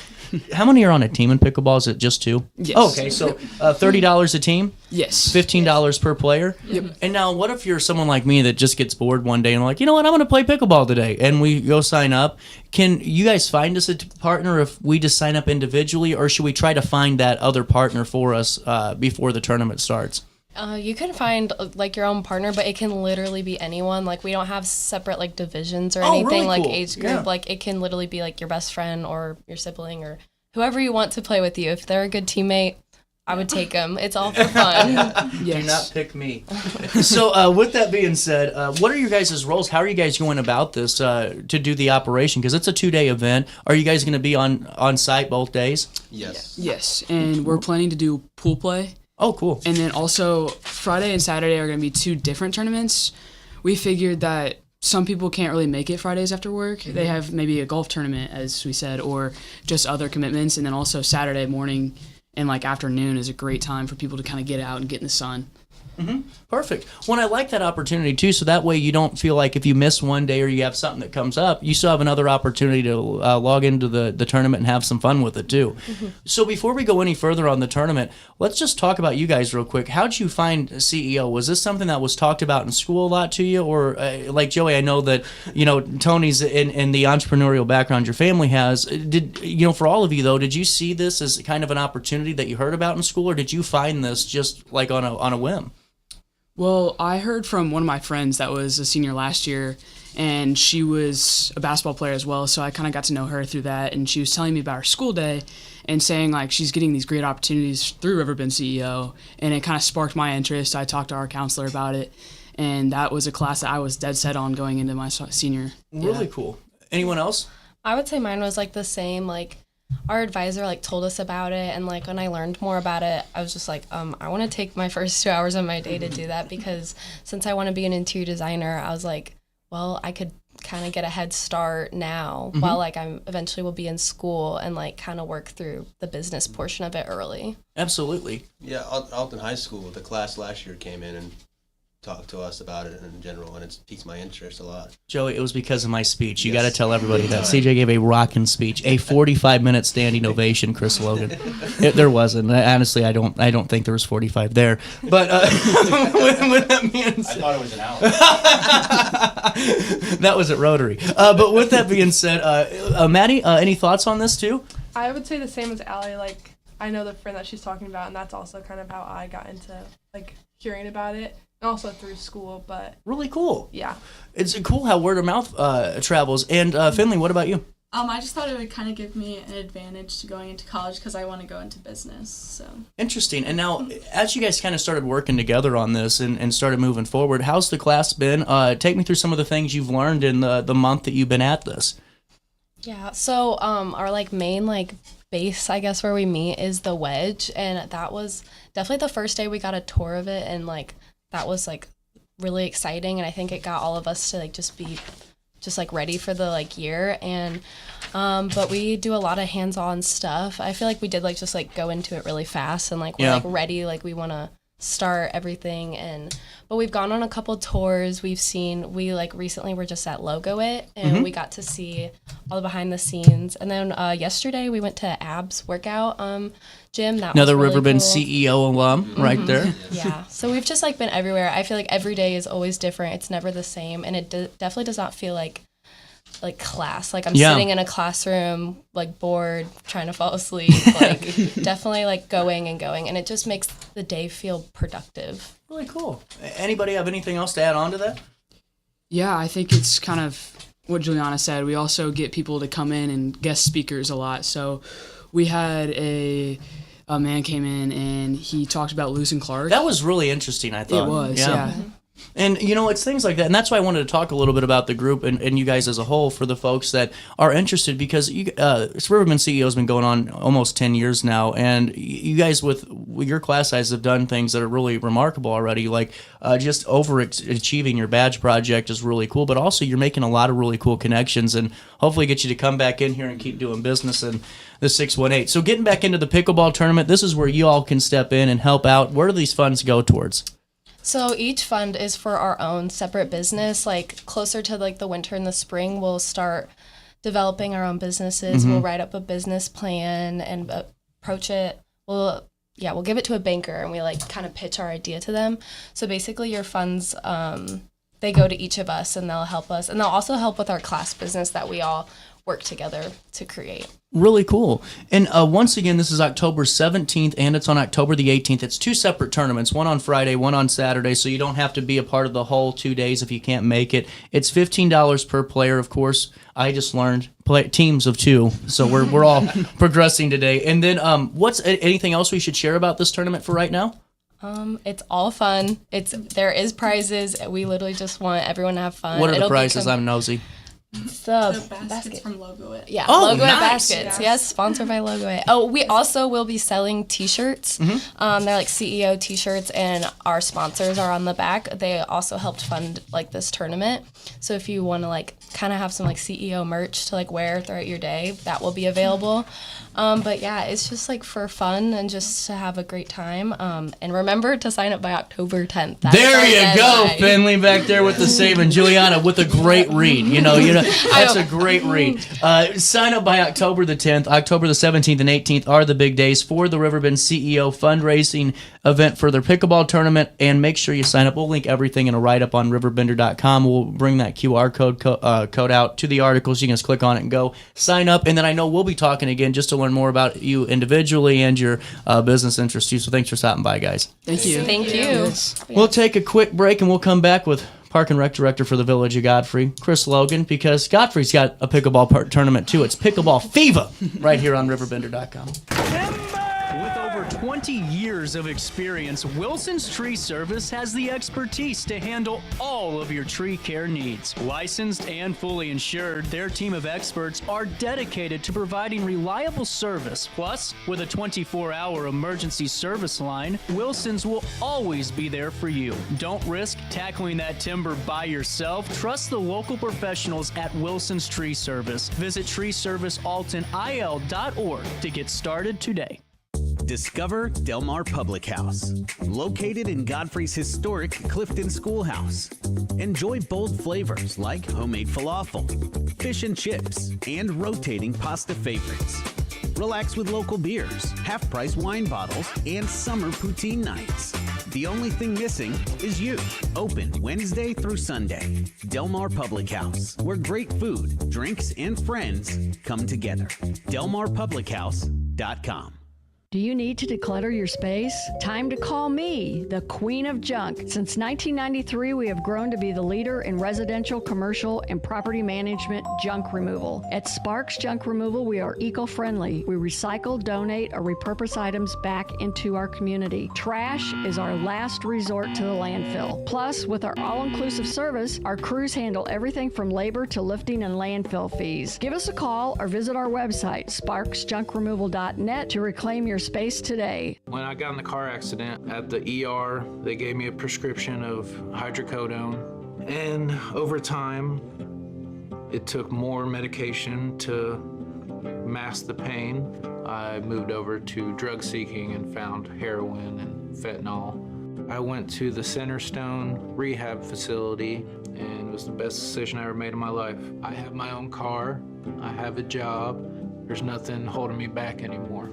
S1: How many are on a team in pickleball? Is it just two?
S2: Yes.
S1: Oh, okay, so $30 a team?
S2: Yes.
S1: $15 per player?
S2: Yep.
S1: And now, what if you're someone like me that just gets bored one day and like, you know what, I'm going to play pickleball today, and we go sign up? Can you guys find us a partner if we just sign up individually, or should we try to find that other partner for us before the tournament starts?
S6: You can find your own partner, but it can literally be anyone. We don't have separate divisions or anything,
S1: really cool.
S6: Age group.
S1: Yeah.
S6: It can literally be your best friend or your sibling or whoever you want to play with you. If they're a good teammate, I would take them. It's all for fun.
S1: Do not pick me. So with that being said, what are your guys' roles? How are you guys going about this to do the operation? Because it's a 2-day event. Are you guys going to be on site both days?
S2: Yes, and we're planning to do pool play.
S1: Oh, cool.
S2: And then also Friday and Saturday are going to be 2 different tournaments. We figured that some people can't really make it Fridays after work. Mm-hmm. They have maybe a golf tournament, as we said, or just other commitments. And then also Saturday morning and afternoon is a great time for people to kind of get out and get in the sun.
S1: Perfect. Well, I like that opportunity too, so that way you don't feel like if you miss one day or you have something that comes up, you still have another opportunity to log into the tournament and have some fun with it too. So before we go any further on the tournament, let's just talk about you guys real quick. How'd you find CEO? Was this something that was talked about in school a lot to you? Or like Joey, I know that, Tony's in the entrepreneurial background your family has. For all of you though, did you see this as kind of an opportunity that you heard about in school, or did you find this just like on a whim?
S2: Well, I heard from one of my friends that was a senior last year, and she was a basketball player as well, so I kind of got to know her through that, and she was telling me about her school day and saying, like, she's getting these great opportunities through Riverbend CEO, and it kind of sparked my interest. I talked to our counselor about it, and that was a class that I was dead set on going into my senior.
S1: Really cool. Anyone else?
S6: I would say mine was, like, the same, like, our advisor told us about it, and when I learned more about it, I was just like, I want to take my first 2 hours of my day to do that, because since I want to be an interior designer, I was like, well, I could kind of get a head start now while I eventually will be in school and kind of work through the business portion of it early.
S1: Absolutely.
S4: Yeah, Alton High School, the class last year came in and talked to us about it in general, and it's piqued my interest a lot.
S1: Joey, it was because of my speech. You got to tell everybody that. CJ gave a rockin' speech, a 45-minute standing ovation, Chris Logan. There wasn't. Honestly, I don't think there was 45 there. But with that being said,
S21: I thought it was an hour.
S1: That was at Rotary. But with that being said, Maddie, any thoughts on this too?
S23: I would say the same as Allie. I know the friend that she's talking about, and that's also kind of how I got into hearing about it. And also through school, but...
S1: Really cool.
S23: Yeah.
S1: It's cool how word of mouth travels. And Finley, what about you?
S24: I just thought it would kind of give me an advantage to going into college because I want to go into business, so...
S1: Interesting. And now, as you guys kind of started working together on this and started moving forward, how's the class been? Take me through some of the things you've learned in the month that you've been at this.
S6: Yeah, so our main base, I guess, where we meet is the Wedge, and that was definitely the first day we got a tour of it, and that was really exciting, and I think it got all of us to just be ready for the year. And but we do a lot of hands-on stuff. I feel like we did just go into it really fast, and we're ready, we want to start everything. And but we've gone on a couple tours. We recently were just at Logo It, and we got to see all the behind the scenes. And then yesterday we went to Ab's workout gym. That
S1: another
S6: was really
S1: Riverbend
S6: cool.
S1: CEO alum right there.
S6: Yeah, so we've just been everywhere. I feel like every day is always different. It's never the same, and it definitely does not feel like class. I'm sitting in a classroom bored, trying to fall asleep. Definitely going, and it just makes the day feel productive.
S1: Really cool. Anybody have anything else to add on to that?
S2: Yeah, I think it's kind of what Juliana said. We also get people to come in and guest speakers a lot. So we had a man came in and he talked about Lewis and Clark.
S1: That was really interesting, I thought.
S2: It was, yeah.
S1: And, it's things like that. And that's why I wanted to talk a little bit about the group and you guys as a whole for the folks that are interested, because Riverbend CEO has been going on almost 10 years now. And you guys with your class size have done things that are really remarkable already. Just overachieving your badge project is really cool. But also you're making a lot of really cool connections and hopefully get you to come back in here and keep doing business in the 618. So getting back into the pickleball tournament, this is where you all can step in and help out. Where do these funds go towards?
S6: So each fund is for our own separate business. Closer to the winter and the spring, we'll start developing our own businesses. We'll write up a business plan and approach it. We'll give it to a banker, and we kind of pitch our idea to them. So basically your funds, they go to each of us, and they'll help us. And they'll also help with our class business that we all work together to create.
S1: Really cool. And once again, this is October 17th, and it's on October the 18th. It's two separate tournaments, one on Friday, one on Saturday, so you don't have to be a part of the whole 2 days if you can't make it. It's $15 per player, of course. I just learned teams of two, so we're all progressing today. And then what's anything else we should share about this tournament for right now?
S6: It's all fun. There is prizes. We literally just want everyone to have fun.
S1: What are the prizes? I'm nosy.
S6: It's the
S24: baskets from Logo It.
S6: Yeah,
S1: Oh,
S6: Logo It
S1: nice.
S6: baskets. Yes, sponsored by Logo It. Oh, we also will be selling T-shirts.
S1: Mm-hmm.
S6: They're like CEO T-shirts, and our sponsors are on the back. They also helped fund like this tournament. So if you want to like kind of have some like CEO merch to like wear throughout your day, that will be available. But yeah, it's just like for fun and just to have a great time. And remember to sign up by October 10th.
S1: There you go, Finley back there with the save, and Juliana with a great read. You know, that's a great read. Sign up by October the 10th. October the 17th and 18th are the big days for the Riverbend CEO fundraising event for their pickleball tournament. And make sure you sign up. We'll link everything in a write-up on RiverBender.com. We'll bring that QR code out to the articles. You can just click on it and go sign up. And then I know we'll be talking again just to learn more about you individually and your business interests too. So thanks for stopping by, guys.
S2: Thank you.
S6: Thank you.
S2: Yes.
S1: We'll take a quick break and we'll come back with Park and Rec Director for the Village of Godfrey, Chris Logan, because Godfrey's got a pickleball tournament too. It's Pickleball Fever right here on RiverBender.com.
S22: With over 20 years of experience, Wilson's Tree Service has the expertise to handle all of your tree care needs. Licensed and fully insured, their team of experts are dedicated to providing reliable service. Plus, with a 24-hour emergency service line, Wilson's will always be there for you. Don't risk tackling that timber by yourself. Trust the local professionals at Wilson's Tree Service. Visit treeservicealtonil.org to get started today.
S3: Discover Del Mar Public House, located in Godfrey's historic Clifton Schoolhouse. Enjoy bold flavors like homemade falafel, fish and chips, and rotating pasta favorites. Relax with local beers, half-price wine bottles, and summer poutine nights. The only thing missing is you. Open Wednesday through Sunday. Del Mar Public House, where great food, drinks, and friends come together. DelMarPublicHouse.com.
S8: Do you need to declutter your space? Time to call me, the Queen of Junk. Since 1993, we have grown to be the leader in residential, commercial, and property management junk removal. At Sparks Junk Removal, we are eco-friendly. We recycle, donate, or repurpose items back into our community. Trash is our last resort to the landfill. Plus, with our all-inclusive service, our crews handle everything from labor to lifting and landfill fees. Give us a call or visit our website, sparksjunkremoval.net, to reclaim your space today.
S9: When I got in the car accident at the ER, they gave me a prescription of hydrocodone. And over time, it took more medication to mask the pain. I moved over to drug seeking and found heroin and fentanyl. I went to the Centerstone rehab facility, and it was the best decision I ever made in my life. I have my own car, I have a job, there's nothing holding me back anymore.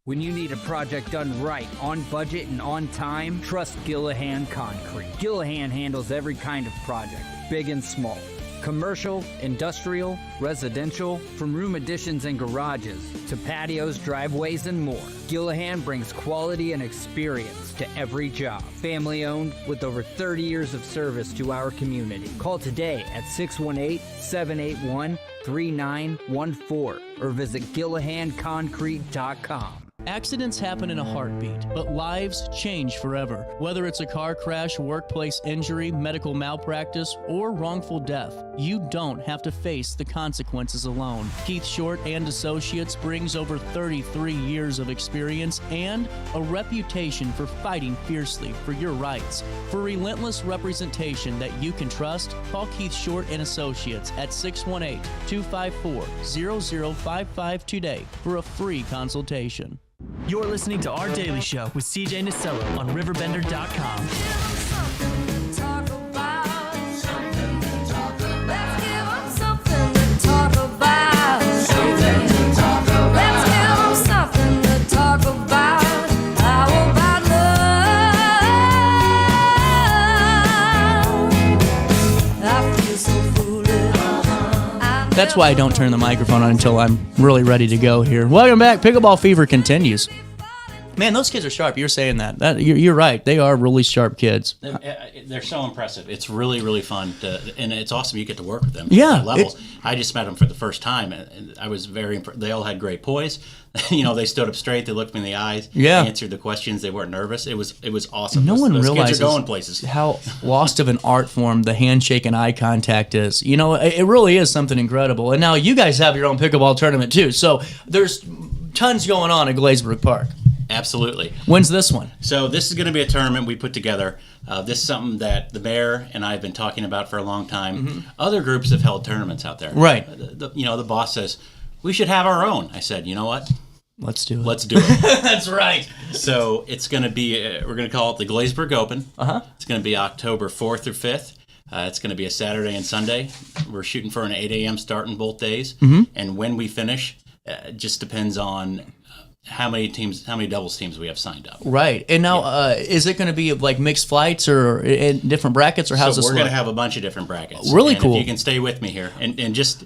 S10: When you need a project done right, on budget, and on time, trust Gillahan Concrete. Gillahan handles every kind of project, big and small. Commercial, industrial, residential, from room additions and garages to patios, driveways, and more. Gillahan brings quality and experience to every job. Family owned with over 30 years of service to our community. Call today at 618-781-3914 or visit GillahanConcrete.com.
S22: Accidents happen in a heartbeat, but lives change forever. Whether it's a car crash, workplace injury, medical malpractice, or wrongful death, you don't have to face the consequences alone. Keith Short and Associates brings over 33 years of experience and a reputation for fighting fiercely for your rights. For relentless representation that you can trust, call Keith Short and Associates at 618-254-0055 today for a free consultation. You're listening to Our Daily Show with CJ Nasello on RiverBender.com.
S1: That's why I don't turn the microphone on until I'm really ready to go here. Welcome back. Pickleball Fever continues. Man, those kids are sharp. You're saying that. You're right. They are really sharp kids.
S12: They're so impressive. It's really, really fun, and it's awesome you get to work with them.
S1: Yeah,
S12: at levels. I just met them for the first time, and I was very impressed. They all had great poise. They stood up straight. They looked me in the eyes.
S1: Yeah,
S12: answered the questions. They weren't nervous. It was awesome.
S1: No one realizes
S12: kids are going places.
S1: How lost of an art form the handshake and eye contact is. It really is something incredible. And now you guys have your own pickleball tournament too. So there's tons going on at Glazebrook Park.
S12: Absolutely.
S1: When's this one?
S12: So this is going to be a tournament we put together. This is something that the mayor and I have been talking about for a long time.
S1: Mm-hmm.
S12: Other groups have held tournaments out there.
S1: Right.
S12: The boss says, we should have our own. I said, you know what?
S1: Let's do it.
S12: Let's do it.
S1: That's right.
S12: So it's going to be, we're going to call it the Glazebrook Open.
S1: Uh-huh.
S12: It's going to be October 4th through 5th. It's going to be a Saturday and Sunday. We're shooting for an 8 a.m. start in both days.
S1: Mm-hmm.
S12: And when we finish, it just depends on how many doubles teams we have signed up.
S1: Right. And now, is it going to be like mixed flights or in different brackets, or how's this
S12: we're
S1: look?
S12: going to have a bunch of different brackets.
S1: Really
S12: and
S1: cool.
S12: If you can stay with me here, and just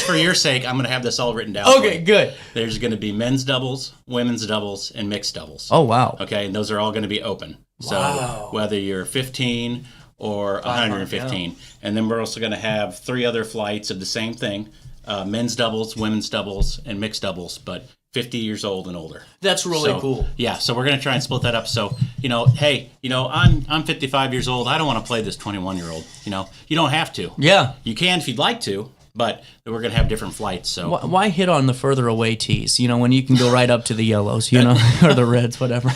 S12: for your sake, I'm going to have this all written down.
S1: Okay, good.
S12: There's going to be men's doubles, women's doubles, and mixed doubles.
S1: Oh, wow.
S12: Okay, and those are all going to be open. So whether you're 15 or 115. And then we're also going to have 3 other flights of the same thing, men's doubles, women's doubles, and mixed doubles, but 50 years old and older.
S1: That's really cool.
S12: Yeah, so we're going to try and split that up. So, I'm 55 years old. I don't want to play this 21-year-old. You don't have to.
S1: Yeah.
S12: You can if you'd like to, but we're going to have different flights. So
S1: why hit on the further away tees, when you can go right up to the yellows, or the reds, whatever.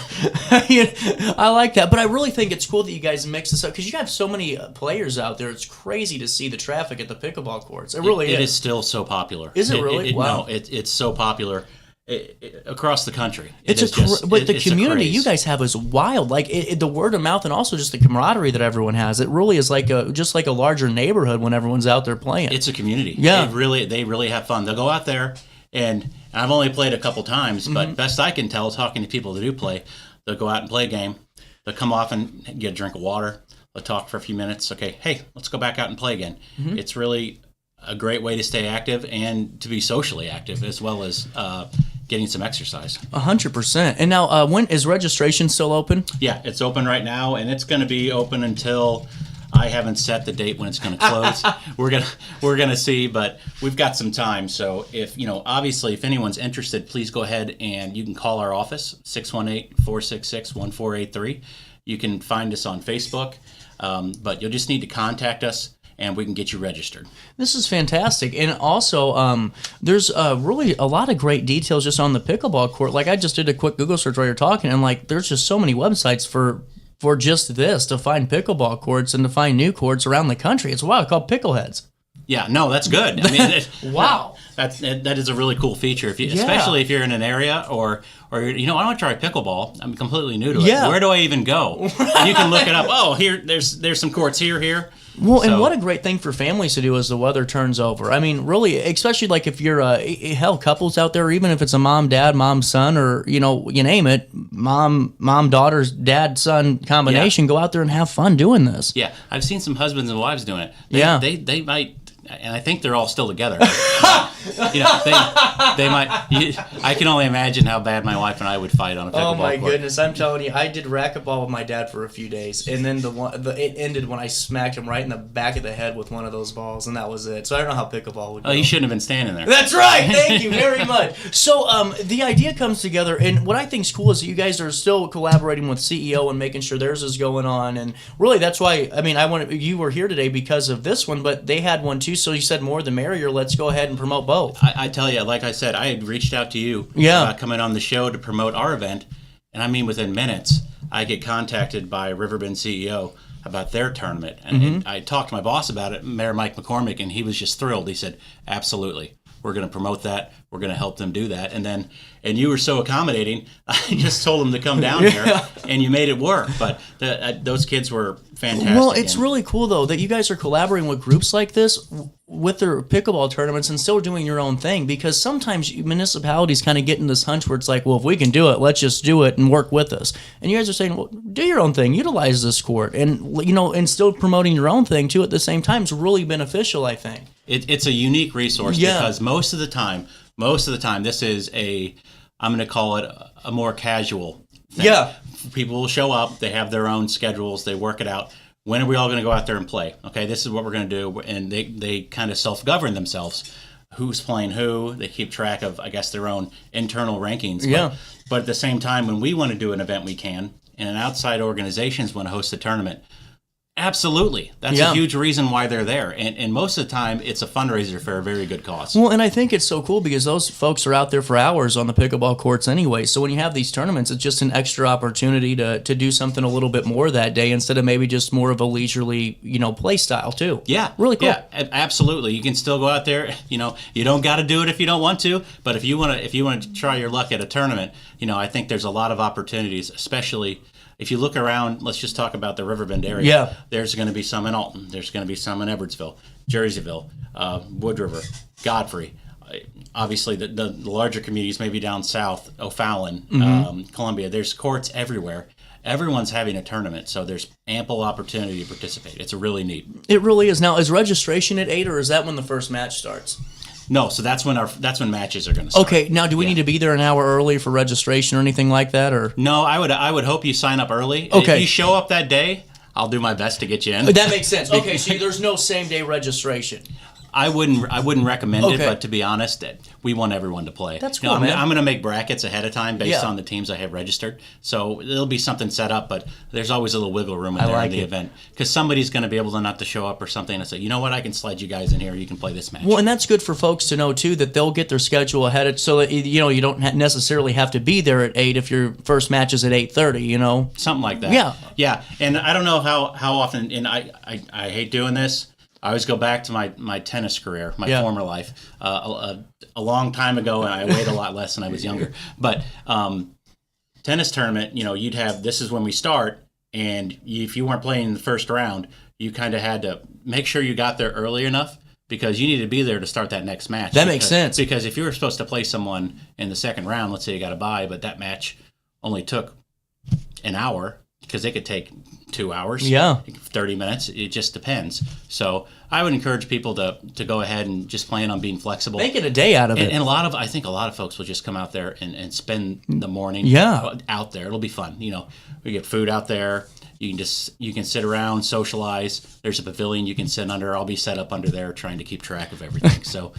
S1: I like that. But I really think it's cool that you guys mix this up because you have so many players out there. It's crazy to see the traffic at the pickleball courts. It really is.
S12: It is still so popular.
S1: Is it really? Wow.
S12: No, it's so popular. Across the country.
S1: But the community you guys have is wild. Like the word of mouth and also just the camaraderie that everyone has. It really is like a larger neighborhood when everyone's out there playing.
S12: It's a community.
S1: Yeah.
S12: They really have fun. They'll go out there and I've only played a couple times, but best I can tell, talking to people that do play, they'll go out and play a game. They'll come off and get a drink of water. They'll talk for a few minutes. Okay, hey, let's go back out and play again. Mm-hmm. It's really a great way to stay active and to be socially active as well as getting some exercise.
S1: 100%. And now, when is registration still open?
S12: Yeah, it's open right now, and it's going to be open until I haven't set the date when it's going to close. We're gonna see, but we've got some time. So if obviously, if anyone's interested, please go ahead and you can call our office 618-466-1483. You can find us on Facebook, but you'll just need to contact us. And we can get you registered.
S1: This is fantastic. And also, there's really a lot of great details just on the pickleball court. Like, I just did a quick Google search while you're talking, and, there's just so many websites for just this, to find pickleball courts and to find new courts around the country. It's wild, called Pickleheads.
S12: Yeah, no, that's good. I mean,
S1: wow.
S12: That is a really cool feature, especially if you're in an area or I want to try pickleball. I'm completely new to it.
S1: Yeah.
S12: Where do I even go? You can look it up. Oh, here, there's some courts here.
S1: Well, and what a great thing for families to do as the weather turns over. I mean, really, especially if you're couples out there, even if it's a mom, dad, mom, son, or you name it, mom, daughter, dad, son combination. Go out there and have fun doing this.
S12: Yeah, I've seen some husbands and wives doing it. They might. And I think they're all still together. They might. I can only imagine how bad my wife and I would fight on a pickleball court.
S1: Oh my goodness! I'm telling you, I did racquetball with my dad for a few days, and then it ended when I smacked him right in the back of the head with one of those balls, and that was it. So I don't know how pickleball would go.
S12: Oh, you shouldn't have been standing there.
S1: That's right. Thank you very much. So the idea comes together, and what I think is cool is that you guys are still collaborating with CEO and making sure theirs is going on, and really that's why. I mean, you were here today because of this one, but they had one too. So you said more the merrier. Let's go ahead and promote both.
S12: I tell you, like I said, I had reached out to you about coming on the show to promote our event, and I mean within minutes, I get contacted by Riverbend CEO about their tournament, and I talked to my boss about it, Mayor Mike McCormick, and he was just thrilled. He said, absolutely. We're going to promote that. We're going to help them do that. And you were so accommodating, I just told them to come down here, and you made it work. But those kids were fantastic.
S1: Well, it's really cool, though, that you guys are collaborating with groups like this with their pickleball tournaments and still doing your own thing, because sometimes municipalities kind of get in this hunch where it's like, well, if we can do it, let's just do it and work with us. And you guys are saying, well, do your own thing, utilize this court, and and still promoting your own thing too at the same time is really beneficial, I think.
S12: It's a unique resource because most of the time, this is a I'm going to call it a more casual thing.
S1: Yeah.
S12: People will show up. They have their own schedules. They work it out. When are we all going to go out there and play? Okay, this is what we're going to do. And they kind of self-govern themselves. Who's playing who. They keep track of, I guess, their own internal rankings.
S1: Yeah.
S12: But at the same time, when we want to do an event, we can. And an outside organizations want to host a tournament. Absolutely. That's a huge reason why they're there. And most of the time, it's a fundraiser for a very good cause.
S1: Well, and I think it's so cool because those folks are out there for hours on the pickleball courts anyway. So when you have these tournaments, it's just an extra opportunity to do something a little bit more that day instead of maybe just more of a leisurely, play style too.
S12: Yeah.
S1: Really cool.
S12: Yeah, absolutely. You can still go out there. You don't got to do it if you don't want to. But if you want to try your luck at a tournament, I think there's a lot of opportunities, especially if you look around. Let's just talk about the Riverbend area.
S1: Yeah.
S12: There's going to be some in Alton. There's going to be some in Edwardsville, Jerseyville, Wood River, Godfrey. Obviously, the larger communities, maybe down south, O'Fallon, Columbia. There's courts everywhere. Everyone's having a tournament, so there's ample opportunity to participate. It's really neat.
S1: It really is. Now, is registration at 8, or is that when the first match starts?
S12: No, so that's when matches are going to start.
S1: Okay, now do we need to be there an hour early for registration or anything like that, or?
S12: No, I would hope you sign up early.
S1: Okay.
S12: If you show up that day, I'll do my best to get you in.
S1: That makes sense. Okay, so there's no same day registration.
S12: I wouldn't recommend it,
S1: Okay.
S12: but to be honest, we want everyone to play.
S1: That's cool, man.
S12: I'm going to make brackets ahead of time based on the teams I have registered. So there'll be something set up, but there's always a little wiggle room in there in the event. Because somebody's going to be able to not to show up or something and say, you know what, I can slide you guys in here. You can play this match.
S1: Well, and that's good for folks to know, too, that they'll get their schedule ahead of so that, you don't necessarily have to be there at 8 if your first match is at 8:30,
S12: Something like that.
S1: Yeah.
S12: Yeah, and I don't know how often, and I hate doing this. I always go back to my tennis career, my former life, a long time ago, and I weighed a lot less when I was younger. But tennis tournament, you'd have, this is when we start, and if you weren't playing in the first round, you kind of had to make sure you got there early enough because you needed to be there to start that next match.
S1: That makes sense.
S12: Because if you were supposed to play someone in the second round, let's say you got a bye, but that match only took an hour, because they could take 2 hours, 30 minutes. It just depends. So I would encourage people to go ahead and just plan on being flexible.
S1: Make it a day out of it.
S12: And I think a lot of folks will just come out there and spend the morning out there. It'll be fun. We get food out there. You can sit around, socialize. There's a pavilion you can sit under. I'll be set up under there trying to keep track of everything. So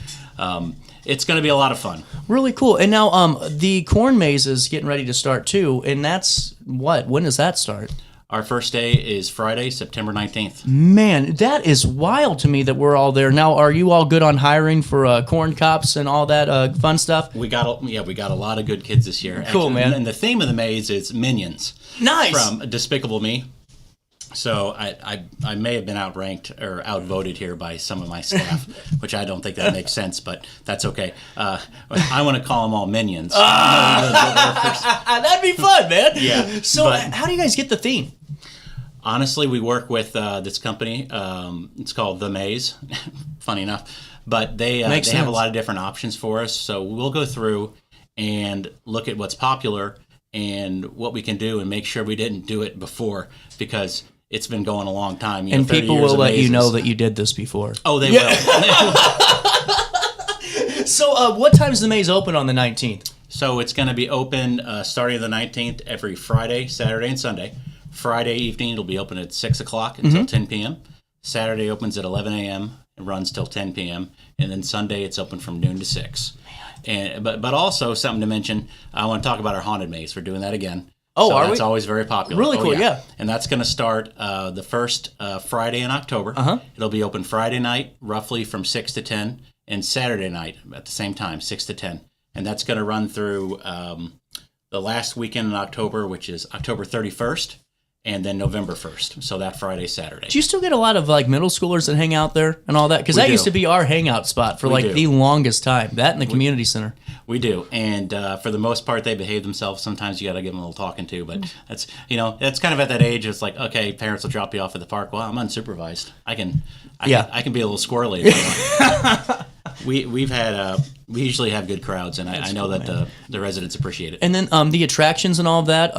S12: it's going to be a lot of fun.
S1: Really cool. And now the corn maze is getting ready to start too. And that's what? When does that start?
S12: Our first day is Friday, September 19th.
S1: Man, that is wild to me that we're all there. Now, are you all good on hiring for corn cops and all that fun stuff?
S12: We got a lot of good kids this year.
S1: Cool, man.
S12: And the theme of the maze is Minions.
S1: Nice.
S12: From Despicable Me. So I may have been outranked or outvoted here by some of my staff, which I don't think that makes sense, but that's okay. I want to call them all Minions.
S1: That'd be fun, man.
S12: Yeah.
S1: So how do you guys get the theme?
S12: Honestly, we work with this company. It's called The Maze, funny enough. But they have a lot of different options for us. So we'll go through and look at what's popular and what we can do and make sure we didn't do it before, because it's been going a long time.
S1: And people will let you know that you did this before.
S12: Oh, they will.
S1: So what time is the maze open on the 19th?
S12: So it's going to be open starting the 19th every Friday, Saturday, and Sunday. Friday evening it'll be open at 6 o'clock until 10 p.m. Saturday opens at 11 a.m. and runs till 10 p.m. And then Sunday it's open from noon to 6. And but also something to mention, I want to talk about our haunted maze. We're doing that again.
S1: Oh,
S12: so
S1: are
S12: that's
S1: we?
S12: always very popular.
S1: Really cool, yeah.
S12: And that's going to start the first Friday in October. It'll be open Friday night, roughly from 6 to 10, and Saturday night at the same time, 6 to 10. And that's going to run through the last weekend in October, which is October 31st, and then November 1st. So that Friday, Saturday.
S1: Do you still get a lot of middle schoolers that hang out there and all that? Because that used to be our hangout spot for the longest time. That and the community center.
S12: We do, and for the most part, they behave themselves. Sometimes you got to give them a little talking to, but that's that's kind of at that age. It's like, okay, parents will drop you off at the park. Well, I'm unsupervised. I can be a little squirrely. We've had We usually have good crowds, and I know
S1: cool,
S12: that the residents appreciate it.
S1: And then the attractions and all of that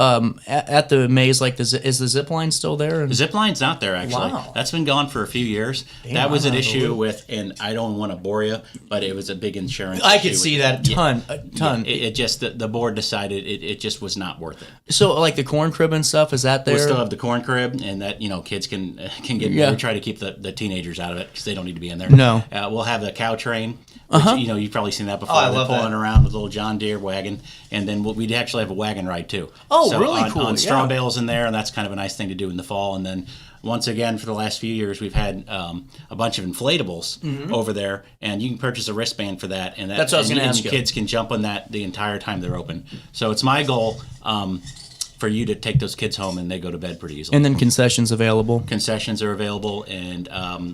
S1: at the maze, like is the zip line still there?
S12: The zip line's not there, actually.
S1: Wow.
S12: That's been gone for a few years.
S1: Damn,
S12: that was an
S1: I'm
S12: issue
S1: out
S12: with, and I don't want to bore you, but it was a big insurance
S1: I
S12: issue
S1: could see
S12: with-
S1: that a ton.
S12: Yeah, it just, the board decided it just was not worth it.
S1: So, like the corn crib and stuff, is that there?
S12: We still have the corn crib, and that, kids can get.
S1: Yeah.
S12: We try to keep the teenagers out of it because they don't need to be in there.
S1: No.
S12: We'll have the cow train. Which, you've probably seen that before.
S1: Oh, I
S12: They're
S1: love
S12: pulling
S1: that.
S12: around with a little John Deere wagon, and then we'd actually have a wagon ride too.
S1: Oh,
S12: so
S1: really cool.
S12: On straw
S1: Yeah.
S12: bales in there, and that's kind of a nice thing to do in the fall. And then once again, for the last few years, we've had a bunch of inflatables over there, and you can purchase a wristband for that. And
S1: That's what I was
S12: and
S1: gonna ask you.
S12: Kids can jump on that the entire time they're open. So it's my goal for you to take those kids home, and they go to bed pretty easily.
S1: And then concessions available.
S12: Concessions are available, and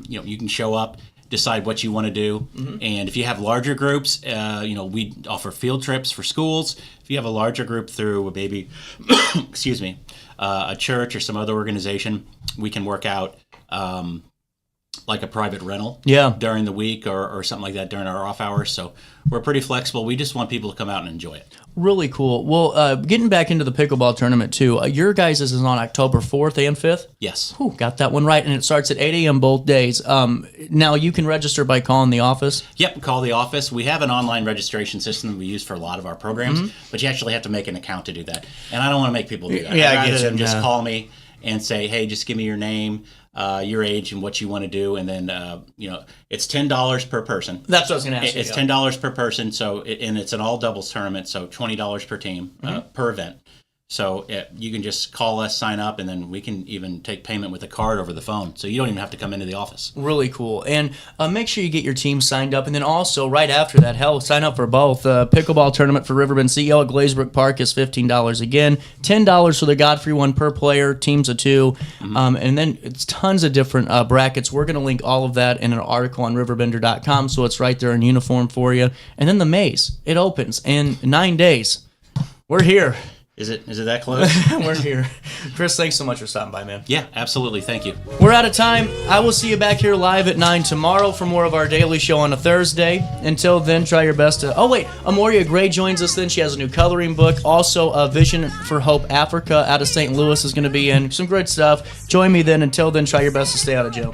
S12: you can show up, decide what you want to do. And if you have larger groups, we offer field trips for schools. If you have a larger group through maybe, excuse me, a church or some other organization, we can work out like a private rental during the week or something like that during our off hours. So we're pretty flexible. We just want people to come out and enjoy it.
S1: Really cool. Well, getting back into the pickleball tournament too, your guys' is on October 4th and 5th?
S12: Yes.
S1: Whew, got that one right, and it starts at 8 a.m. both days. Now, you can register by calling the office?
S12: Yep, call the office. We have an online registration system that we use for a lot of our programs, but you actually have to make an account to do that. And I don't want to make people do that.
S1: Yeah,
S12: I'd
S1: I get
S12: rather
S1: you.
S12: them just
S1: Yeah.
S12: call me and say, hey, just give me your name, your age, and what you want to do, and then it's $10 per person.
S1: That's what I was going to ask you.
S12: It's $10 per person, and it's an all doubles tournament, so $20 per team per event. So you can just call us, sign up, and then we can even take payment with a card over the phone. So you don't even have to come into the office.
S1: Really cool. And make sure you get your team signed up. And then also, right after that, sign up for both. Pickleball tournament for Riverbend CEO at Glazebrook Park is $15 again. $10 for the Godfrey one per player, teams of two. And then it's tons of different brackets. We're going to link all of that in an article on RiverBender.com, so it's right there in uniform for you. And then the maze, it opens in 9 days. We're here.
S12: Is it that close?
S1: We're here. Chris, thanks so much for stopping by, man.
S12: Yeah, absolutely. Thank you.
S1: We're out of time. I will see you back here live at 9 tomorrow for more of our daily show on a Thursday. Until then, try your best to... Oh, wait. Amoria Gray joins us then. She has a new coloring book. Also, Vision for Hope Africa out of St. Louis is going to be in. Some great stuff. Join me then. Until then, try your best to stay out of jail.